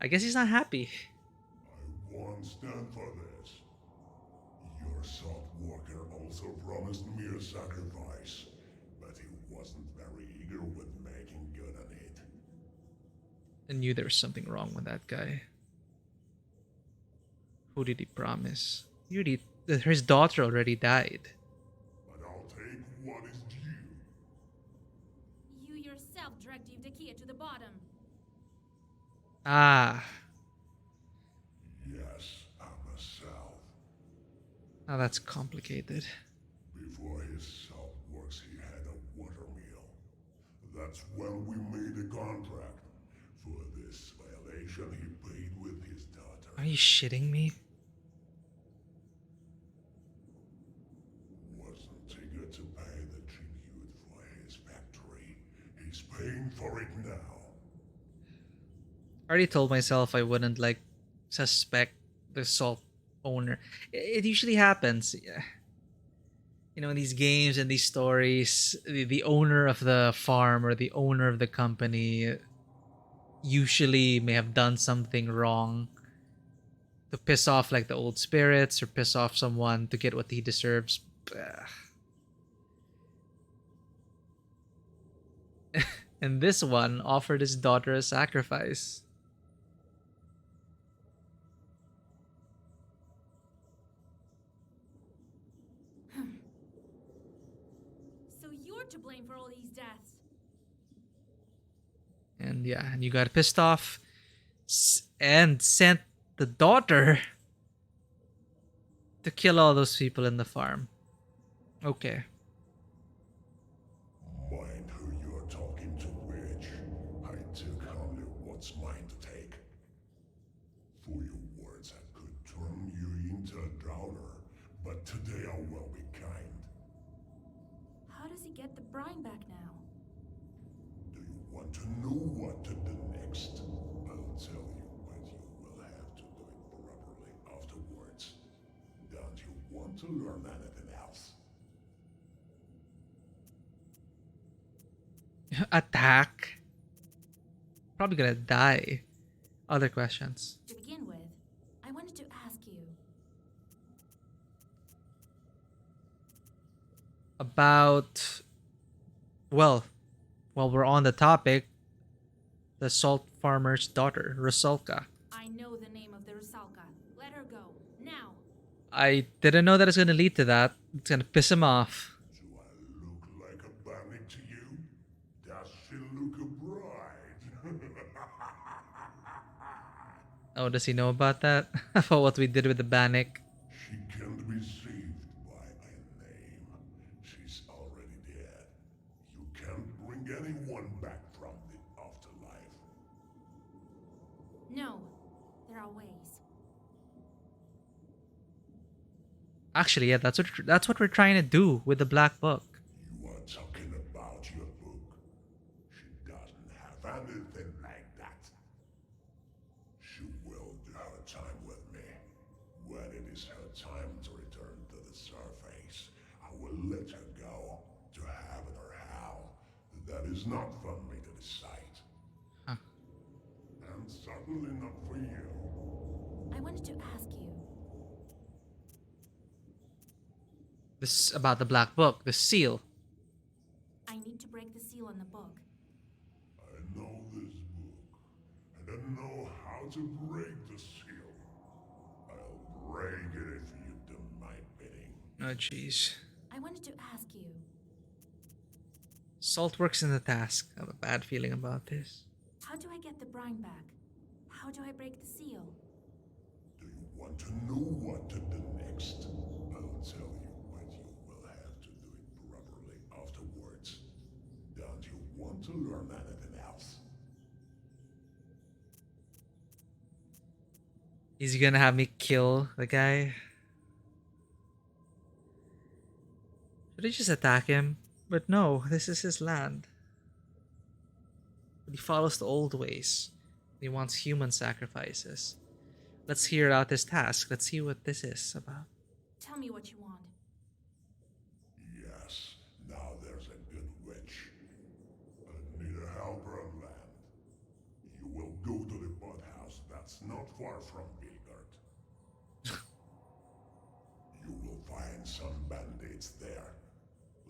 A: I guess he's not happy.
I: I won't stand for this. Your salt walker also promised me a sacrifice, but he wasn't very eager with making good on it.
A: I knew there was something wrong with that guy. Who did he promise? His daughter already died.
I: But I'll take what is due.
H: You yourself dragged Evdokia to the bottom.
A: Ah.
I: Yes, I myself.
A: Now that's complicated.
I: Before his salt works, he had a water meal. That's when we made a tuition he paid with his daughter.
A: Are you shitting me?
I: Wasn't eager to pay the tribute for his factory. He's paying for it now.
A: I already told myself I wouldn't like suspect the salt owner. It usually happens. You know, in these games and these stories, the owner of the farm or the owner of the company usually may have done something wrong to piss off like the old spirits or piss off someone to get what he deserves. And this one offered his daughter a sacrifice.
F: So you're to blame for all these deaths.
A: And yeah, and you got pissed off and sent the daughter to kill all those people in the farm. Okay.
I: Mind who you're talking to, witch. I took only what's mine to take. For your words, I could turn you into a drowner, but today I will be kind.
F: How does he get the brine back now?
I: Do you want to know what to do next? I'll tell you, but you will have to do it properly afterwards. Don't you want to learn anything else?
A: Attack. Probably gonna die. Other questions.
H: To begin with, I wanted to ask you.
A: About, well, while we're on the topic, the salt farmer's daughter, Rusalka.
H: I know the name of the Rusalka. Let her go. Now!
A: I didn't know that it's gonna lead to that. It's gonna piss him off.
I: Do I look like a bandit to you? Does she look a bride?
A: Oh, does he know about that? About what we did with the Bannock?
I: She can't be saved by a name. She's already dead. You can't bring anyone back from the afterlife.
H: No. There are ways.
A: Actually, yeah, that's what we're trying to do with the Black Book.
I: You are talking about your book. She doesn't have anything like that. She will do her time with me. When it is her time to return to the surface, I will let her go, to heaven or hell. That is not for me to decide.
A: Huh.
I: And certainly not for you.
H: I wanted to ask you.
A: This is about the Black Book, the seal.
H: I need to break the seal on the book.
I: I know this book, and I know how to break the seal. I'll break it if you do my bidding.
A: Oh, jeez.
H: I wanted to ask you.
A: Salt works in the task. I have a bad feeling about this.
H: How do I get the brine back? How do I break the seal?
I: Do you want to know what to do next? I'll tell you, but you will have to do it properly afterwards. Don't you want to learn anything else?
A: Is he gonna have me kill the guy? Should I just attack him? But no, this is his land. But he follows the old ways. He wants human sacrifices. Let's hear out this task. Let's see what this is about.
H: Tell me what you want.
I: Yes, now there's a good witch. I need a helper on land. You will go to the boathouse that's not far from Gilgard. You will find some bandits there.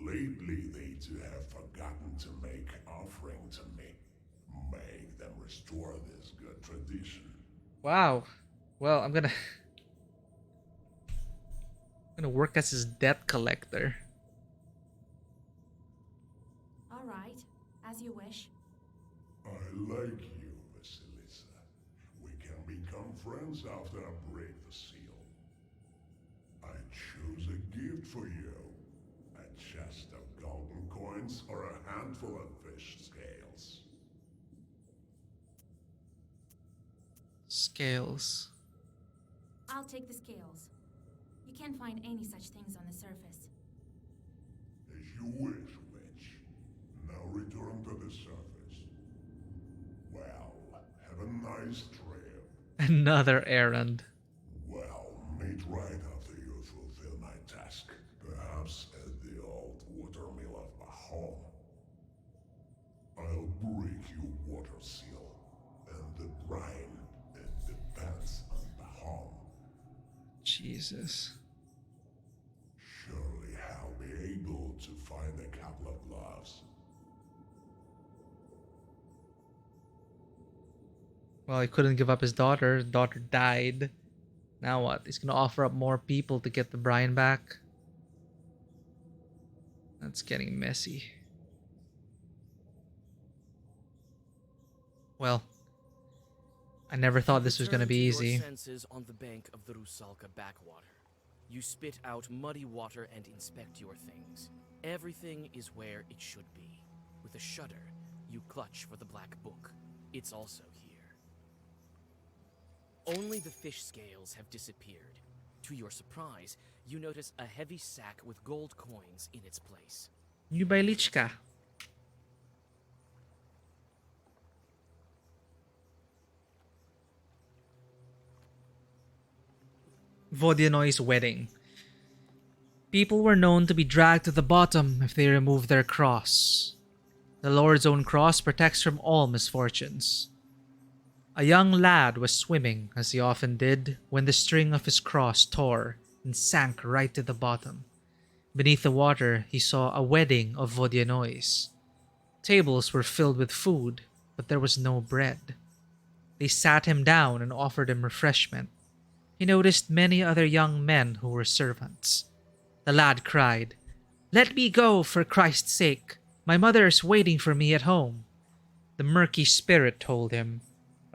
I: Lately, they too have forgotten to make offering to me. Make them restore this good tradition.
A: Wow. Well, I'm gonna work as his debt collector.
H: All right, as you wish.
I: I like you, Vasilisa. We can become friends after I break the seal. I choose a gift for you. A chest of golden coins or a handful of fish scales.
A: Scales.
H: I'll take the scales. You can't find any such things on the surface.
I: As you wish, witch. Now return to the surface. Well, have a nice trip.
A: Another errand.
I: Well, meet right after you fulfill my task. Perhaps at the old watermill of Mahom. I'll break your water seal, and the brine at the pants on Mahom.
A: Jesus.
I: Surely I'll be able to find a couple of gloves.
A: Well, he couldn't give up his daughter. His daughter died. Now what? He's gonna offer up more people to get the brine back? That's getting messy. Well, I never thought this was gonna be
B: Return to
A: easy.
B: your senses on the bank of the Rusalka backwater. You spit out muddy water and inspect your things. Everything is where it should be. With a shudder, you clutch for the black book. It's also here. Only the fish scales have disappeared. To your surprise, you notice a heavy sack with gold coins in its place.
A: You by Lichka. Vodyanoi wedding. People were known to be dragged to the bottom if they removed their cross. The Lord's own cross protects from all misfortunes. A young lad was swimming, as he often did, when the string of his cross tore and sank right to the bottom. Beneath the water, he saw a wedding of Vodyanoi. Tables were filled with food, but there was no bread. They sat him down and offered him refreshment. He noticed many other young men who were servants. The lad cried, "Let me go, for Christ's sake! My mother is waiting for me at home." The murky spirit told him,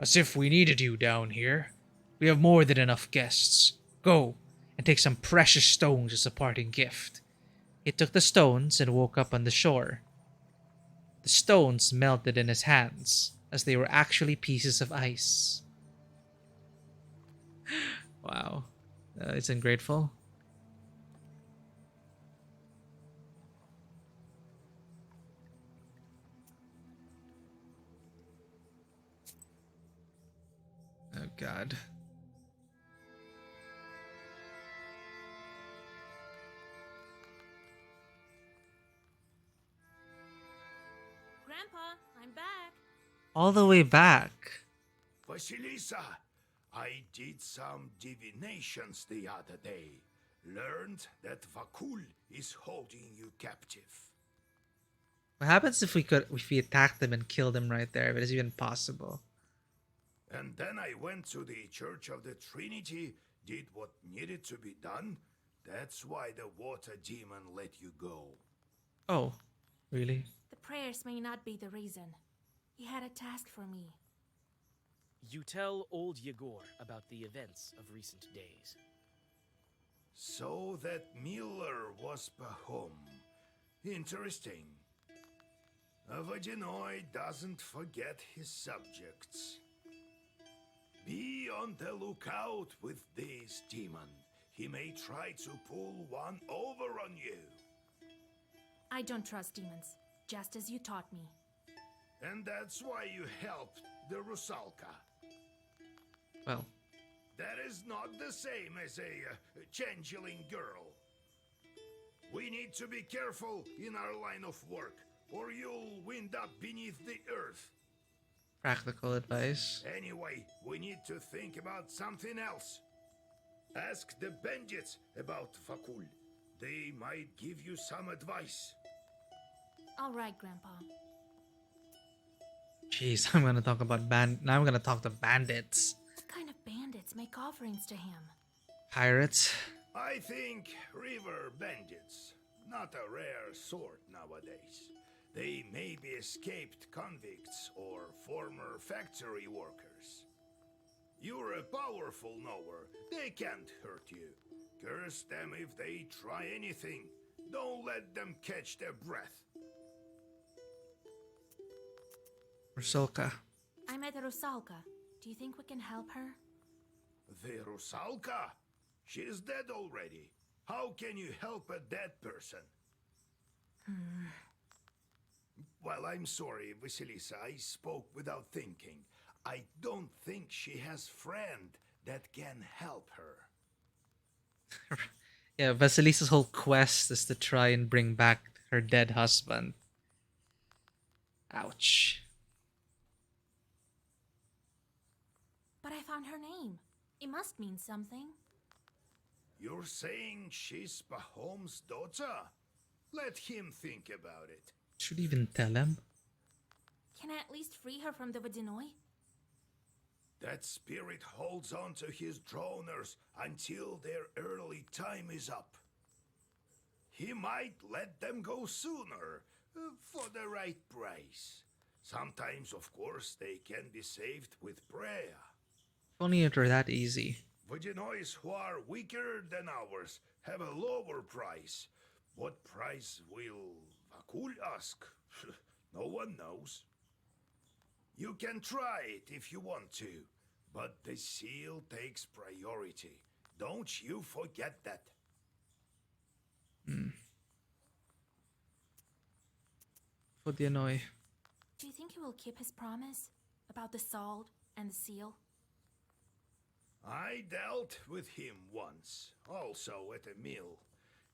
A: "As if we needed you down here. We have more than enough guests. Go, and take some precious stones as a parting gift." He took the stones and woke up on the shore. The stones melted in his hands, as they were actually pieces of ice. Wow. It's ungrateful. Oh god.
H: Grandpa, I'm back.
A: All the way back.
I: Vasilisa, I did some divinations the other day. Learned that Vakul is holding you captive.
A: What happens if we attacked them and killed them right there? If it is even possible.
I: And then I went to the Church of the Trinity, did what needed to be done. That's why the water demon let you go.
A: Oh, really?
H: The prayers may not be the reason. He had a task for me.
B: You tell old Yegor about the events of recent days.
I: So that Miller was Pahom. Interesting. Vodyanoi doesn't forget his subjects. Be on the lookout with this demon. He may try to pull one over on you.
H: I don't trust demons, just as you taught me.
I: And that's why you helped the Rusalka.
A: Well,
I: That is not the same as a changeling girl. We need to be careful in our line of work, or you'll wind up beneath the earth.
A: practical advice.
I: Anyway, we need to think about something else. Ask the bandits about Vakul. They might give you some advice.
H: All right, Grandpa.
A: Jeez, I'm gonna talk about now I'm gonna talk to bandits.
H: What kind of bandits make offerings to him?
A: Pirates.
I: I think river bandits. Not a rare sort nowadays. They may be escaped convicts or former factory workers. You're a powerful knower. They can't hurt you. Curse them if they try anything. Don't let them catch their breath.
A: Rusalka.
H: I met Rusalka. Do you think we can help her?
I: The Rusalka? She's dead already. How can you help a dead person? Well, I'm sorry, Vasilisa. I spoke without thinking. I don't think she has friend that can help her.
A: Yeah, Vasilisa's whole quest is to try and bring back her dead husband. Ouch.
H: But I found her name. It must mean something.
I: You're saying she's Pahom's daughter? Let him think about it.
A: Should even tell him.
H: Can I at least free her from the Vodinoi?
I: That spirit holds on to his droners until their early time is up. He might let them go sooner, for the right price. Sometimes, of course, they can be saved with prayer.
A: If only it were that easy.
I: Vodinois who are weaker than ours have a lower price. What price will Vakul ask? No one knows. You can try it if you want to, but the seal takes priority. Don't you forget that.
A: Vodinoi.
H: Do you think he will keep his promise about the salt and the seal?
I: I dealt with him once, also at a mill.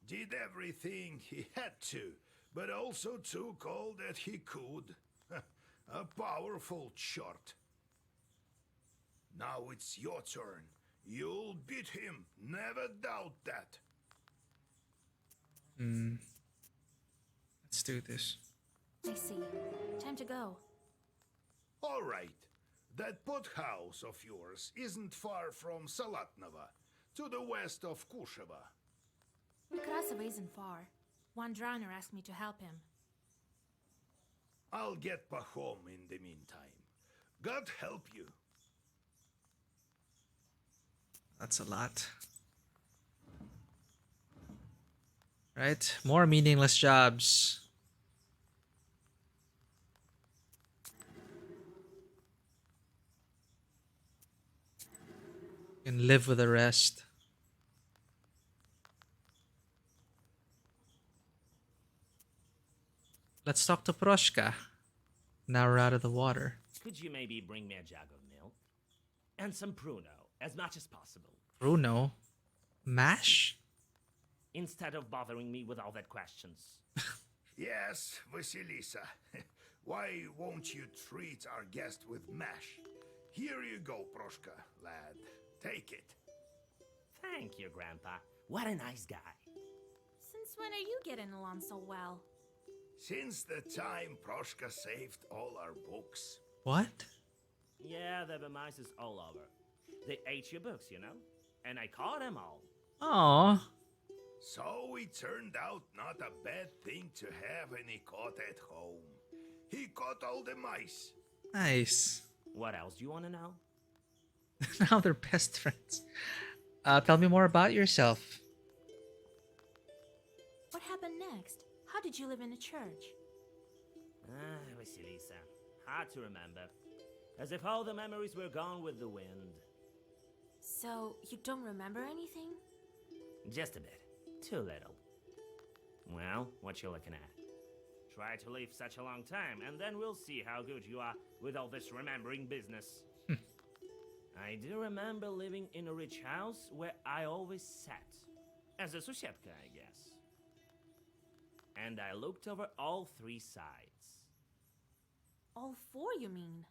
I: Did everything he had to, but also took all that he could. A powerful shot. Now it's your turn. You'll beat him, never doubt that.
A: Let's do this.
H: I see. Time to go.
I: All right. That pot house of yours isn't far from Salatnova, to the west of Kusheva.
H: Nekrasova isn't far. One drowner asked me to help him.
I: I'll get Pahom in the meantime. God help you.
A: That's a lot. Right? More meaningless jobs. You can live with the rest. Let's talk to Proshka. Now we're out of the water.
G: Could you maybe bring me a jug of milk? And some pruno, as much as possible.
A: Bruno? Mash?
G: Instead of bothering me with all that questions.
I: Yes, Vasilisa. Why won't you treat our guest with mash? Here you go, Proshka, lad. Take it.
G: Thank you, Grandpa. What a nice guy.
H: Since when are you getting along so well?
I: Since the time Proshka saved all our books.
A: What?
G: Yeah, there were mice all over. They ate your books, you know? And I caught them all.
A: Aww.
I: So it turned out not a bad thing to have any caught at home. He caught all the mice.
A: Nice.
G: What else do you want to know?
A: Now they're best friends. Tell me more about yourself.
H: What happened next? How did you live in a church?
G: Vasilisa. Hard to remember. As if all the memories were gone with the wind.
H: So, you don't remember anything?
G: Just a bit. Too little. Well, what you looking at? Try to live such a long time, and then we'll see how good you are with all this remembering business. I do remember living in a rich house where I always sat. As a susietka, I guess. And I looked over all three sides.
H: All four, you mean?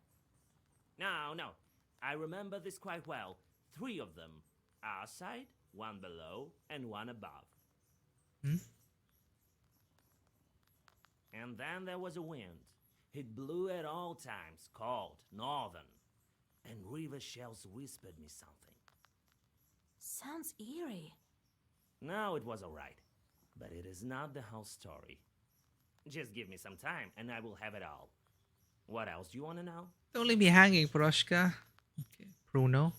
G: No. I remember this quite well. 3 of them. Our side, 1 below, and 1 above. And then there was a wind. It blew at all times, cold, northern. And river shells whispered me something.
H: Sounds eerie.
G: No, it was all right. But it is not the whole story. Just give me some time, and I will have it all. What else do you want to know?
A: Don't leave me hanging, Proshka. Okay. Bruno.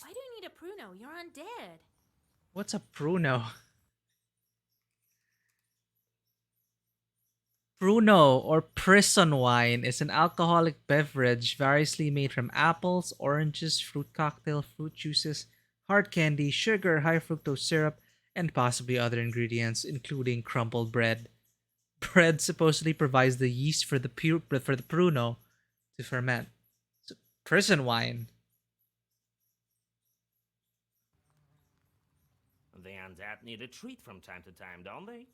H: Why do you need a pruno? You're undead.
A: What's a Bruno? Pruno or prison wine is an alcoholic beverage variously made from apples, oranges, fruit cocktail, fruit juices, hard candy, sugar, high fructose syrup, and possibly other ingredients, including crumbled bread. Bread supposedly provides the yeast for the pruno to ferment. So, prison wine.
G: The undead need a treat from time to time, don't they?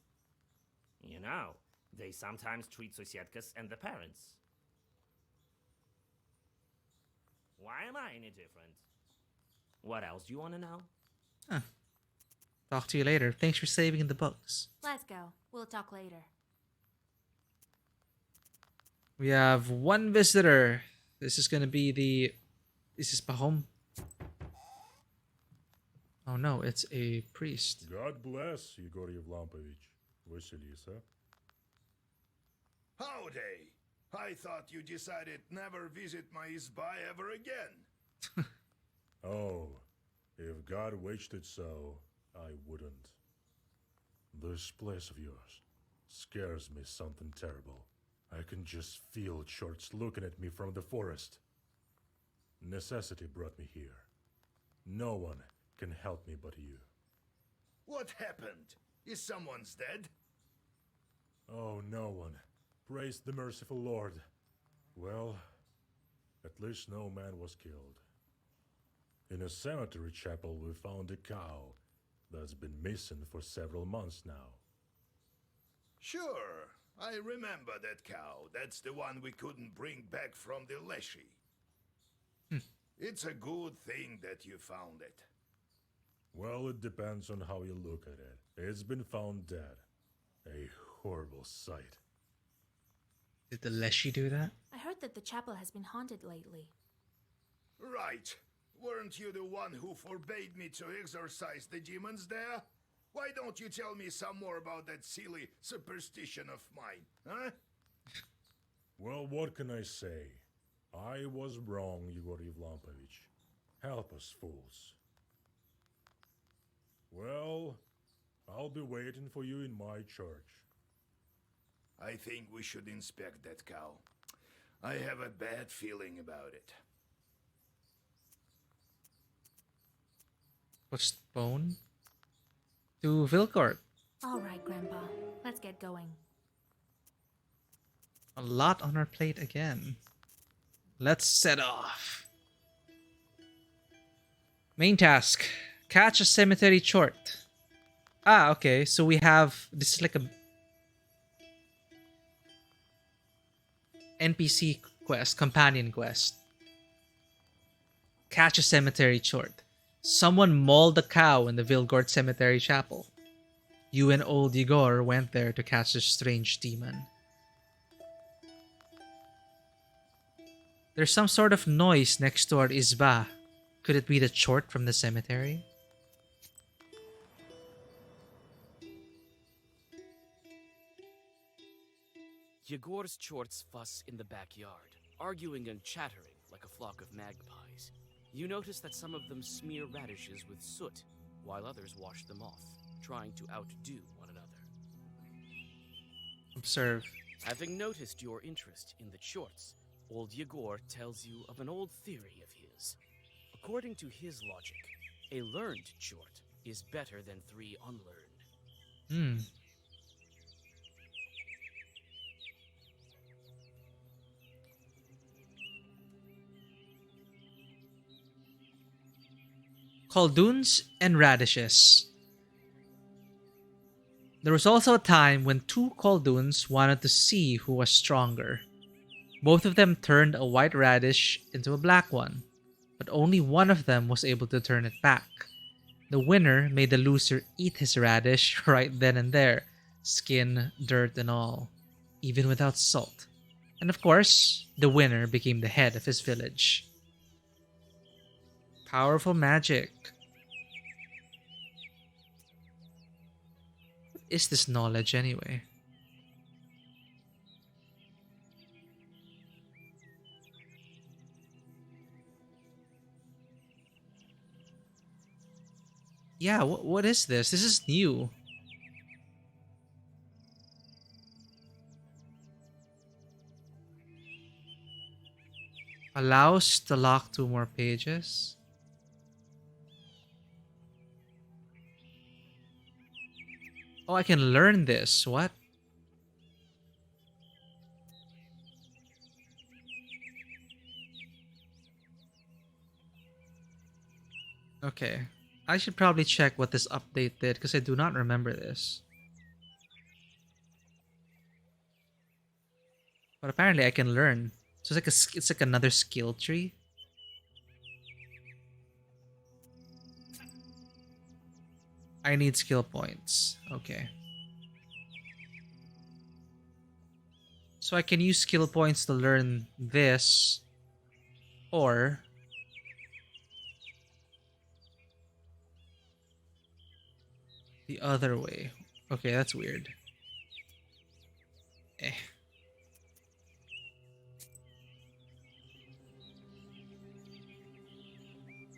G: You know, they sometimes treat Sosietkas and the parents. Why am I any different? What else do you want to know?
A: Huh. Talk to you later. Thanks for saving the books.
H: Let's go. We'll talk later.
A: We have one visitor. This is gonna be the. Is this Pahom? Oh no, it's a priest.
I: God bless Igor Yevlampovich. Vasilisa.
J: Howdy! I thought you decided never visit my izba ever again.
I: Oh, if God wished it so, I wouldn't. This place of yours scares me something terrible. I can just feel shorts looking at me from the forest. Necessity brought me here. No one can help me but you.
J: What happened? Is someone's dead?
I: Oh, no one. Praise the merciful Lord. Well, at least no man was killed. In a cemetery chapel we found a cow that's been missing for several months now.
J: Sure, I remember that cow. That's the one we couldn't bring back from the Leshy. It's a good thing that you found it.
I: Well, it depends on how you look at it. It's been found dead. A horrible sight.
A: Did the Leshy do that?
H: I heard that the chapel has been haunted lately.
J: Right. Weren't you the one who forbade me to exorcise the demons there? Why don't you tell me some more about that silly superstition of mine, huh?
I: Well, what can I say? I was wrong, Igor Yevlampovich. Help us, fools. Well, I'll be waiting for you in my church.
J: I think we should inspect that cow. I have a bad feeling about it.
A: Postpone to Vilcourt.
H: All right, Grandpa. Let's get going.
A: A lot on our plate again. Let's set off. Main task. Catch a cemetery chort. Ah, okay. So we have... This is like a... NPC quest. Companion quest. Catch a cemetery chort. Someone mauled a cow in the Vilgort Cemetery Chapel. You and old Igor went there to catch the strange demon. There's some sort of noise next to our izba. Could it be the chort from the cemetery?
B: Yegor's chorts fuss in the backyard, arguing and chattering like a flock of magpies. You notice that some of them smear radishes with soot, while others wash them off, trying to outdo one another.
A: Observe.
B: Having noticed your interest in the chorts, old Yegor tells you of an old theory of his. According to his logic, a learned chort is better than 3 unlearned.
A: Coldoons and radishes. There was also a time when 2 Coldoons wanted to see who was stronger. Both of them turned a white radish into a black one, but only one of them was able to turn it back. The winner made the loser eat his radish right then and there, skin, dirt, and all, even without salt. And of course, the winner became the head of his village. Powerful magic. What is this knowledge anyway? Yeah, what is this? This is new. Allows to lock 2 more pages. Oh, I can learn this. What? Okay. I should probably check what this update did because I do not remember this. But apparently I can learn. So it's like another skill tree. I need skill points. Okay. So I can use skill points to learn this, or the other way. Okay, that's weird. Eh.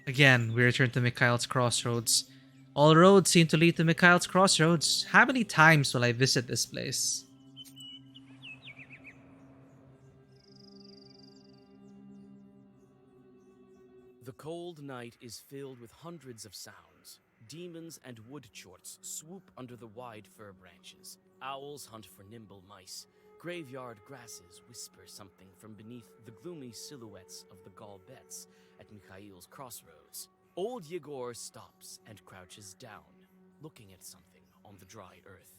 A: Again, we return to Mikhail's Crossroads. All roads seem to lead to Mikhail's Crossroads. How many times will I visit this place?
B: The cold night is filled with hundreds of sounds. Demons and wood chorts swoop under the wide fir branches. Owls hunt for nimble mice. Graveyard grasses whisper something from beneath the gloomy silhouettes of the Galbets at Mikhail's Crossroads. Old Yegor stops and crouches down, looking at something on the dry earth.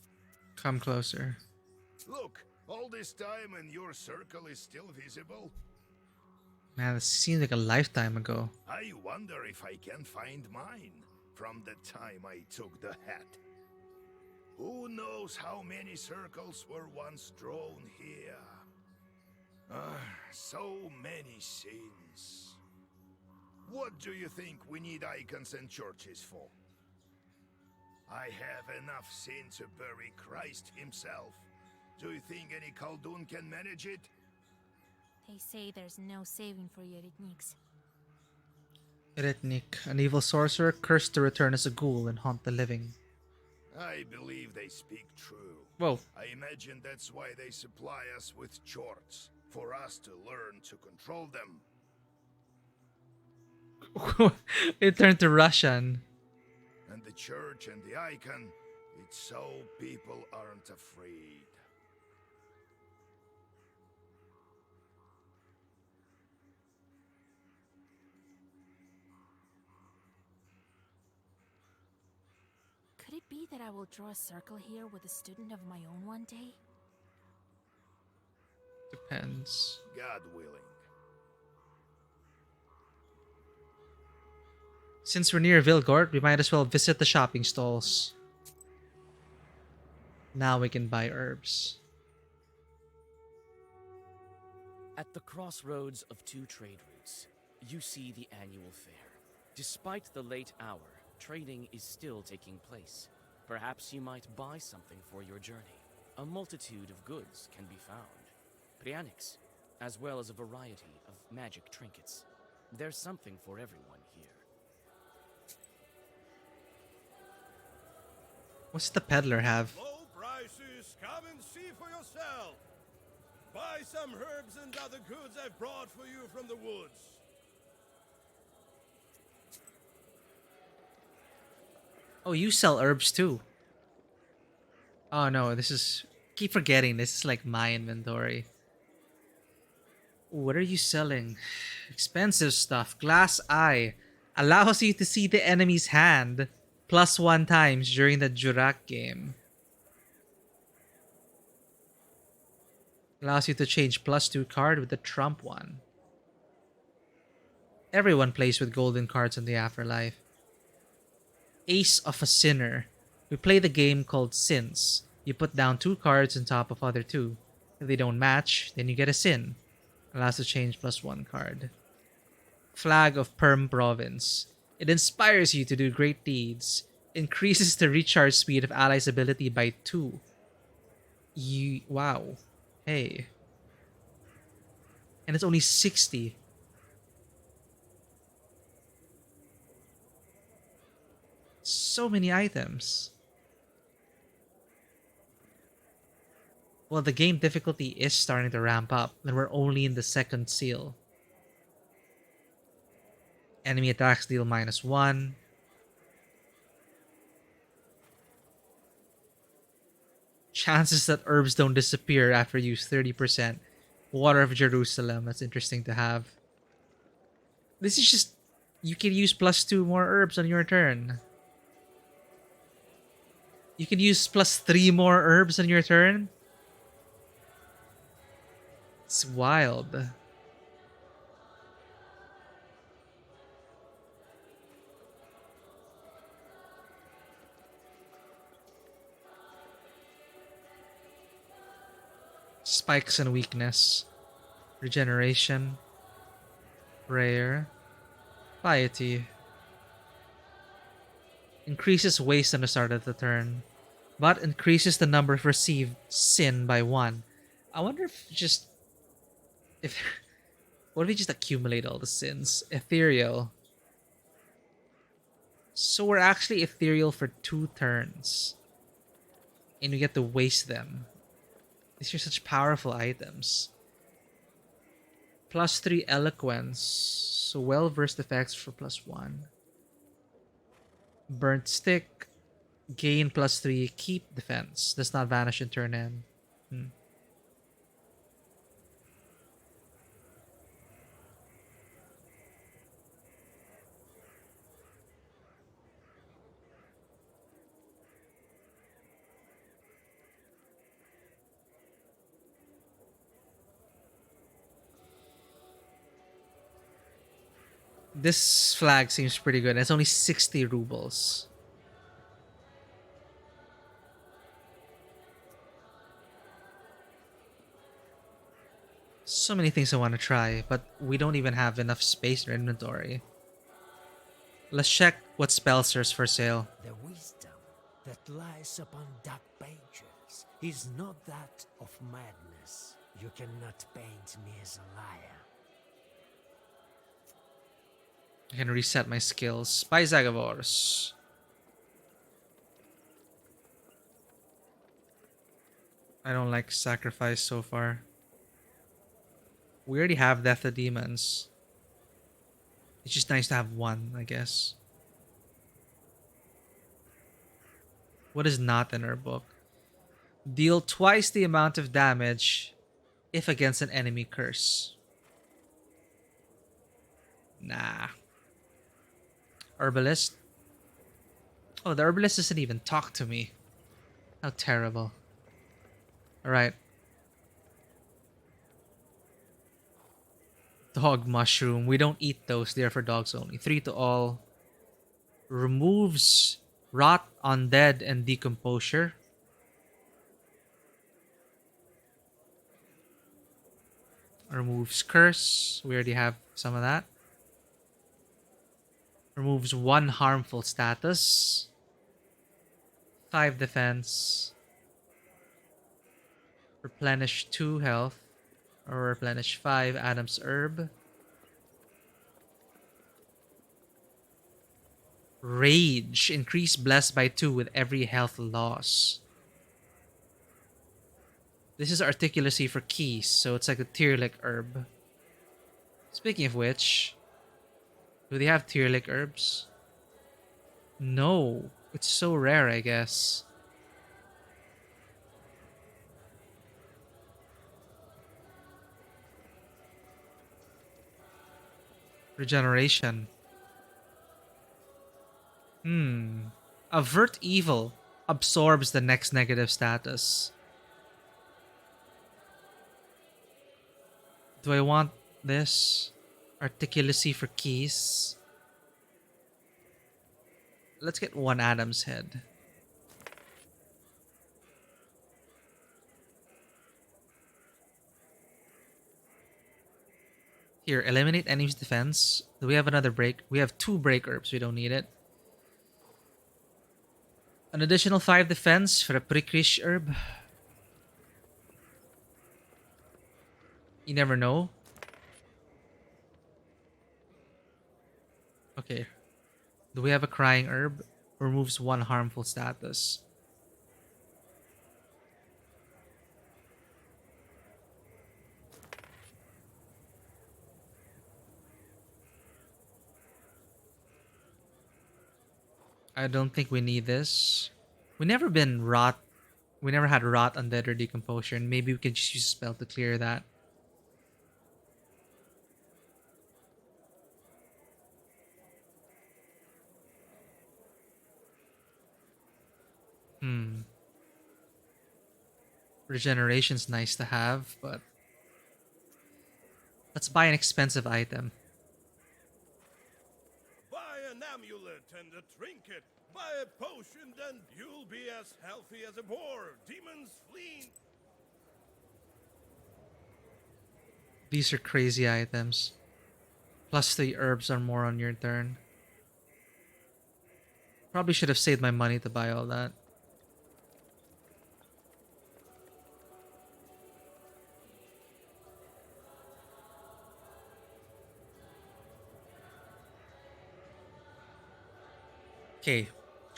A: Come closer.
J: Look, all this time and your circle is still visible?
A: Man, this seems like a lifetime ago.
J: I wonder if I can find mine from the time I took the hat. Who knows how many circles were once drawn here? So many sins. What do you think we need icons and churches for? I have enough sin to bury Christ himself. Do you think any Khaldun can manage it?
H: They say there's no saving for Yeretniks.
A: Eretnik, an evil sorcerer cursed to return as a ghoul and haunt the living.
J: I believe they speak true.
A: Whoa.
J: I imagine that's why they supply us with chorts, for us to learn to control them.
A: It turned to Russian.
J: And the church and the icon, it's so people aren't afraid.
H: Could it be that I will draw a circle here with a student of my own one day?
J: Depends. God willing.
A: Since we're near Vilgort, we might as well visit the shopping stalls. Now we can buy herbs.
B: At the crossroads of two trade routes, you see the annual fair. Despite the late hour, trading is still taking place. Perhaps you might buy something for your journey. A multitude of goods can be found. Prianics, as well as a variety of magic trinkets. There's something for everyone here.
A: What's the peddler have?
I: Low prices, come and see for yourself. Buy some herbs and other goods I've brought for you from the woods.
A: Oh, you sell herbs too. Oh no, this is... Keep forgetting, this is like my inventory. What are you selling? Expensive stuff. Glass Eye. Allows you to see the enemy's hand +1 times during the Jurak game. Allows you to change +2 card with the Trump one. Everyone plays with golden cards in the afterlife. Ace of a Sinner. We play the game called Sins. You put down 2 cards on top of other 2. If they don't match, then you get a sin. Allows to change +1 card. Flag of Perm Province. It inspires you to do great deeds. Increases the recharge speed of allies' ability by 2. Wow. Hey. And it's only 60. So many items. Well, the game difficulty is starting to ramp up, and we're only in the second seal. Enemy attacks deal -1. Chances that herbs don't disappear after use 30%. Water of Jerusalem. That's interesting to have. This is just... You can use +2 more herbs on your turn. You can use +3 more herbs on your turn. It's wild. Spikes and weakness. Regeneration. Prayer. Piety. Increases waste on the start of the turn, but increases the number of received sin by 1. I wonder if just... if what if we just accumulate all the sins? Ethereal. So we're actually ethereal for 2 turns. And we get to waste them. These are such powerful items. +3 eloquence. So well-versed effects for +1. Burnt stick. Gain +3. Keep defense. Does not vanish in turn end. This flag seems pretty good. It's only 60 rubles. So many things I want to try, but we don't even have enough space in our inventory. Let's check what spells there's for sale.
K: The wisdom that lies upon dark pages is not that of madness. You cannot paint me as a liar.
A: I can reset my skills. By Zagavors. I don't like sacrifice so far. We already have Death of Demons. It's just nice to have one, I guess. What is not in our book? Deal twice the amount of damage if against an enemy curse. Nah. Herbalist? Oh, the herbalist doesn't even talk to me. How terrible. Alright. Dog mushroom. We don't eat those. They're for dogs only. 3 to all. Removes rot, undead, and decomposure. Removes curse. We already have some of that. Removes 1 harmful status. 5 defense. Replenish 2 health. Or replenish 5 Adam's herb. Rage. Increase blessed by 2 with every health loss. This is articulacy for keys, so it's like a tear-like herb. Speaking of which, do they have tear-like herbs? No. It's so rare, I guess. Regeneration. Avert evil. Absorbs the next negative status. Do I want this? Articulacy for keys. Let's get 1 Adam's head. Here, eliminate enemy's defense. Do we have another break? We have 2 break herbs. We don't need it. An additional 5 defense for a pricklish herb. You never know. Okay. Do we have a crying herb? Removes 1 harmful status. I don't think we need this. We never been rot. We never had rot, undead, or decomposition. Maybe we can just use a spell to clear that. Hmm. Regeneration's nice to have, but let's buy an expensive item.
D: Buy an amulet and a trinket. Buy a potion, then you'll be as healthy as a boar. Demons flee.
A: These are crazy items. Plus 3 herbs or more on your turn. Probably should have saved my money to buy all that. Okay.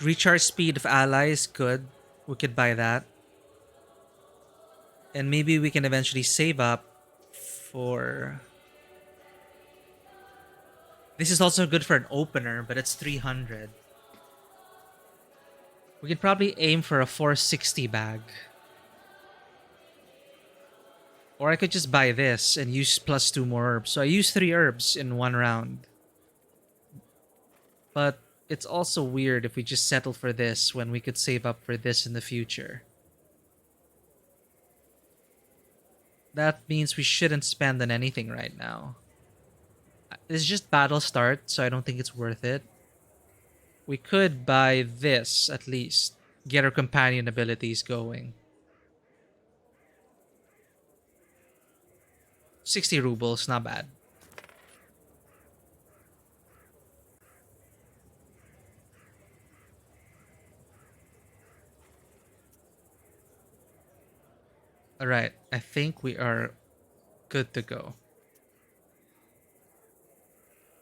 A: Recharge speed of allies, good. We could buy that. And maybe we can eventually save up for... This is also good for an opener, but it's 300. We could probably aim for a 460 bag. Or I could just buy this and use plus 2 more herbs. So I use 3 herbs in one round. But it's also weird if we just settle for this when we could save up for this in the future. That means we shouldn't spend on anything right now. It's just battle start, so I don't think it's worth it. We could buy this, at least. Get our companion abilities going. 60 rubles, not bad. Alright, I think we are good to go.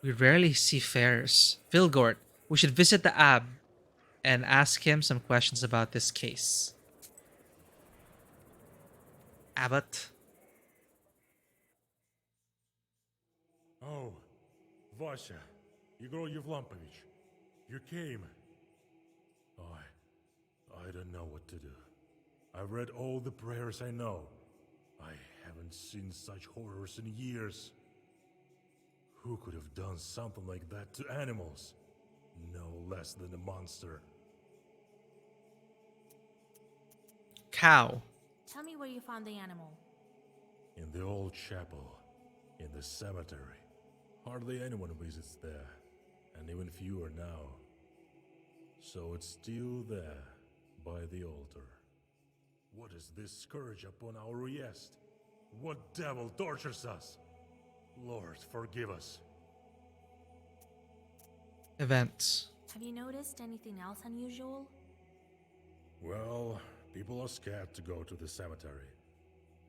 A: We rarely see fairs. Vilgort, we should visit the Ab and ask him some questions about this case. Abbot?
L: Oh, Vasha, Igor Yevlampovich, you came. I don't know what to do. I've read all the prayers I know. I haven't seen such horrors in years. Who could have done something like that to animals? No less than a monster.
A: Cow.
H: Tell me where you found the animal.
L: In the old chapel, in the cemetery. Hardly anyone visits there, and even fewer now. So it's still there, by the altar. What is this scourge upon our Riest? What devil tortures us? Lord, forgive us.
A: Events.
H: Have you noticed anything else unusual?
L: Well, people are scared to go to the cemetery.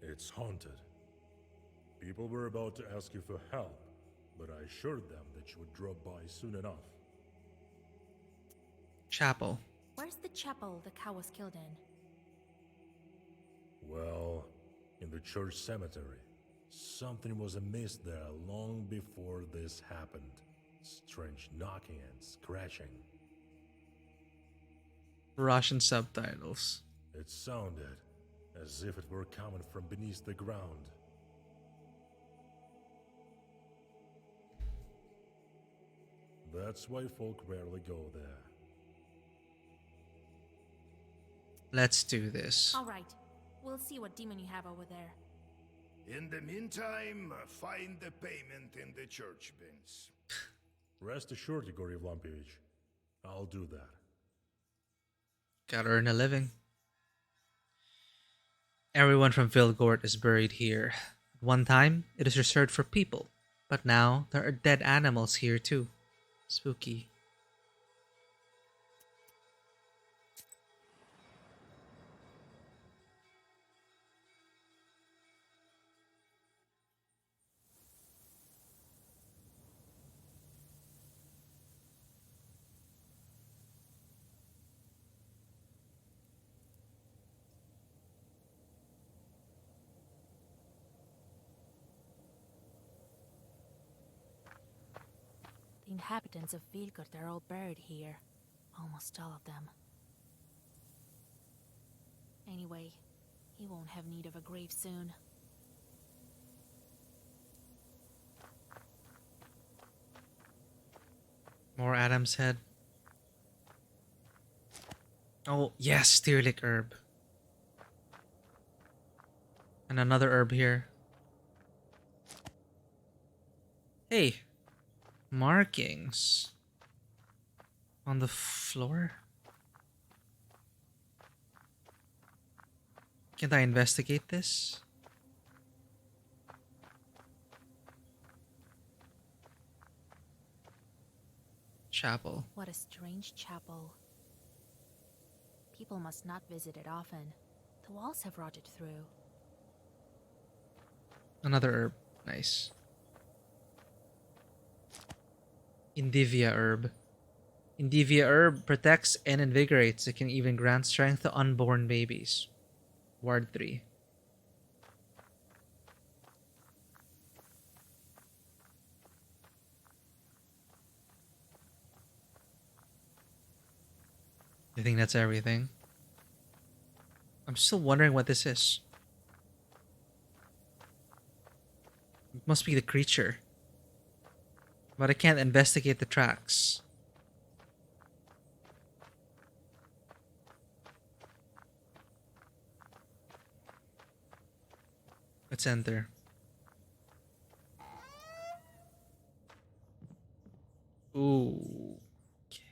L: It's haunted. People were about to ask you for help, but I assured them that you would drop by soon enough.
A: Chapel.
H: Where's the chapel the cow was killed in?
L: Well, in the church cemetery. Something was amiss there long before this happened. Strange knocking and scratching.
A: Russian subtitles.
L: It sounded as if it were coming from beneath the ground. That's why folk rarely go there.
A: Let's do this.
H: All right. We'll see what demon you have over there.
J: In the meantime, find the payment in the church bins.
L: Rest assured, Igor Yevlampovich. I'll do that.
A: Gotta earn a living. Everyone from Vilgort is buried here. At one time, it was reserved for people, but now there are dead animals here too. Spooky.
H: The inhabitants of Vilgard are all buried here. Almost all of them. Anyway, he won't have need of a grave soon.
A: More Adam's head. Oh, yes, Steerlick herb. And another herb here. Hey, markings on the floor. Can't I investigate this? Chapel.
H: What a strange chapel. People must not visit it often. The walls have rotted through.
A: Another herb. Nice. Indivia herb. Indivia herb protects and invigorates. It can even grant strength to unborn babies. Ward 3. I think that's everything. I'm still wondering what this is. It must be the creature. But I can't investigate the tracks. Let's enter. Ooh. Okay.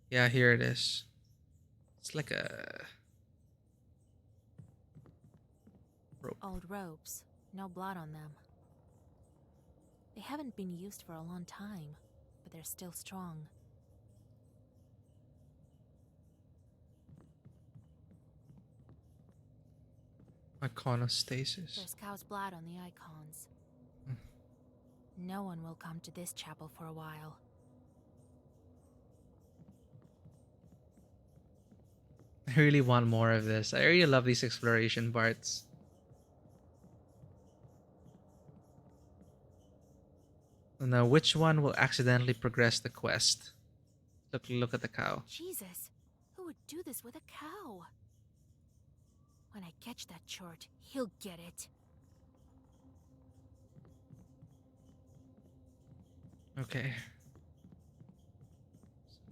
A: Yeah, here it is. It's like a rope.
H: Old ropes. No blood on them. They haven't been used for a long time, but they're still strong.
A: Iconostasis.
H: There's cow's blood on the icons. No one will come to this chapel for a while.
A: I really want more of this. I really love these exploration parts. Now, which one will accidentally progress the quest? Look at the cow.
H: Jesus, who would do this with a cow? When I catch that chort, he'll get it.
A: Okay.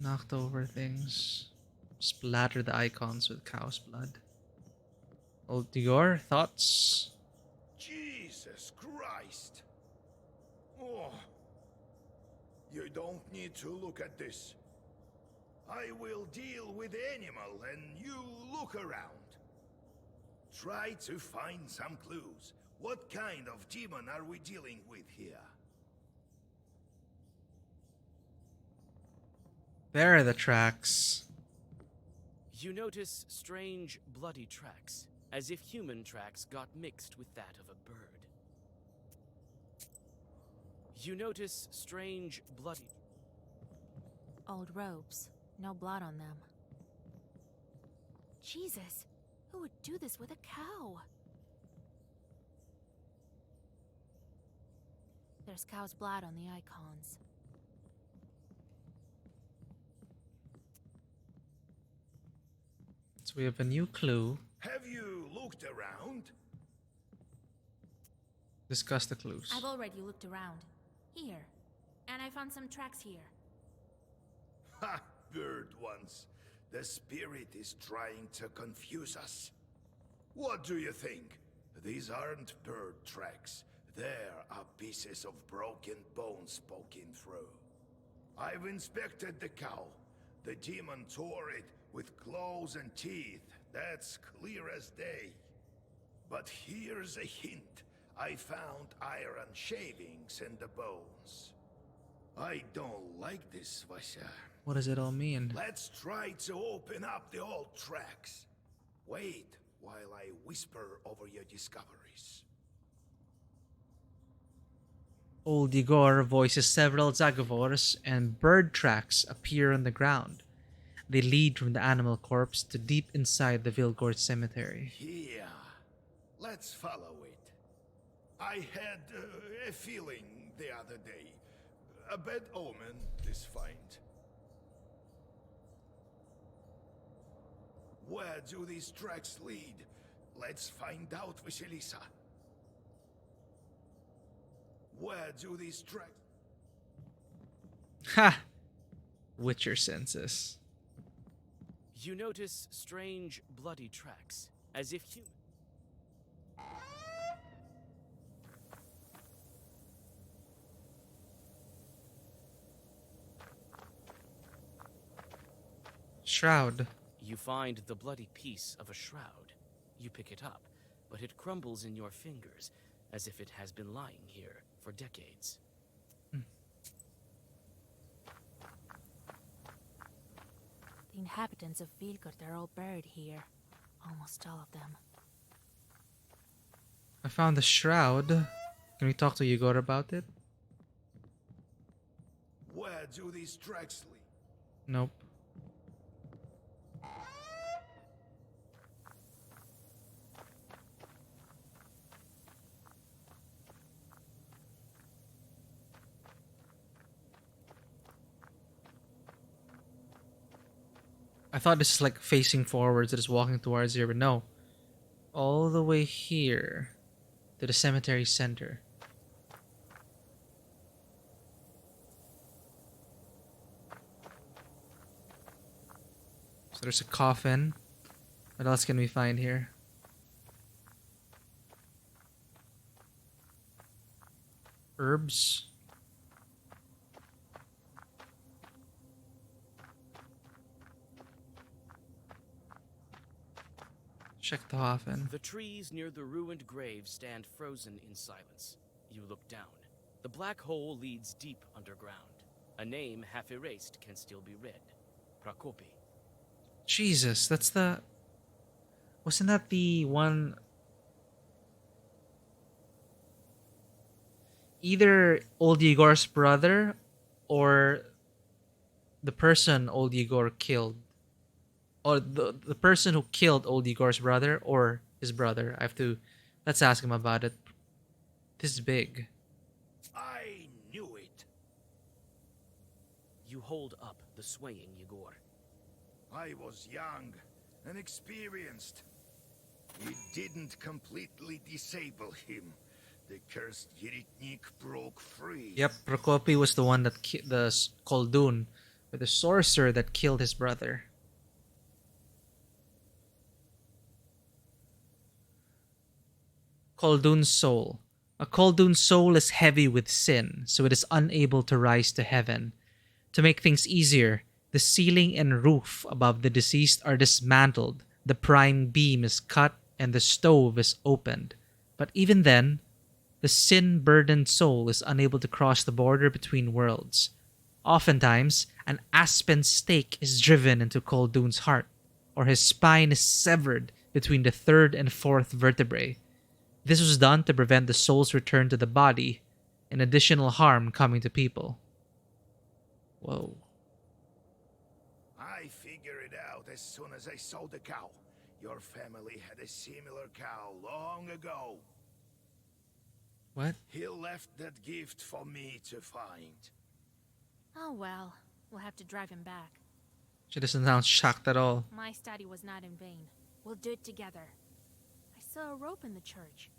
A: Knocked over things. Splatter the icons with cow's blood. Old Dior, thoughts?
J: Jesus Christ! Oh, you don't need to look at this. I will deal with the animal and you look around. Try to find some clues. What kind of demon are we dealing with here?
A: There are the tracks.
B: You notice strange, bloody tracks, as if human tracks got mixed with that of a bird. You notice strange, bloody...
H: Old ropes. No blood on them. Jesus, who would do this with a cow? There's cow's blood on the icons.
A: So we have a new clue.
J: Have you looked around?
A: Discuss the clues.
H: I've already looked around. Here. And I found some tracks here.
J: Ha! Bird ones. The spirit is trying to confuse us. What do you think? These aren't bird tracks. There are pieces of broken bones poking through. I've inspected the cow. The demon tore it with claws and teeth. That's clear as day. But here's a hint. I found iron shavings in the bones. I don't like this, Vasya.
A: What does it all mean?
J: Let's try to open up the old tracks. Wait while I whisper over your discoveries.
A: Old Igor voices several Zagavors, and bird tracks appear on the ground. They lead from the animal corpse to deep inside the Vilgord cemetery.
J: Yeah, let's follow it. I had a feeling the other day. A bad omen, this find. Where do these tracks lead? Let's find out, Vasilisa. Where do these tracks...
A: Ha! Witcher senses.
B: You notice strange, bloody tracks, as if human.
A: Shroud.
B: You find the bloody piece of a shroud. You pick it up, but it crumbles in your fingers, as if it has been lying here for decades.
H: The inhabitants of Vilgard are all buried here. Almost all of them.
A: I found the shroud. Can we talk to Igor about it?
J: Where do these tracks lead?
A: Nope. I thought this is like facing forwards, it is walking towards here, but no. All the way here to the cemetery center. So there's a coffin. What else can we find here? Herbs. Check the coffin.
B: The trees near the ruined grave stand frozen in silence. You look down. The black hole leads deep underground. A name half erased can still be read. Prokopi.
A: Jesus, that's the... Wasn't that the one... Either old Igor's brother or the person old Igor killed. Or the person who killed old Igor's brother or his brother. I have to... Let's ask him about it. This is big.
J: I knew it.
B: You hold up the swaying Igor.
J: I was young and experienced. It didn't completely disable him. The cursed Yiritnik broke free.
A: Yep, Prokopi was the one that the Koldun, or the sorcerer that killed his brother. Koldun's soul. A Koldun's soul is heavy with sin, so it is unable to rise to heaven. To make things easier, the ceiling and roof above the deceased are dismantled, the prime beam is cut, and the stove is opened. But even then, the sin-burdened soul is unable to cross the border between worlds. Oftentimes, an aspen stake is driven into Koldun's heart, or his spine is severed between the third and fourth vertebrae. This was done to prevent the soul's return to the body, and additional harm coming to people. Whoa.
J: I figured it out as soon as I saw the cow. Your family had a similar cow long ago.
A: What?
J: He left that gift for me to find.
H: Oh well, we'll have to drive him back.
A: She doesn't sound shocked at all.
H: My study was not in vain. We'll do it together. I saw a rope in the church.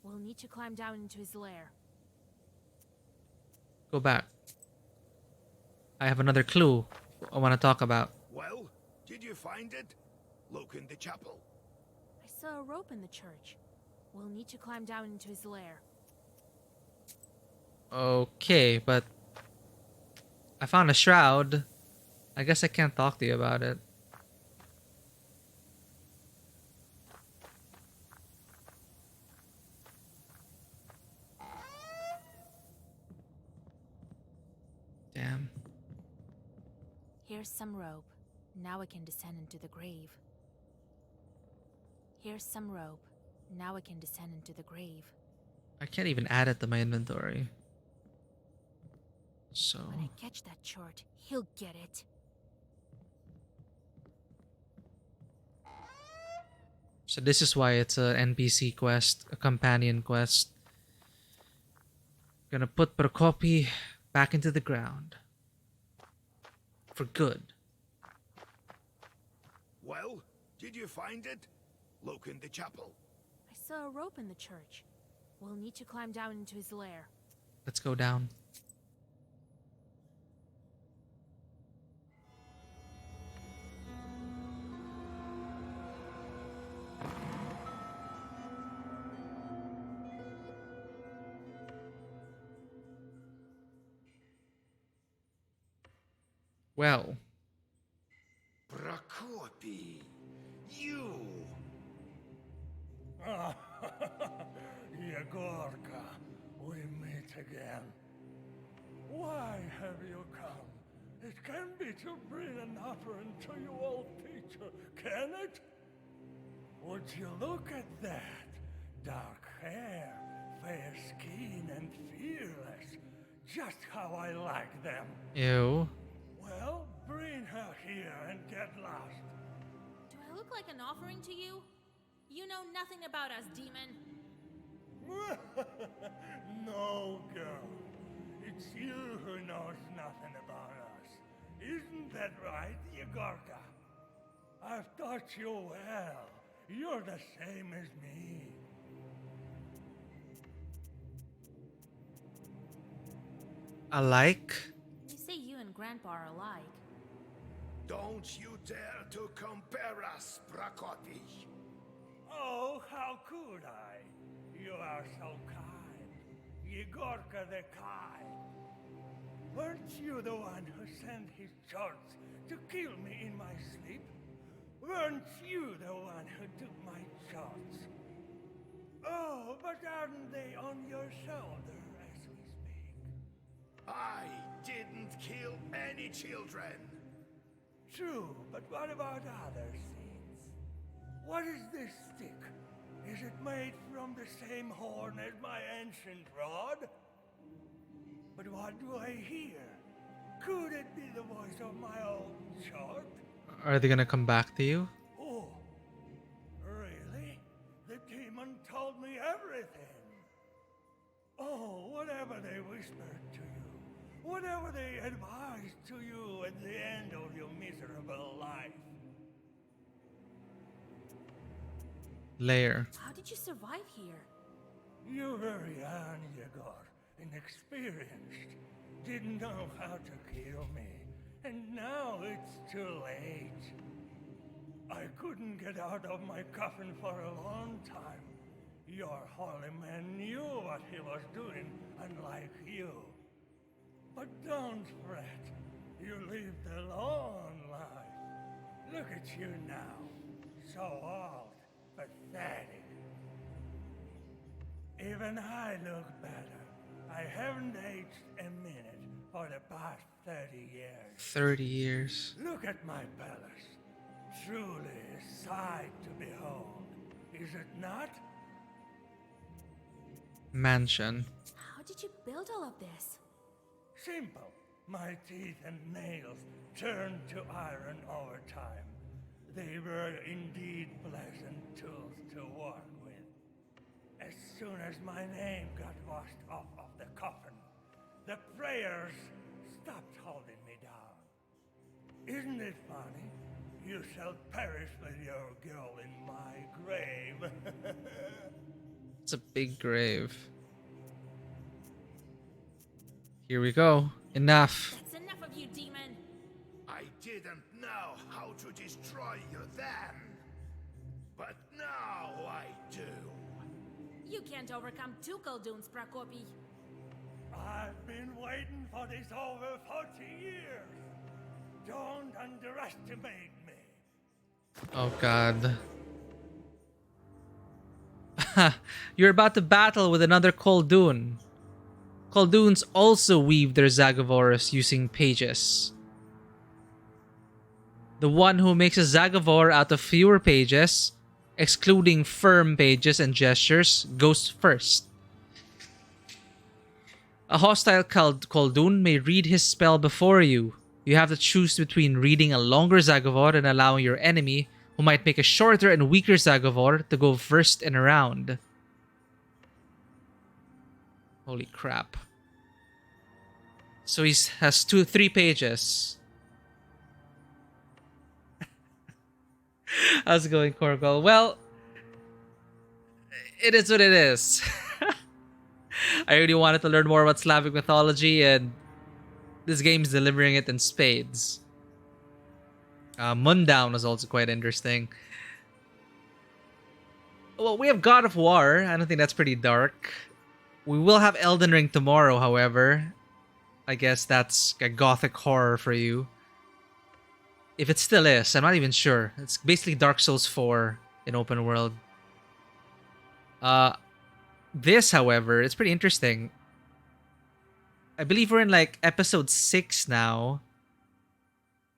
H: We'll need to climb down into his lair.
A: Go back. I have another clue I want to talk about.
J: Well, did you find it? Look in the chapel.
H: I saw a rope in the church. We'll need to climb down into his lair.
A: Okay, but I found a shroud. I guess I can't talk to you about it. Damn.
H: Here's some rope. Now I can descend into the grave. Here's some rope. Now I can descend into the grave.
A: I can't even add it to my inventory. So...
H: When I catch that chort, he'll get it.
A: So this is why it's an NPC quest, a companion quest. Gonna put Prokopi back into the ground. For good.
J: Well, Did you find it? Look in the chapel.
H: I saw a rope in the church. We'll need to climb down into his lair.
A: Let's go down. Well.
J: Prokopi, you.
I: Yegorka, we meet again. Why have you come? It can be to bring an offering to your old teacher, can it? Would you look at that? Dark hair, fair skin, and fearless. Just how I like them.
A: Ew.
I: Well, bring her here and get lost.
H: Do I look like an offering to you? You know nothing about us, demon.
I: No, girl. It's you who knows nothing about us. Isn't that right, Yegorka? I've taught you well. You're the same as me.
A: Alike?
H: You say you and Grandpa are alike.
J: Don't you dare to compare us, Prokopi.
I: Oh, how could I? You are so kind. Yegorka the kind. Weren't you the one who sent his charts to kill me in my sleep? Weren't you the one who took my charts? Oh, but aren't they on your shoulder as we speak?
J: I didn't kill any children.
I: True, but what about other things? What is this stick? Is it made from the same horn as my ancient rod? But what do I hear? Could it be the voice of my old chart?
A: Are they gonna come back to you?
I: Oh, really? The demon told me everything. Oh, whatever they whispered to you, whatever they advised to you at the end of your miserable life.
A: Lair.
H: How did you survive here?
I: You were young, Yegor, inexperienced. Didn't know how to kill me. And now it's too late. I couldn't get out of my coffin for a long time. Your holy man knew what he was doing, unlike you. But don't fret. You lived a long life. Look at you now. So old, pathetic. Even I look better. I haven't aged a minute for the past 30 years.
A: 30 years.
I: Look at my palace. Truly a sight to behold. Is it not?
A: Mansion.
H: How did you build all of this?
I: Simple. My teeth and nails turned to iron over time. They were indeed pleasant tools to work with. As soon as my name got washed off of the coffin, the prayers stopped holding me down. Isn't it funny? You shall perish with your girl in my grave.
A: It's a big grave. Here we go. Enough.
H: That's enough of you, demon.
J: I didn't know how to destroy you then. But now I do.
H: You can't overcome two Kolduns, Prokopi.
I: I've been waiting for this over 40 years. Don't underestimate me.
A: Oh god. You're about to battle with another Koldun. Kolduns also weave their Zagavors using pages. The one who makes a Zagavor out of fewer pages, excluding firm pages and gestures, goes first. A hostile Koldun may read his spell before you. You have to choose between reading a longer Zagavor and allowing your enemy, who might make a shorter and weaker Zagavor, to go first in a round. Holy crap. So he has 3 pages. How's it going, Corgal? Well, it is what it is. I really wanted to learn more about Slavic mythology, and this game is delivering it in spades. Mundown was also quite interesting. Well, we have God of War. I don't think that's pretty dark. We will have Elden Ring tomorrow, however. I guess that's a gothic horror for you. If it still is, I'm not even sure. It's basically Dark Souls 4 in open world. This, however, it's pretty interesting. I believe we're in like episode 6 now.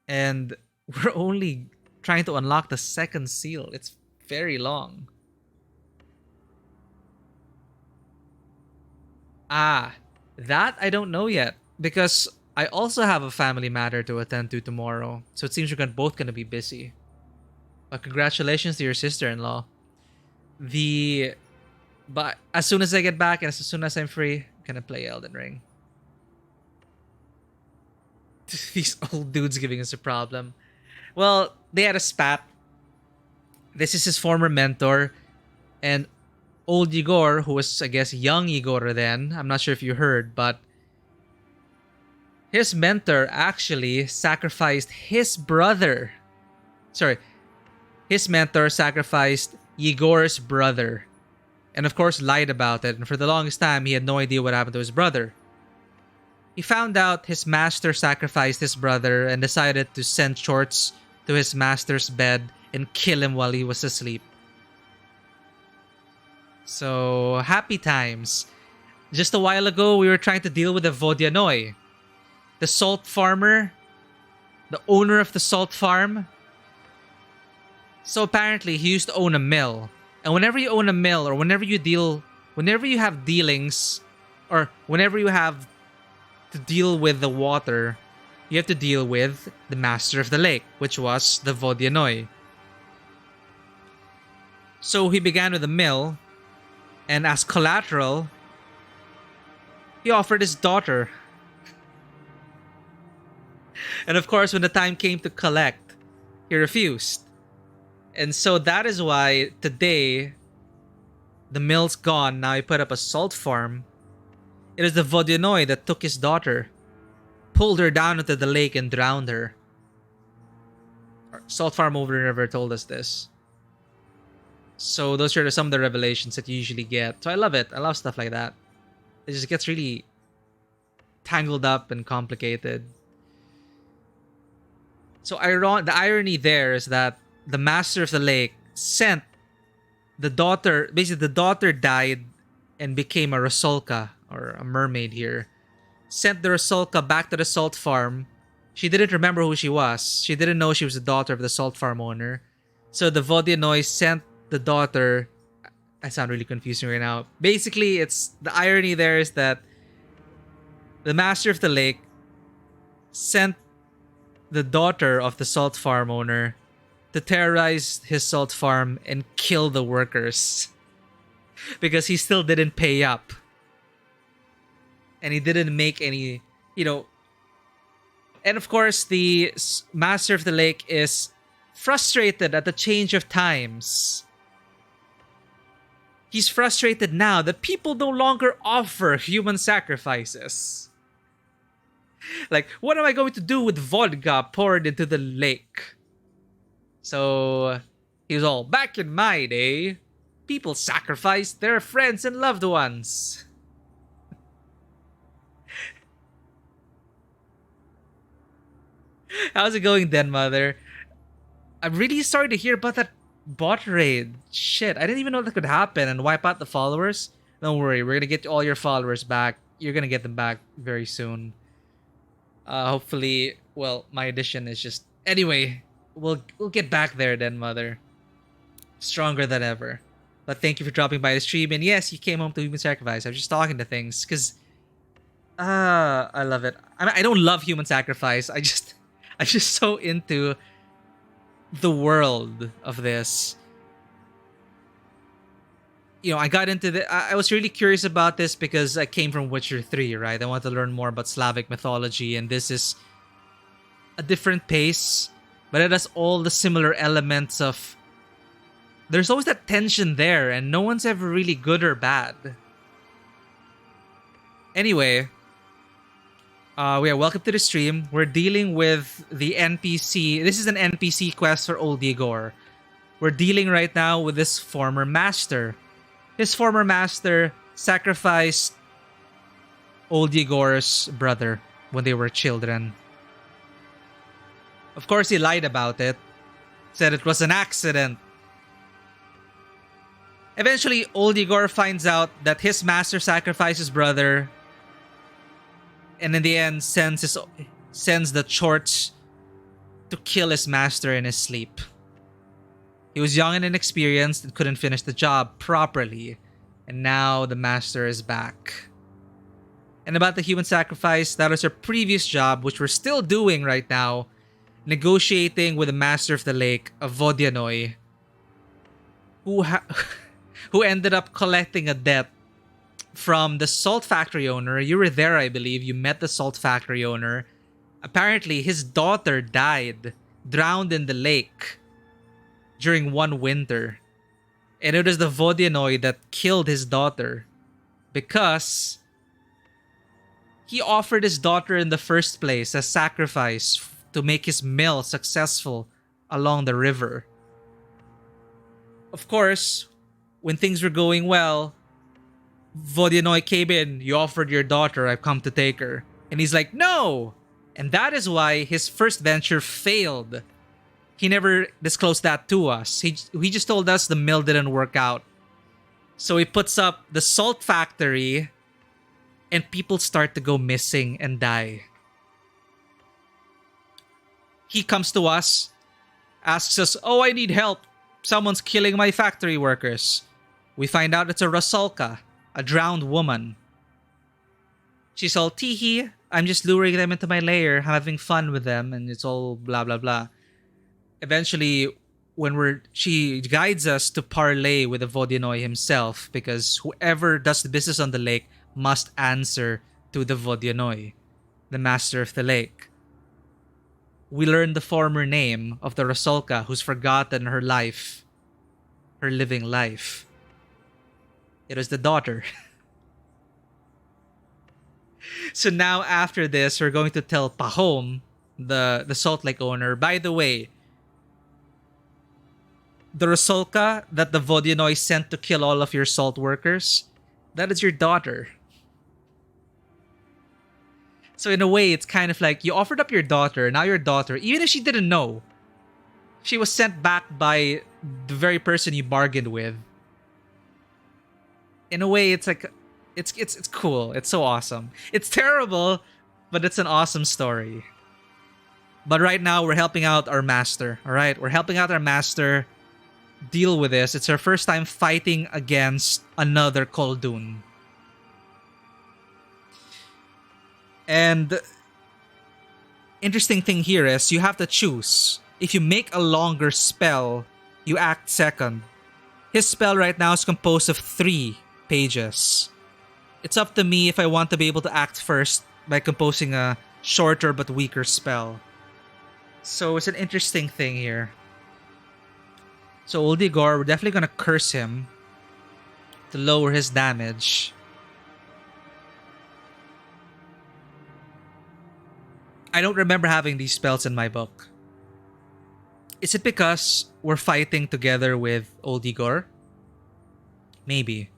A: And we're only trying to unlock the second seal. It's very long. That I don't know yet. Because I also have a family matter to attend to tomorrow. So it seems we're both going to be busy. But congratulations to your sister-in-law. But as soon as I get back and as soon as I'm free, I'm going to play Elden Ring. These old dudes giving us a problem. Well, they had a spat. This is his former mentor. And old Igor, who was, I guess, young Igor then. I'm not sure if you heard, but his mentor actually sacrificed his brother. Sorry. His mentor sacrificed Igor's brother. And of course lied about it. And for the longest time, he had no idea what happened to his brother. He found out his master sacrificed his brother and decided to send shorts to his master's bed and kill him while he was asleep. So, happy times. Just a while ago, we were trying to deal with the Vodyanoi. The salt farmer, the owner of the salt farm. So apparently, he used to own a mill. And whenever you own a mill, or whenever you have dealings, or whenever you have to deal with the water, you have to deal with the master of the lake, which was the Vodyanoi. So he began with a mill, and as collateral, he offered his daughter. And of course, when the time came to collect, he refused. And so that is why today, the mill's gone. Now he put up a salt farm. It is the Vodyanoi that took his daughter, pulled her down into the lake and drowned her. Our salt farm over the river told us this. So those are some of the revelations that you usually get. So I love it. I love stuff like that. It just gets really tangled up and complicated. So the irony there is that the master of the lake sent the daughter, basically the daughter died and became a Rusalka, or a mermaid here. Sent the Rusalka back to the salt farm. She didn't remember who she was. She didn't know she was the daughter of the salt farm owner. So the Vodyanoi sent the daughter... I sound really confusing right now. Basically, the irony there is that the master of the lake sent the daughter of the salt farm owner to terrorize his salt farm and kill the workers. Because he still didn't pay up. And he didn't make any, And of course, the master of the lake is frustrated at the change of times. He's frustrated now that people no longer offer human sacrifices. Like, what am I going to do with vodka poured into the lake? So, he was all, back in my day, people sacrificed their friends and loved ones. How's it going, Den Mother? I'm really sorry to hear about that bot raid. Shit, I didn't even know that could happen and wipe out the followers. Don't worry, we're gonna get all your followers back. You're gonna get them back very soon. Hopefully, well, my addition is just... Anyway, we'll get back there then, Mother. Stronger than ever. But thank you for dropping by the stream. And yes, you came home to human sacrifice. I was just talking to things. Because... I love it. I don't love human sacrifice. I'm just so into the world of this. I got into I was really curious about this because I came from Witcher 3, right? I want to learn more about Slavic mythology, and this is a different pace, but it has all the similar elements of there's always that tension there, and no one's ever really good or bad. Anyway, welcome to the stream. We're dealing with the NPC. This is an NPC quest for Old Igor. We're dealing right now with this former master. His former master sacrificed Old Igor's brother when they were children. Of course, he lied about it. Said it was an accident. Eventually, Old Igor finds out that his master sacrificed his brother, and in the end sends the Chorts to kill his master in his sleep. He was young and inexperienced and couldn't finish the job properly, and now the master is back. And about the human sacrifice, that was our previous job, which we're still doing right now, negotiating with the master of the lake, a Vodyanoi, who ended up collecting a debt from the salt factory owner. You were there, I believe. You met the salt factory owner. Apparently, his daughter died, drowned in the lake during one winter. And it was the Vodyanoi that killed his daughter because he offered his daughter in the first place as sacrifice to make his mill successful along the river. Of course, when things were going well, Vodyanoi came in. You offered your daughter, I've come to take her. And he's like, no! And that is why his first venture failed. He never disclosed that to us. He just told us the mill didn't work out. So he puts up the salt factory, and people start to go missing and die. He comes to us, asks us, oh, I need help. Someone's killing my factory workers. We find out it's a Rusalka, a drowned woman. She's all, teehee, I'm just luring them into my lair, having fun with them, and it's all blah blah blah. Eventually, she guides us to parley with the Vodyanoi himself, because whoever does the business on the lake must answer to the Vodyanoi, the master of the lake. We learn the former name of the Rusalka who's forgotten her life, her living life. It was the daughter. So now after this, we're going to tell Pahom, the Salt Lake owner, by the way, the Rusalka that the Vodyanoi sent to kill all of your salt workers, that is your daughter. So in a way, it's kind of like you offered up your daughter, now your daughter, even if she didn't know, she was sent back by the very person you bargained with. In a way, it's like, it's cool. It's so awesome. It's terrible, but it's an awesome story. But right now, we're helping out our master, alright? We're helping out our master deal with this. It's her first time fighting against another Koldun. And interesting thing here is you have to choose. If you make a longer spell, you act second. His spell right now is composed of 3 pages. It's up to me if I want to be able to act first by composing a shorter but weaker spell. So it's an interesting thing here. So Old Igor, we're definitely gonna curse him to lower his damage. I don't remember having these spells in my book. Is it because we're fighting together with Old Igor? Maybe.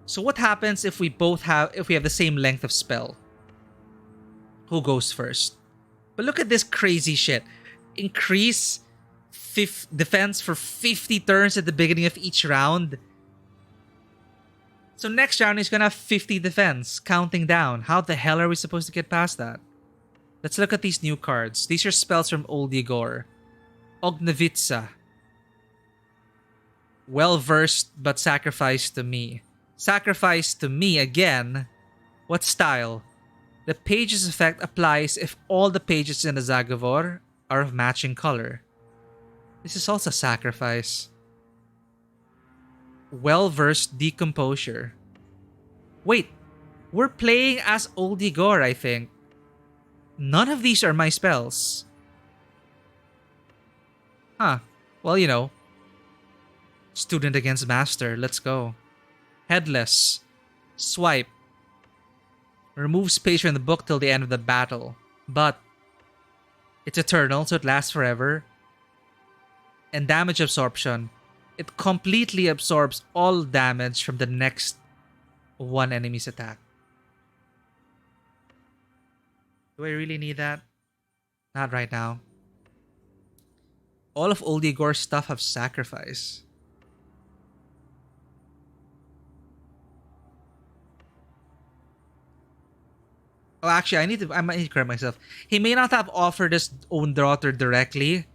A: So what happens if we have the same length of spell? Who goes first? But look at this crazy shit. Increase defense for 50 turns at the beginning of each round. So next round he's gonna have 50 defense, counting down. How the hell are we supposed to get past that? Let's look at these new cards. These are spells from Old Igor. Ognevitsa. Well-versed but sacrificed to me. Sacrificed to me again? What style? The page's effect applies if all the pages in the Zagavor are of matching color. This is also sacrifice. Well-versed decomposure. Wait, we're playing as Old Igor, I think. None of these are my spells. Huh. Well, you know. Student against master. Let's go. Headless. Swipe. Remove space from the book till the end of the battle. But it's eternal, so it lasts forever. And damage absorption. It completely absorbs all damage from the next one enemy's attack. Do I really need that? Not right now. All of Old Igor's stuff have sacrifice. Oh, actually, I might need to correct myself. He may not have offered his own daughter directly,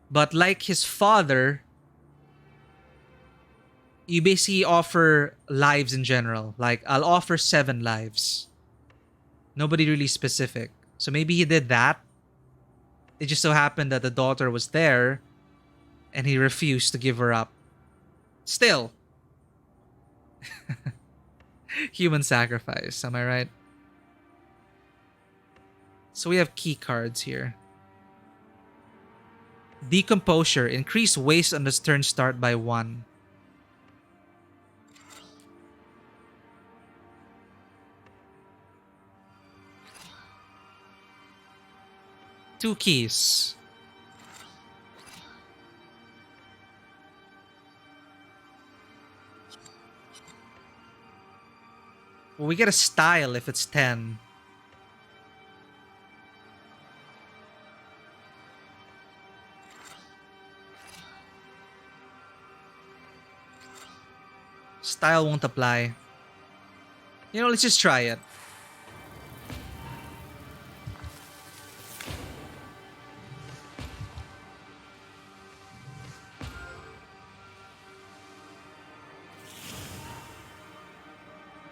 A: but like his father, you basically offer lives in general. Like, I'll offer 7 lives. Nobody really specific. So maybe he did that. It just so happened that the daughter was there, and he refused to give her up. Still. Human sacrifice, am I right? So we have key cards here. Decomposure. Increase waste on the turn start by 1. Two keys. Well, we get a style if it's 10. Style won't apply. You know, let's just try it.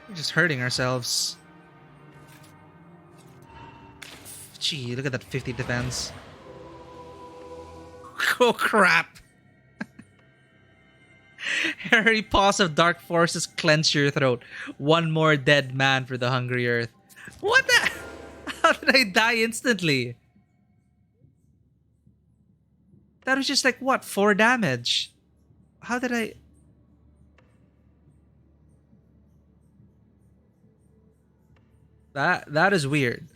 A: We're just hurting ourselves. Gee, look at that 50 defense. Oh crap! Hairy paws of dark forces clench your throat. One more dead man for the hungry earth. What the? How did I die instantly? That was just like, what, 4 damage? How did I... That is weird.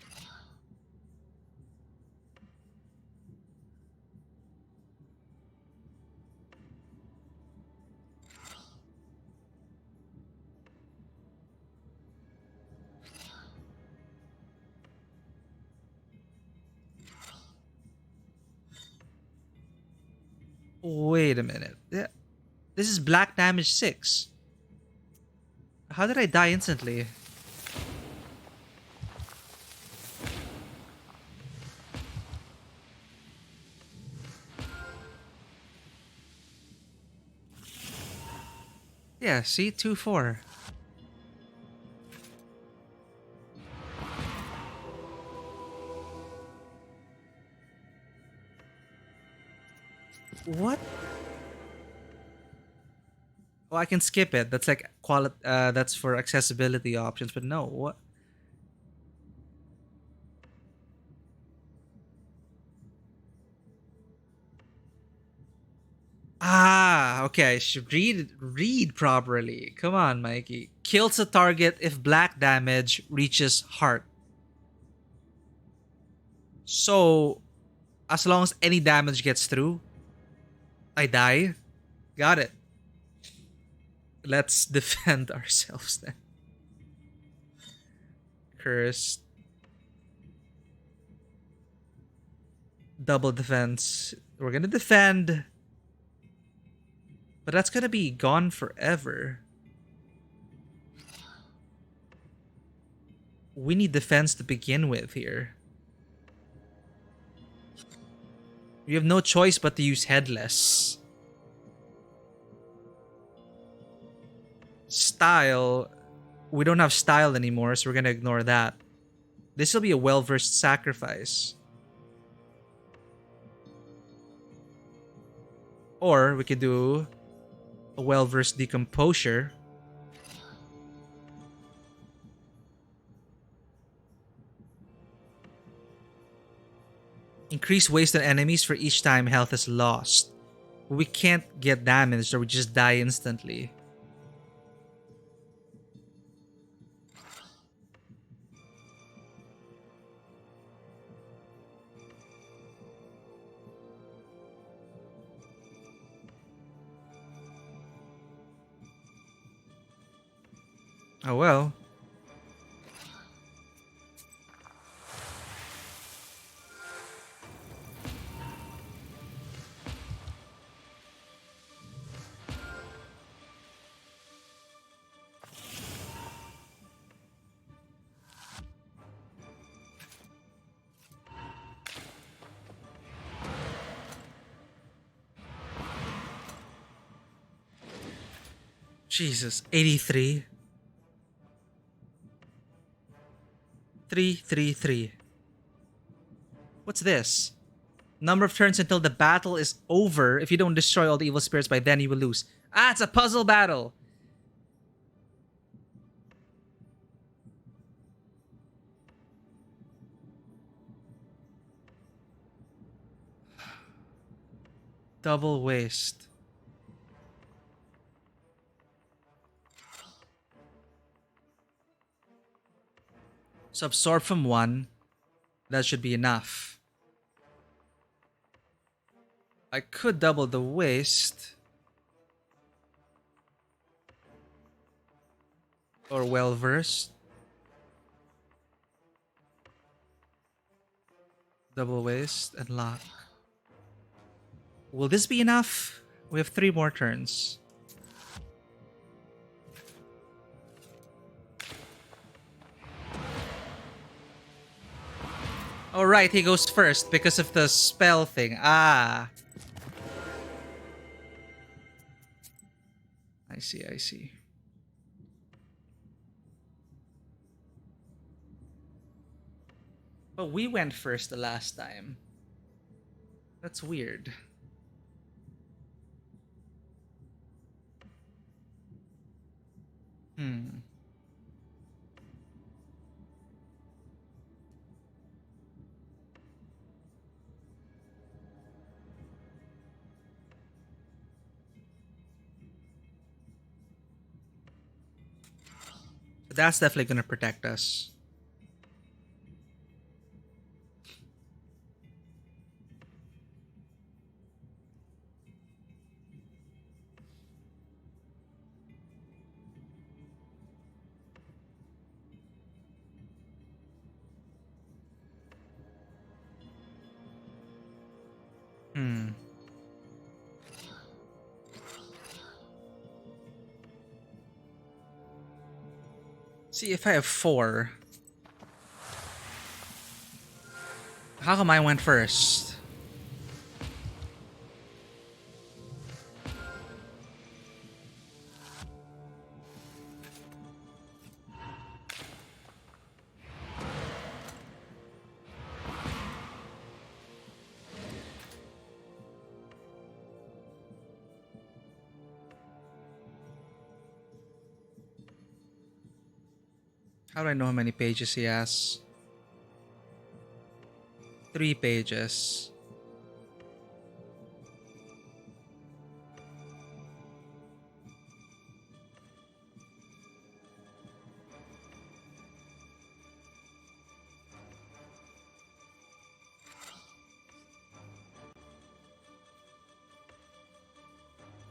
A: Wait a minute. This is black damage 6. How did I die instantly? Yeah, see? 2-4. What? Oh, I can skip it. That's like that's for accessibility options, but no, what? Ah, okay. I should read properly. Come on, Mikey. Kills a target if black damage reaches heart. So, as long as any damage gets through, I die. Got it. Let's defend ourselves then. Cursed. Double defense. We're gonna defend. But that's gonna be gone forever. We need defense to begin with here. We have no choice but to use headless. Style. We don't have style anymore, so we're gonna ignore that. This will be a well-versed sacrifice. Or we could do a well-versed decomposure. Increase waste on enemies for each time health is lost. We can't get damaged or we just die instantly. Oh well. Jesus, 83. 333. What's this? Number of turns until the battle is over. If you don't destroy all the evil spirits by then, you will lose. Ah, it's a puzzle battle. Double waste. So absorb from one. That should be enough. I could double the waste. Or well versed. Double waste and lock. Will this be enough? We have 3 more turns. Oh right, he goes first because of the spell thing. Ah. I see, I see. But we went first the last time. That's weird. Hmm. That's definitely gonna protect us. Hmm. See, if I have 4... How come I went first? How do I know how many pages he has? 3 pages.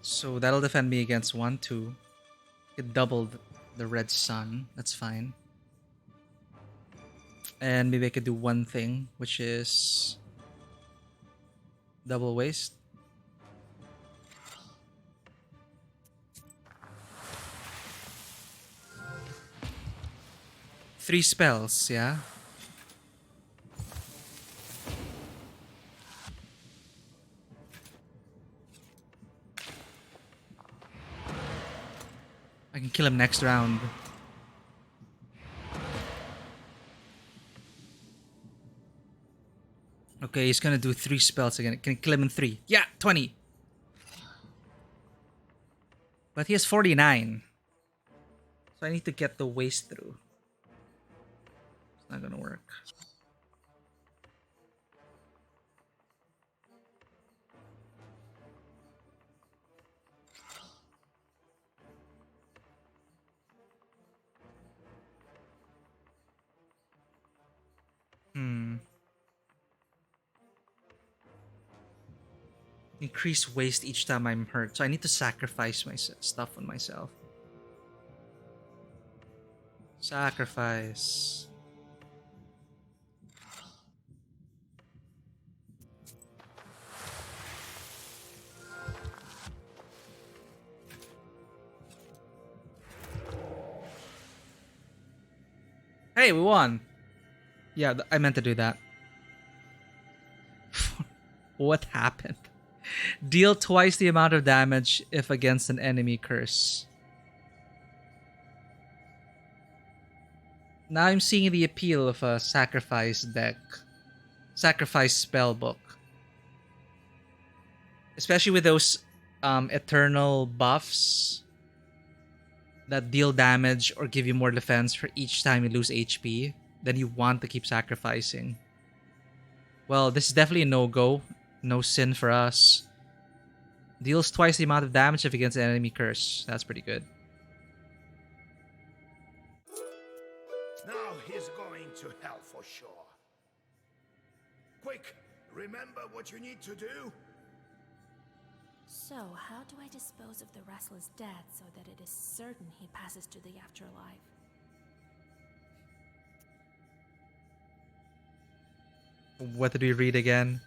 A: So that'll defend me against 1, 2. It doubled the red sun. That's fine. And maybe I could do one thing, which is double waste. Three spells, yeah? I can kill him next round. Okay, he's gonna do 3 spells again. Can kill him in 3. Yeah, 20. But he has 49. So I need to get the waste through. It's not gonna work. Increase waste each time I'm hurt. So I need to sacrifice my stuff on myself. Sacrifice. Hey, we won. Yeah, I meant to do that. What happened? Deal twice the amount of damage if against an enemy curse. Now I'm seeing the appeal of a sacrifice deck. Sacrifice spell book. Especially with those eternal buffs that deal damage or give you more defense for each time you lose HP. Then you want to keep sacrificing. Well, this is definitely a no-go. No sin for us. Deals twice the amount of damage if against an enemy curse. That's pretty good.
J: Now he's going to hell for sure. Quick, remember what you need to do?
H: So, how do I dispose of the restless dead so that it is certain he passes to the afterlife?
A: What did we read again?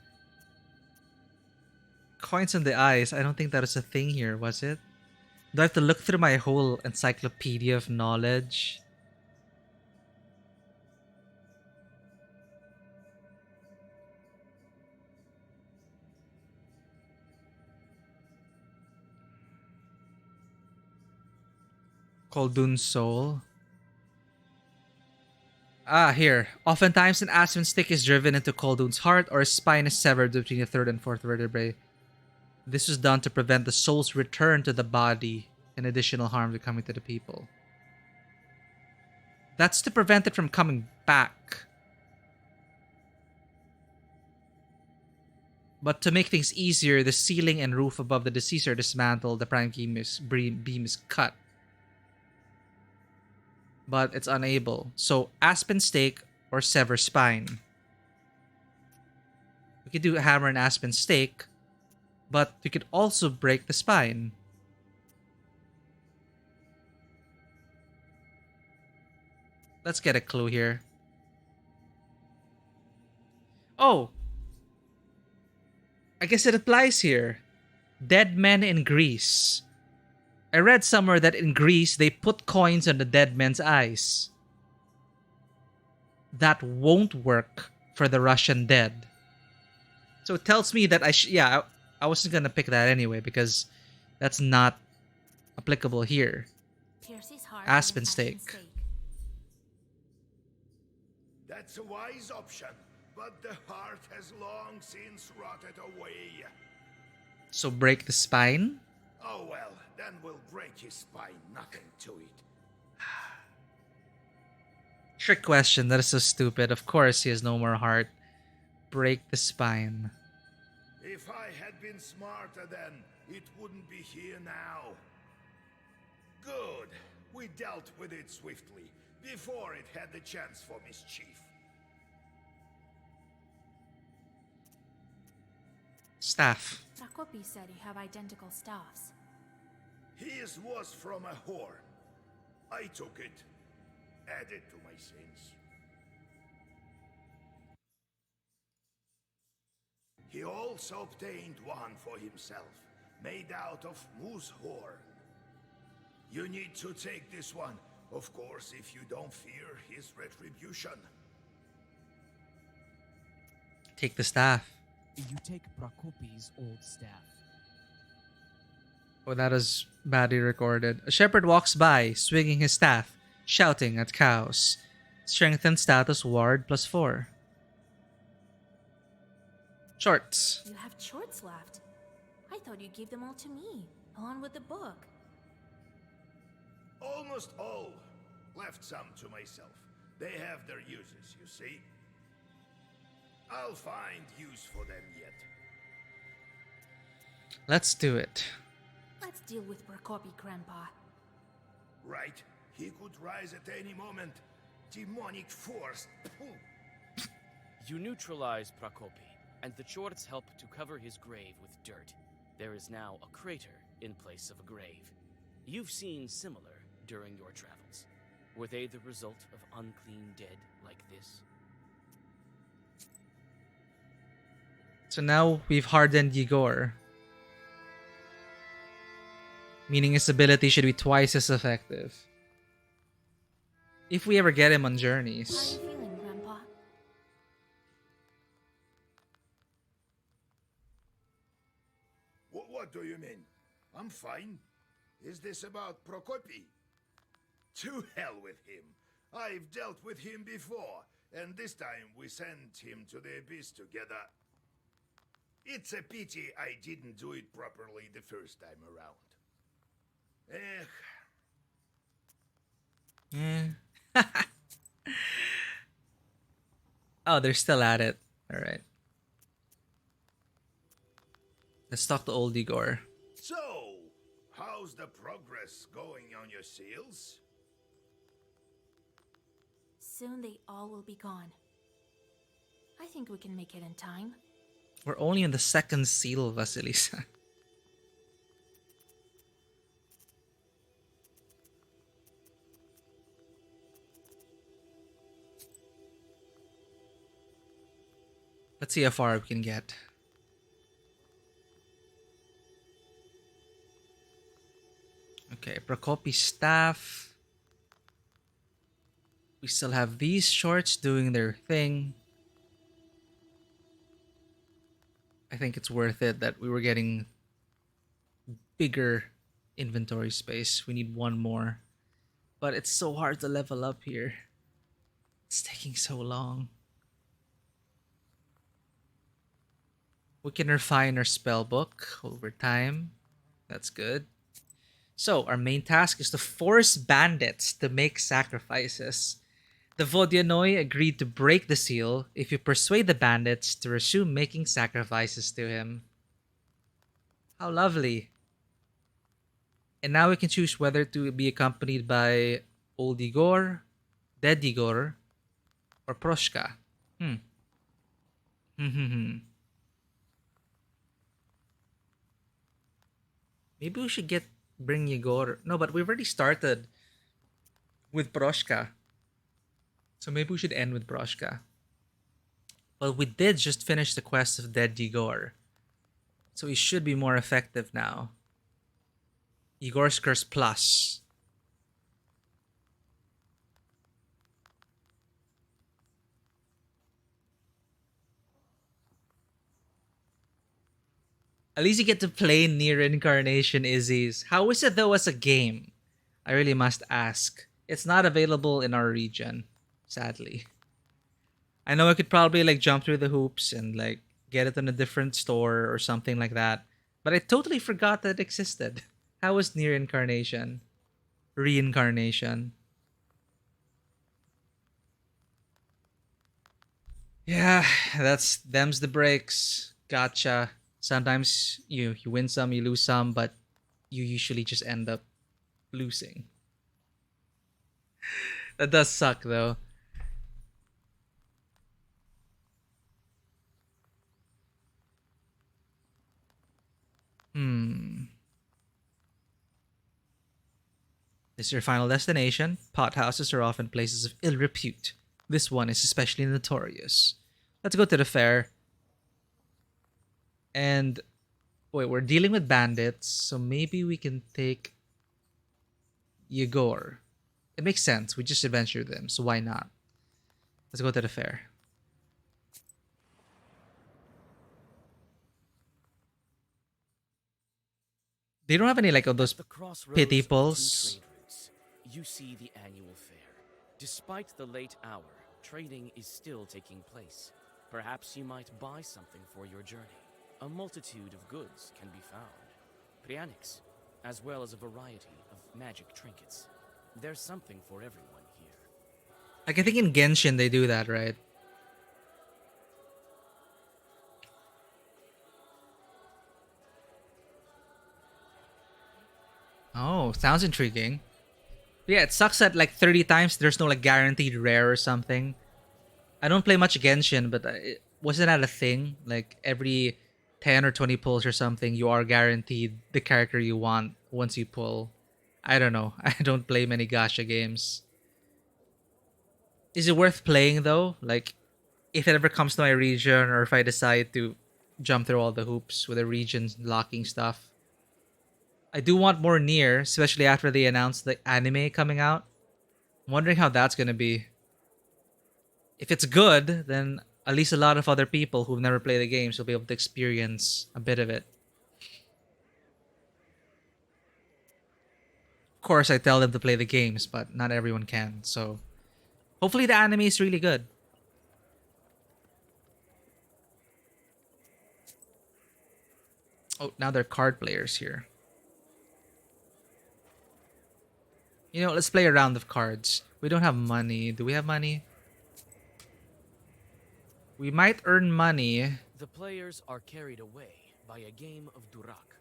A: Coins in the eyes. I don't think that was a thing here, was it? Do I have to look through my whole encyclopedia of knowledge? Koldun's soul. Ah, here. Oftentimes an aspen stick is driven into Koldun's heart or a spine is severed between the third and fourth vertebrae. This was done to prevent the soul's return to the body and additional harm to coming to the people. That's to prevent it from coming back. But to make things easier, the ceiling and roof above the deceased are dismantled, the prime beam is cut. But it's unable. So aspen stake or sever spine. We could do hammer and aspen stake, but we could also break the spine. Let's get a clue here. Oh! I guess it applies here. Dead men in Greece. I read somewhere that in Greece, they put coins on the dead men's eyes. That won't work for the Russian dead. So it tells me that I wasn't gonna pick that anyway because that's not applicable here. Aspen stake.
J: That's a wise option, but the heart has long since rotted away.
A: So break the spine?
J: Oh well, then we'll break his spine, nothing to it.
A: Trick question, that is so stupid. Of course he has no more heart. Break the spine.
J: If I had been smarter then, it wouldn't be here now. Good. We dealt with it swiftly, before it had the chance for mischief.
A: Staff.
H: Prokopy said you have identical staffs.
J: His was from a horn. I took it, added to my sins. He also obtained one for himself, made out of moose horn. You need to take this one, of course, if you don't fear his retribution.
A: Take the staff.
M: You take Prokopy's old staff.
A: Oh, that is badly recorded. A shepherd walks by, swinging his staff, shouting at cows. Strengthened status ward +4. Shorts.
H: You have shorts left. I thought you gave them all to me, along with the book.
J: Almost all. Left some to myself. They have their uses, you see. I'll find use for them yet.
A: Let's do it.
H: Let's deal with Prokopy, Grandpa.
J: Right. He could rise at any moment. Demonic force.
B: You neutralize Prokopy, and the Chorts help to cover his grave with dirt. There is now a crater in place of a grave. You've seen similar during your travels. Were they the result of unclean dead like this?
A: So now we've hardened Igor, meaning his ability should be twice as effective. If we ever get him on journeys.
H: How are you feeling, Grandpa?
J: What do you mean? I'm fine. Is this about Prokopy? To hell with him. I've dealt with him before, and this time we sent him to the abyss together. It's a pity I didn't do it properly the first time around.
A: Oh, they're still at it. Alright. Let's talk to old Igor.
J: So, how's the progress going on your seals?
H: Soon they all will be gone. I think we can make it in time.
A: We're only in the second seal, Vasilisa. Let's see how far we can get. Okay, Prokopy's staff. We still have these shorts doing their thing. I think it's worth it that we were getting bigger inventory space. We need one more. But it's so hard to level up here. It's taking so long. We can refine our spell book over time. That's good. So, our main task is to force bandits to make sacrifices. The Vodyanoi agreed to break the seal if you persuade the bandits to resume making sacrifices to him. How lovely. And now we can choose whether to be accompanied by Old Igor, Dead Igor, or Proshka. Maybe we should bring Igor. No, but we've already started with Proshka. So maybe we should end with Proshka. But we did just finish the quest of Dead Igor. So he should be more effective now. Igor's Curse Plus. At least you get to play Near Incarnation Izzy's. How is it though as a game? I really must ask. It's not available in our region, sadly. I know I could probably like jump through the hoops and like get it in a different store or something like that. But I totally forgot that it existed. How was Near Incarnation? Reincarnation. Yeah, them's the breaks. Gotcha. Sometimes you win some, you lose some, but you usually just end up losing. That does suck though. This is your final destination. Pothouses are often places of ill repute. This one is especially notorious. Let's go to the fair. And wait, we're dealing with bandits, so maybe we can take Yegor. It makes sense. We just adventure them, so why not? Let's go to the fair. They don't have any like of those pity pulls.
B: You see the annual fair. Despite the late hour, trading is still taking place. Perhaps you might buy something for your journey. A multitude of goods can be found. Prianics, as well as a variety of magic trinkets. There's something for everyone here.
A: Like I think in Genshin they do that, right? Oh, sounds intriguing. Yeah, it sucks that like 30 times there's no like guaranteed rare or something. I don't play much Genshin, but wasn't that a thing? Like every 10 or 20 pulls or something, you are guaranteed the character you want once you pull. I don't know. I don't play many gacha games. Is it worth playing though? Like, if it ever comes to my region, or if I decide to jump through all the hoops with the region locking stuff. I do want more Nier, especially after they announced the anime coming out. I'm wondering how that's gonna be. If it's good, then at least a lot of other people who've never played the games will be able to experience a bit of it. Of course, I tell them to play the games, but not everyone can, so hopefully the anime is really good. Oh, now they're card players here. You know, let's play a round of cards. We don't have money. Do we have money? We might earn money.
B: The players are carried away by a game of Durak.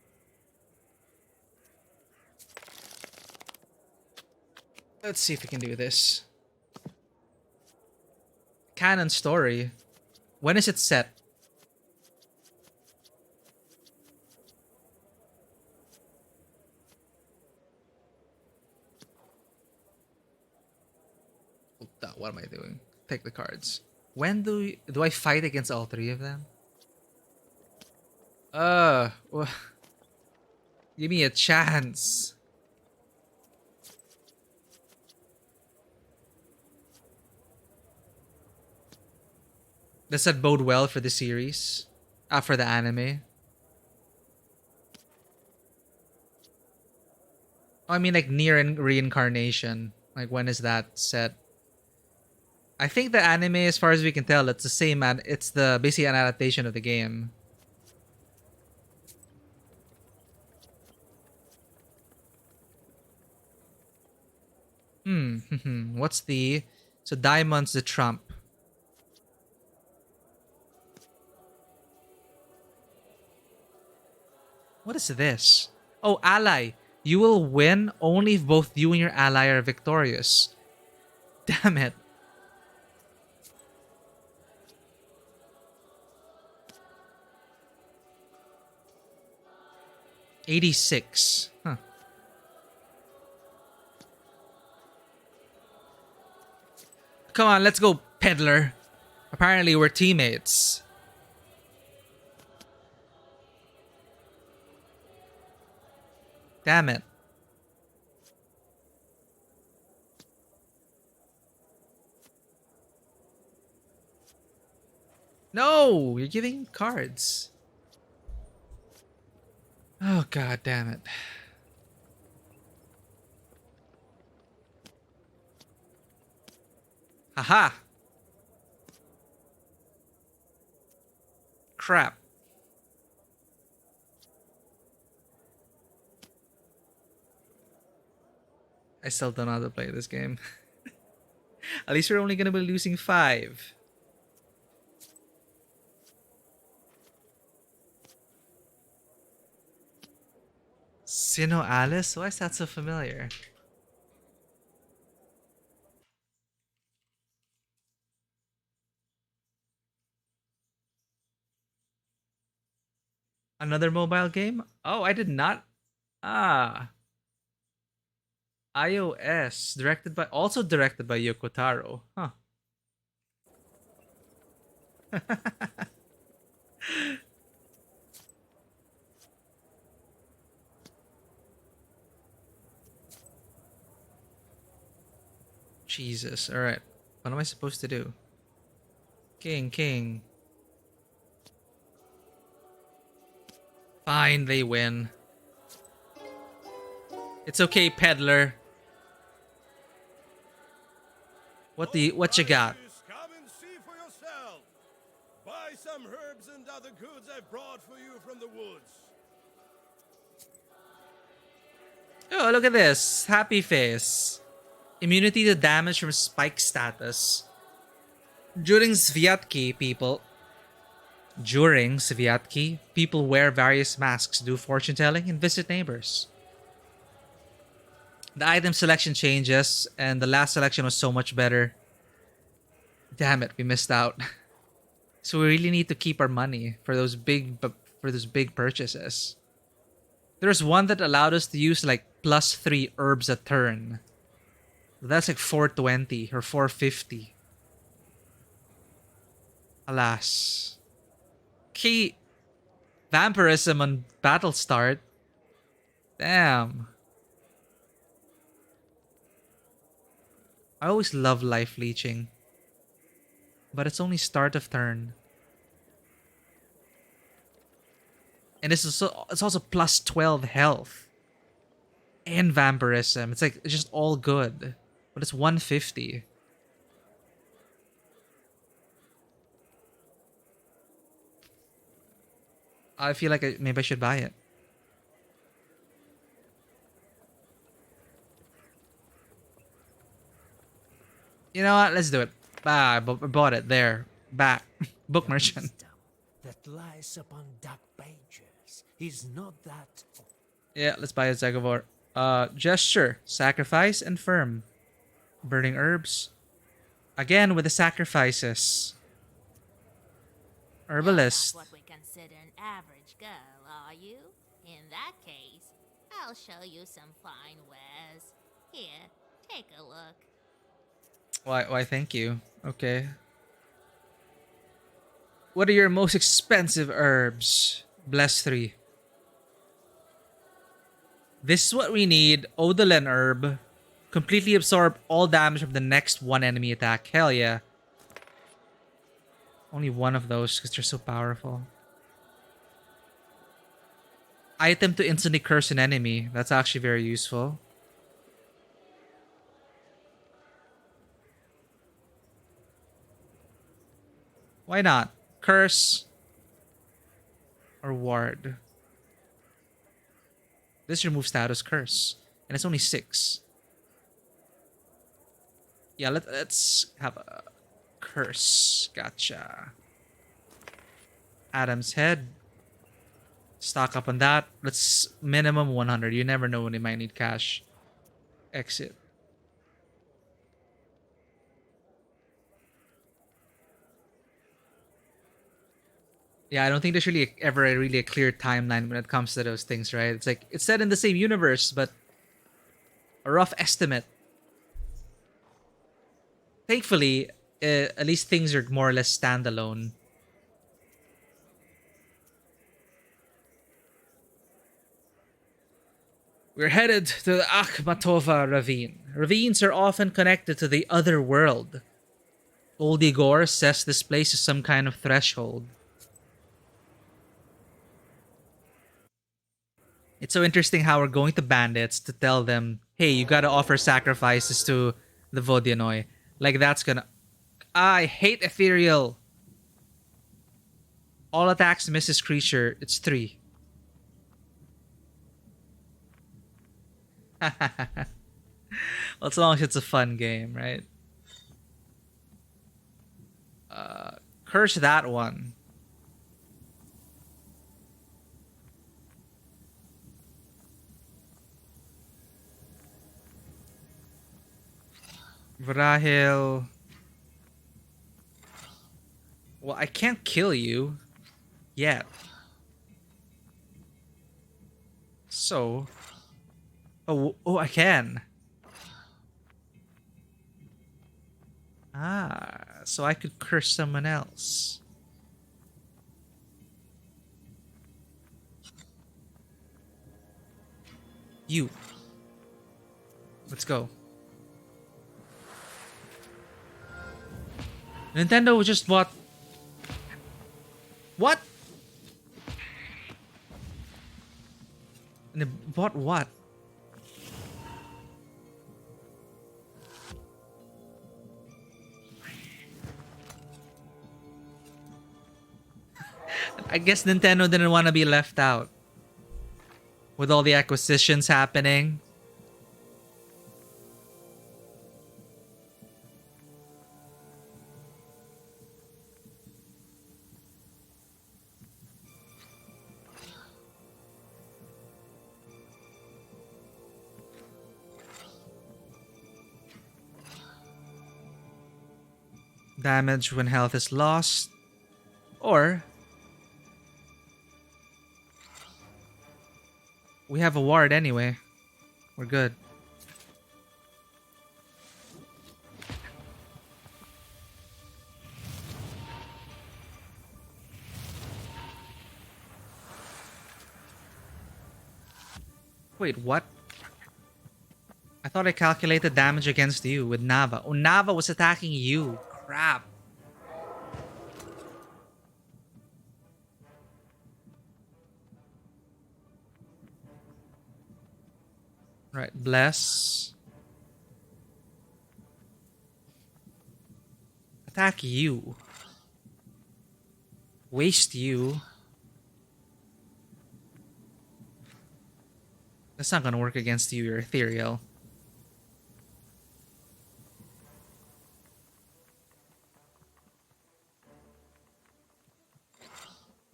A: Let's see if we can do this. Canon story. When is it set? What am I doing? Take the cards. When do I fight against all three of them? Give me a chance. Does that bode well for the series? For the anime? I mean, like Nier Reincarnation. Like, when is that set? I think the anime, as far as we can tell, it's the same. It's basically an adaptation of the game. What's the... So Diamond's the trump. What is this? Oh, ally. You will win only if both you and your ally are victorious. Damn it. $86. Huh. Come on, let's go, peddler. Apparently we're teammates. Damn it. No, you're giving cards. Oh, god damn it. Haha. Crap. I still don't know how to play this game. At least we're only gonna be losing 5. Sino Alice? Why is that so familiar? Another mobile game? Oh, I did not. iOS, also directed by Yoko Taro. Huh. Jesus. All right. What am I supposed to do? King. Fine, they win. It's okay, peddler. What you got?
J: Come and see for yourself. Buy some herbs and other goods I've brought for you from the woods.
A: Oh, look at this. Happy face. Immunity to damage from spike status. During Sviatki, people wear various masks, do fortune telling, and visit neighbors. The item selection changes, and the last selection was so much better. Damn it, we missed out. So we really need to keep our money for those big purchases. There's one that allowed us to use like +3 herbs a turn. That's like 420 or 450. Alas. Key vampirism on battle start. Damn. I always love life leeching. But it's only start of turn. And it's also +12 health. And vampirism. It's like it's just all good. But it's 150. I feel like maybe I should buy it. You know what? Let's do it. Ah, I bought it. There. Back. Book merchant.
K: That lies upon dark pages is not that.
A: Yeah, let's buy a Zegavor. Gesture, sacrifice, and firm. Burning herbs. Again with the sacrifices. Herbalist.
H: Not what we consider an average girl, are you? In that case, I'll show you some fine wares. Here, take a look.
A: Why, thank you. Okay. What are your most expensive herbs? Bless 3. This is what we need. Odolen herb. Completely absorb all damage from the next one enemy attack. Hell yeah. Only one of those because they're so powerful. Item to instantly curse an enemy. That's actually very useful. Why not? Curse or ward. This removes status curse. And it's only 6. Yeah, let's have a curse. Gotcha. Adam's head. Stock up on that. Let's minimum 100. You never know when you might need cash. Exit. Yeah, I don't think there's really ever really a clear timeline when it comes to those things, right? It's like, it's set in the same universe, but a rough estimate. Thankfully, at least things are more or less standalone. We're headed to the Akhmatova ravine. Ravines are often connected to the other world. Old Igor says this place is some kind of threshold. It's so interesting how we're going to bandits to tell them, hey, you gotta offer sacrifices to the Vodyanoi. Like that's gonna... I hate ethereal. All attacks misses creature. It's 3. Well, as long as it's a fun game, right? Curse that one. Vrahil. Well, I can't kill you yet. So... Oh, I can. Ah, so I could curse someone else. You. Let's go. Nintendo just bought... What? They bought what? I guess Nintendo didn't want to be left out. With all the acquisitions happening. Damage when health is lost. Or we have a ward anyway. We're good. Wait, what? I thought I calculated damage against you with Nava. Oh, Nava was attacking you. Crap. Right, bless. Attack you. Waste you. That's not gonna work against you, you're ethereal.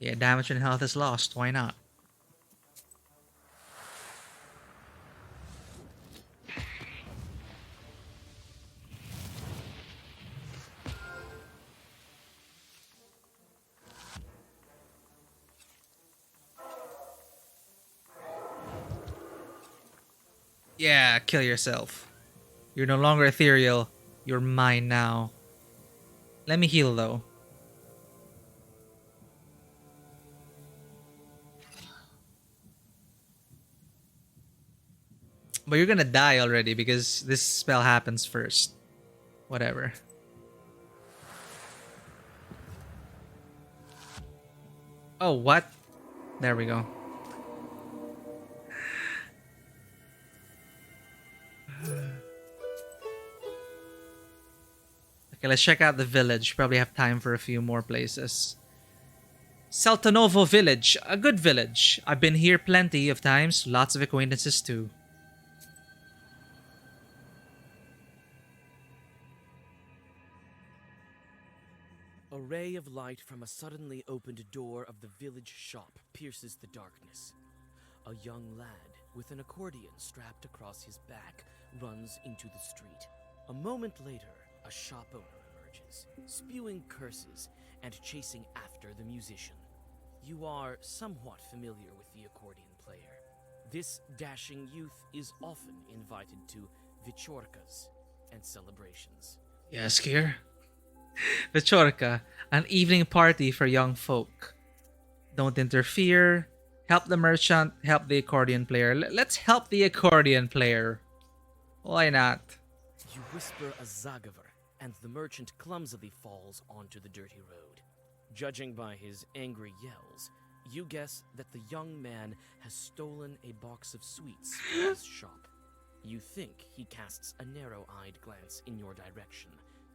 A: Yeah, damage and health is lost. Why not? Yeah, kill yourself. You're no longer ethereal. You're mine now. Let me heal though. But you're gonna die already because this spell happens first. Whatever. Oh, what? There we go. Okay, let's check out the village. Probably have time for a few more places. Saltanovo village. A good village. I've been here plenty of times. Lots of acquaintances too.
B: A ray of light from a suddenly opened door of the village shop pierces the darkness. A young lad with an accordion strapped across his back runs into the street. A moment later, a shop owner emerges, spewing curses and chasing after the musician. You are somewhat familiar with the accordion player. This dashing youth is often invited to Vichorkas and celebrations.
A: Yes, Kier. Vechorka, an evening party for young folk. Don't interfere. Help the merchant, help the accordion player. Let's help the accordion player. Why not?
B: You whisper a Zagaver, and the merchant clumsily falls onto the dirty road. Judging by his angry yells, you guess that the young man has stolen a box of sweets from his shop. You think he casts a narrow-eyed glance in your direction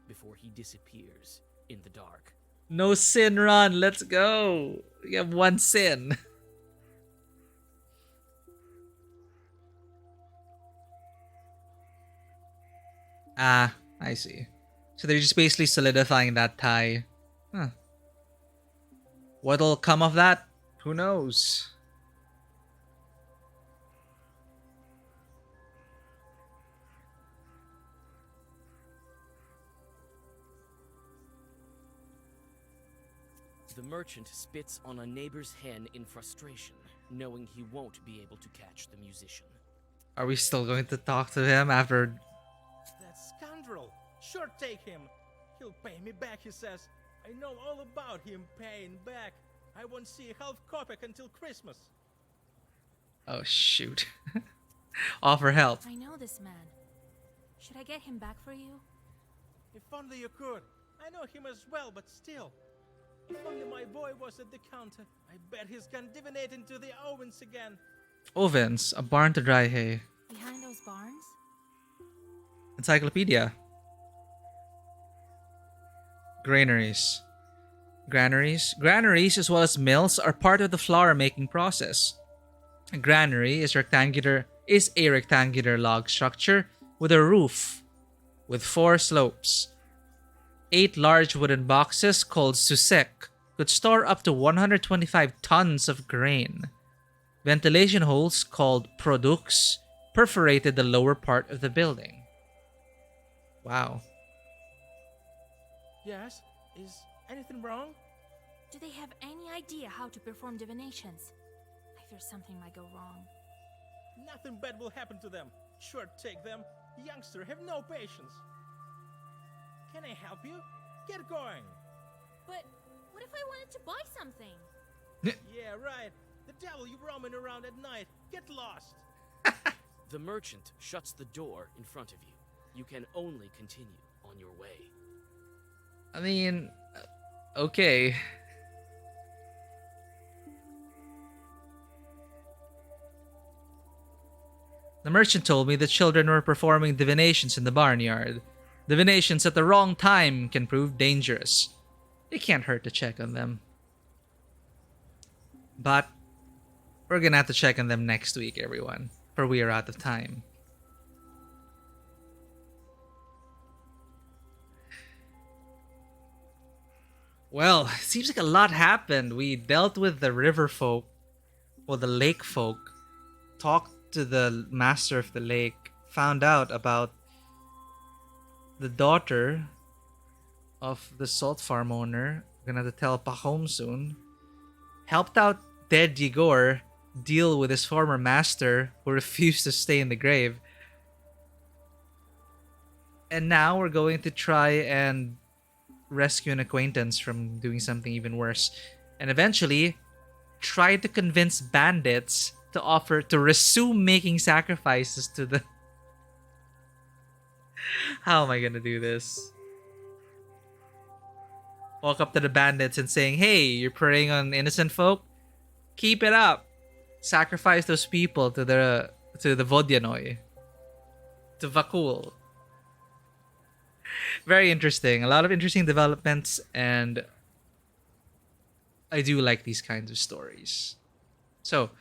B: before he disappears in the dark.
A: No sin run. Let's go. We have one sin. Ah, I see. So they're just basically solidifying that tie. Huh. What'll come of that? Who knows?
B: The merchant spits on a neighbor's hen in frustration, knowing he won't be able to catch the musician.
A: Are we still going to talk to him after?
E: That scoundrel! Sure, take him. He'll pay me back, he says. I know all about him paying back. I won't see a half kopeck until Christmas.
A: Oh, shoot. Offer help.
H: I know this man. Should I get him back for you?
E: If only you could. I know him as well, but still. If only my boy was at the counter. I bet he's gone divinate into the ovens again.
A: Ovens, a barn to dry hay.
H: Behind those barns?
A: Encyclopedia. Granaries. Granaries, as well as mills, are part of the flour making process. A granary is a rectangular log structure with a roof with 4 slopes. 8 large wooden boxes called susek could store up to 125 tons of grain. Ventilation holes called products perforated the lower part of the building. Wow.
E: Yes? Is anything wrong?
H: Do they have any idea how to perform divinations? I fear something might go wrong.
N: Nothing bad will happen to them. Sure, take them. Youngster, have no patience. Can I help you? Get going.
H: But what if I wanted to buy something?
N: Yeah, right. The devil you roaming around at night. Get lost.
B: The merchant shuts the door in front of you. You can only continue on your way.
A: I mean, okay. The merchant told me the children were performing divinations in the barnyard. Divinations at the wrong time can prove dangerous. It can't hurt to check on them. But we're gonna have to check on them next week, everyone, for we are out of time. Well, it seems like a lot happened. We dealt with the river folk, or the lake folk, talked to the master of the lake, found out about the daughter of the salt farm owner. We're gonna have to teleport home soon. Helped out dead Yegor deal with his former master who refused to stay in the grave. And now we're going to try and rescue an acquaintance from doing something even worse. And eventually try to convince bandits to offer to resume making sacrifices to the... How am I gonna do this? Walk up to the bandits and saying, hey, you're preying on innocent folk? Keep it up. Sacrifice those people to the Vodyanoi. To Vakul. Very interesting. A lot of interesting developments, and I do like these kinds of stories. So,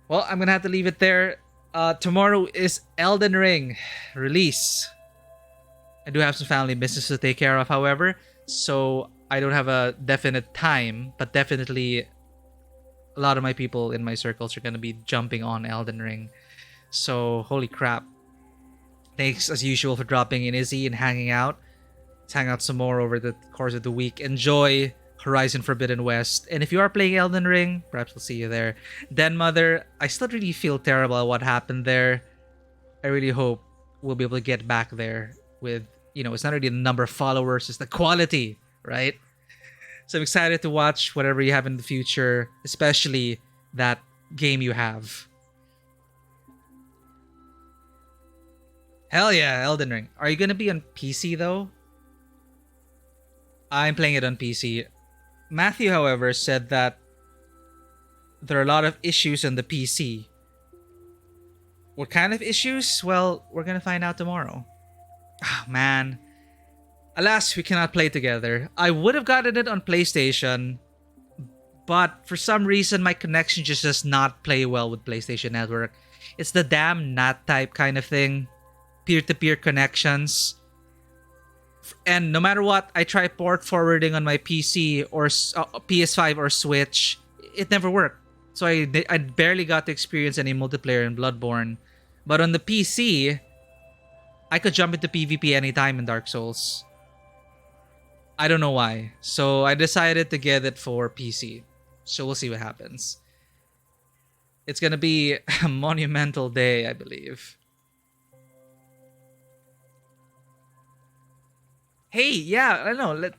A: well, I'm gonna have to leave it there. Tomorrow is Elden Ring release. I do have some family business to take care of, however, so I don't have a definite time, but definitely a lot of my people in my circles are gonna be jumping on Elden Ring. So, holy crap. Thanks, as usual, for dropping in, Izzy, and hanging out. Let's hang out some more over the course of the week. Enjoy Horizon Forbidden West. And if you are playing Elden Ring, perhaps we'll see you there. Den Mother, I still really feel terrible at what happened there. I really hope we'll be able to get back there with, you know, it's not really the number of followers, it's the quality, right? So I'm excited to watch whatever you have in the future, especially that game you have. Hell yeah, Elden Ring. Are you gonna be on PC though? I'm playing it on PC. Matthew, however, said that there are a lot of issues on the PC. What kind of issues? Well, we're gonna find out tomorrow. Oh, man. Alas, we cannot play together. I would have gotten it on PlayStation, but for some reason my connection just does not play well with PlayStation Network. It's the damn NAT type kind of thing. Peer-to-peer connections. And no matter what, I try port forwarding on my PC or PS5 or Switch, it never worked. So I barely got to experience any multiplayer in Bloodborne. But on the PC, I could jump into PvP anytime in Dark Souls. I don't know why. So I decided to get it for PC. So we'll see what happens. It's gonna be a monumental day, I believe. Hey, yeah, I know.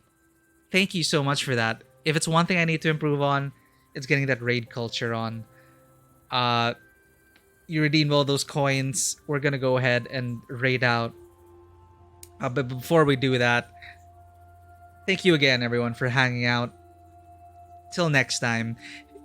A: Thank you so much for that. If it's one thing I need to improve on, it's getting that raid culture on. You redeemed all those coins. We're gonna go ahead and raid out. But before we do that, thank you again, everyone, for hanging out. Till next time.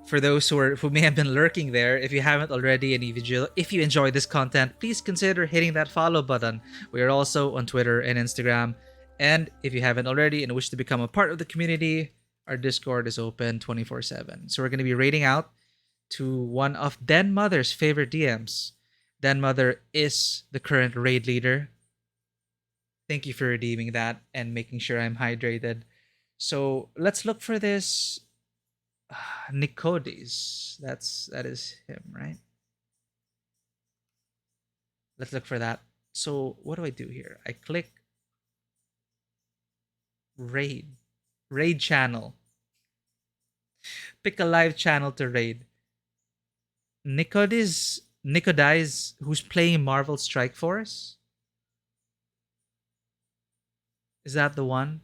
A: For those who may have been lurking there, if you haven't already, and if you enjoy this content, please consider hitting that follow button. We are also on Twitter and Instagram. And if you haven't already and wish to become a part of the community, our Discord is open 24/7. So we're going to be raiding out to one of Den Mother's favorite DMs. Den Mother is the current raid leader. Thank you for redeeming that and making sure I'm hydrated. So let's look for this Nicodes. That is him, right? Let's look for that. So what do I do here? I click raid channel. Pick a live channel to raid. Nicodize, who's playing Marvel Strike Force? Is that the one?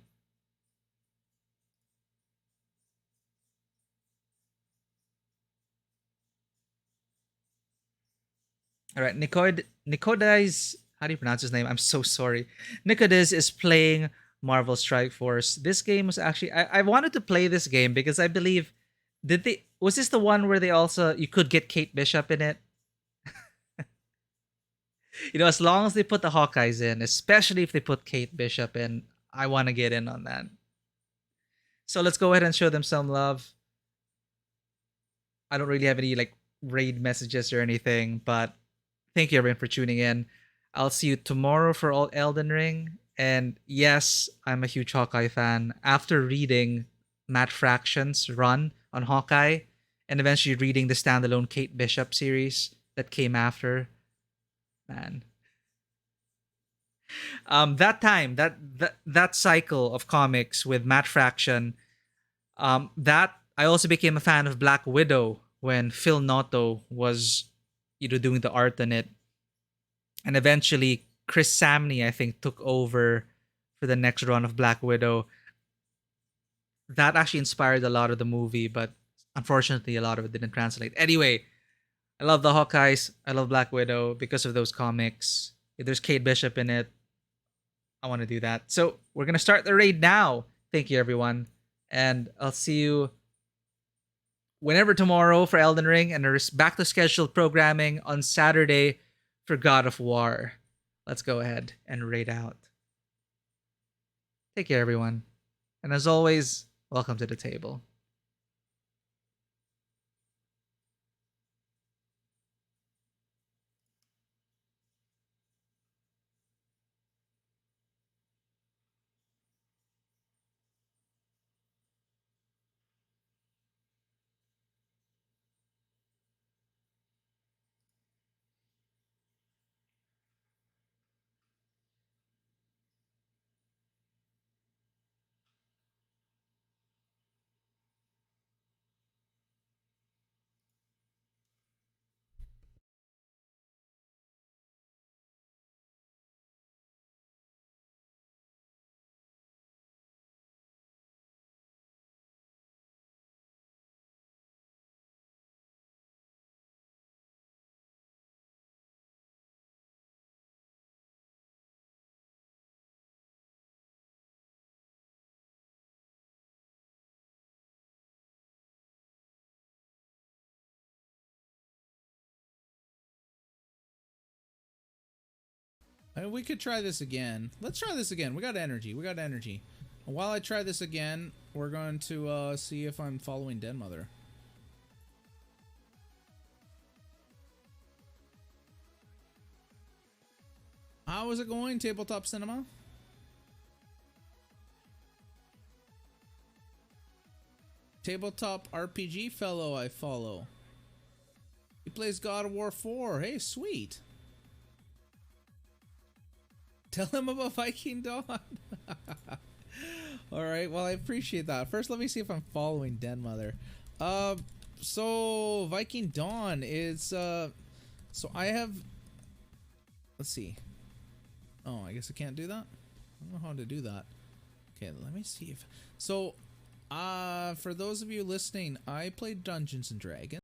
A: All right, Nicodize. How do you pronounce his name? I'm so sorry. Nicodize is playing Marvel Strike Force. This game was actually I wanted to play this game because I believe was this the one where they also you could get Kate Bishop in it? As long as they put the Hawkeyes in, especially if they put Kate Bishop in, I want to get in on that. So let's go ahead and show them some love. I don't really have any like raid messages or anything, but thank you everyone for tuning in. I'll see you tomorrow for all Elden Ring. And yes, I'm a huge Hawkeye fan. After reading Matt Fraction's run on Hawkeye and eventually reading the standalone Kate Bishop series that came after, man. That cycle of comics with Matt Fraction, that I also became a fan of Black Widow when Phil Noto was doing the art on it. And eventually Chris Samney, I think, took over for the next run of Black Widow. That actually inspired a lot of the movie, but unfortunately a lot of it didn't translate. Anyway, I love the Hawkeyes. I love Black Widow because of those comics. If there's Kate Bishop in it, I want to do that. So we're going to start the raid now. Thank you, everyone. And I'll see you whenever tomorrow for Elden Ring, and there's back to scheduled programming on Saturday for God of War. Let's go ahead and raid out. Take care, everyone. And as always, welcome to the table.
O: We could try this again. Let's try this again. We got energy. We got energy. While I try this again, we're going to see if I'm following Den Mother. How is it going, Tabletop Cinema? Tabletop RPG fellow I follow. He plays God of War 4. Hey, sweet. Tell him about Viking Dawn. Alright, well, I appreciate that. First, let me see if I'm following Den Mother. So Viking Dawn is, so I have, let's see. Oh, I guess I can't do that? I don't know how to do that. Okay, let me see if, so, for those of you listening, I played Dungeons and Dragons.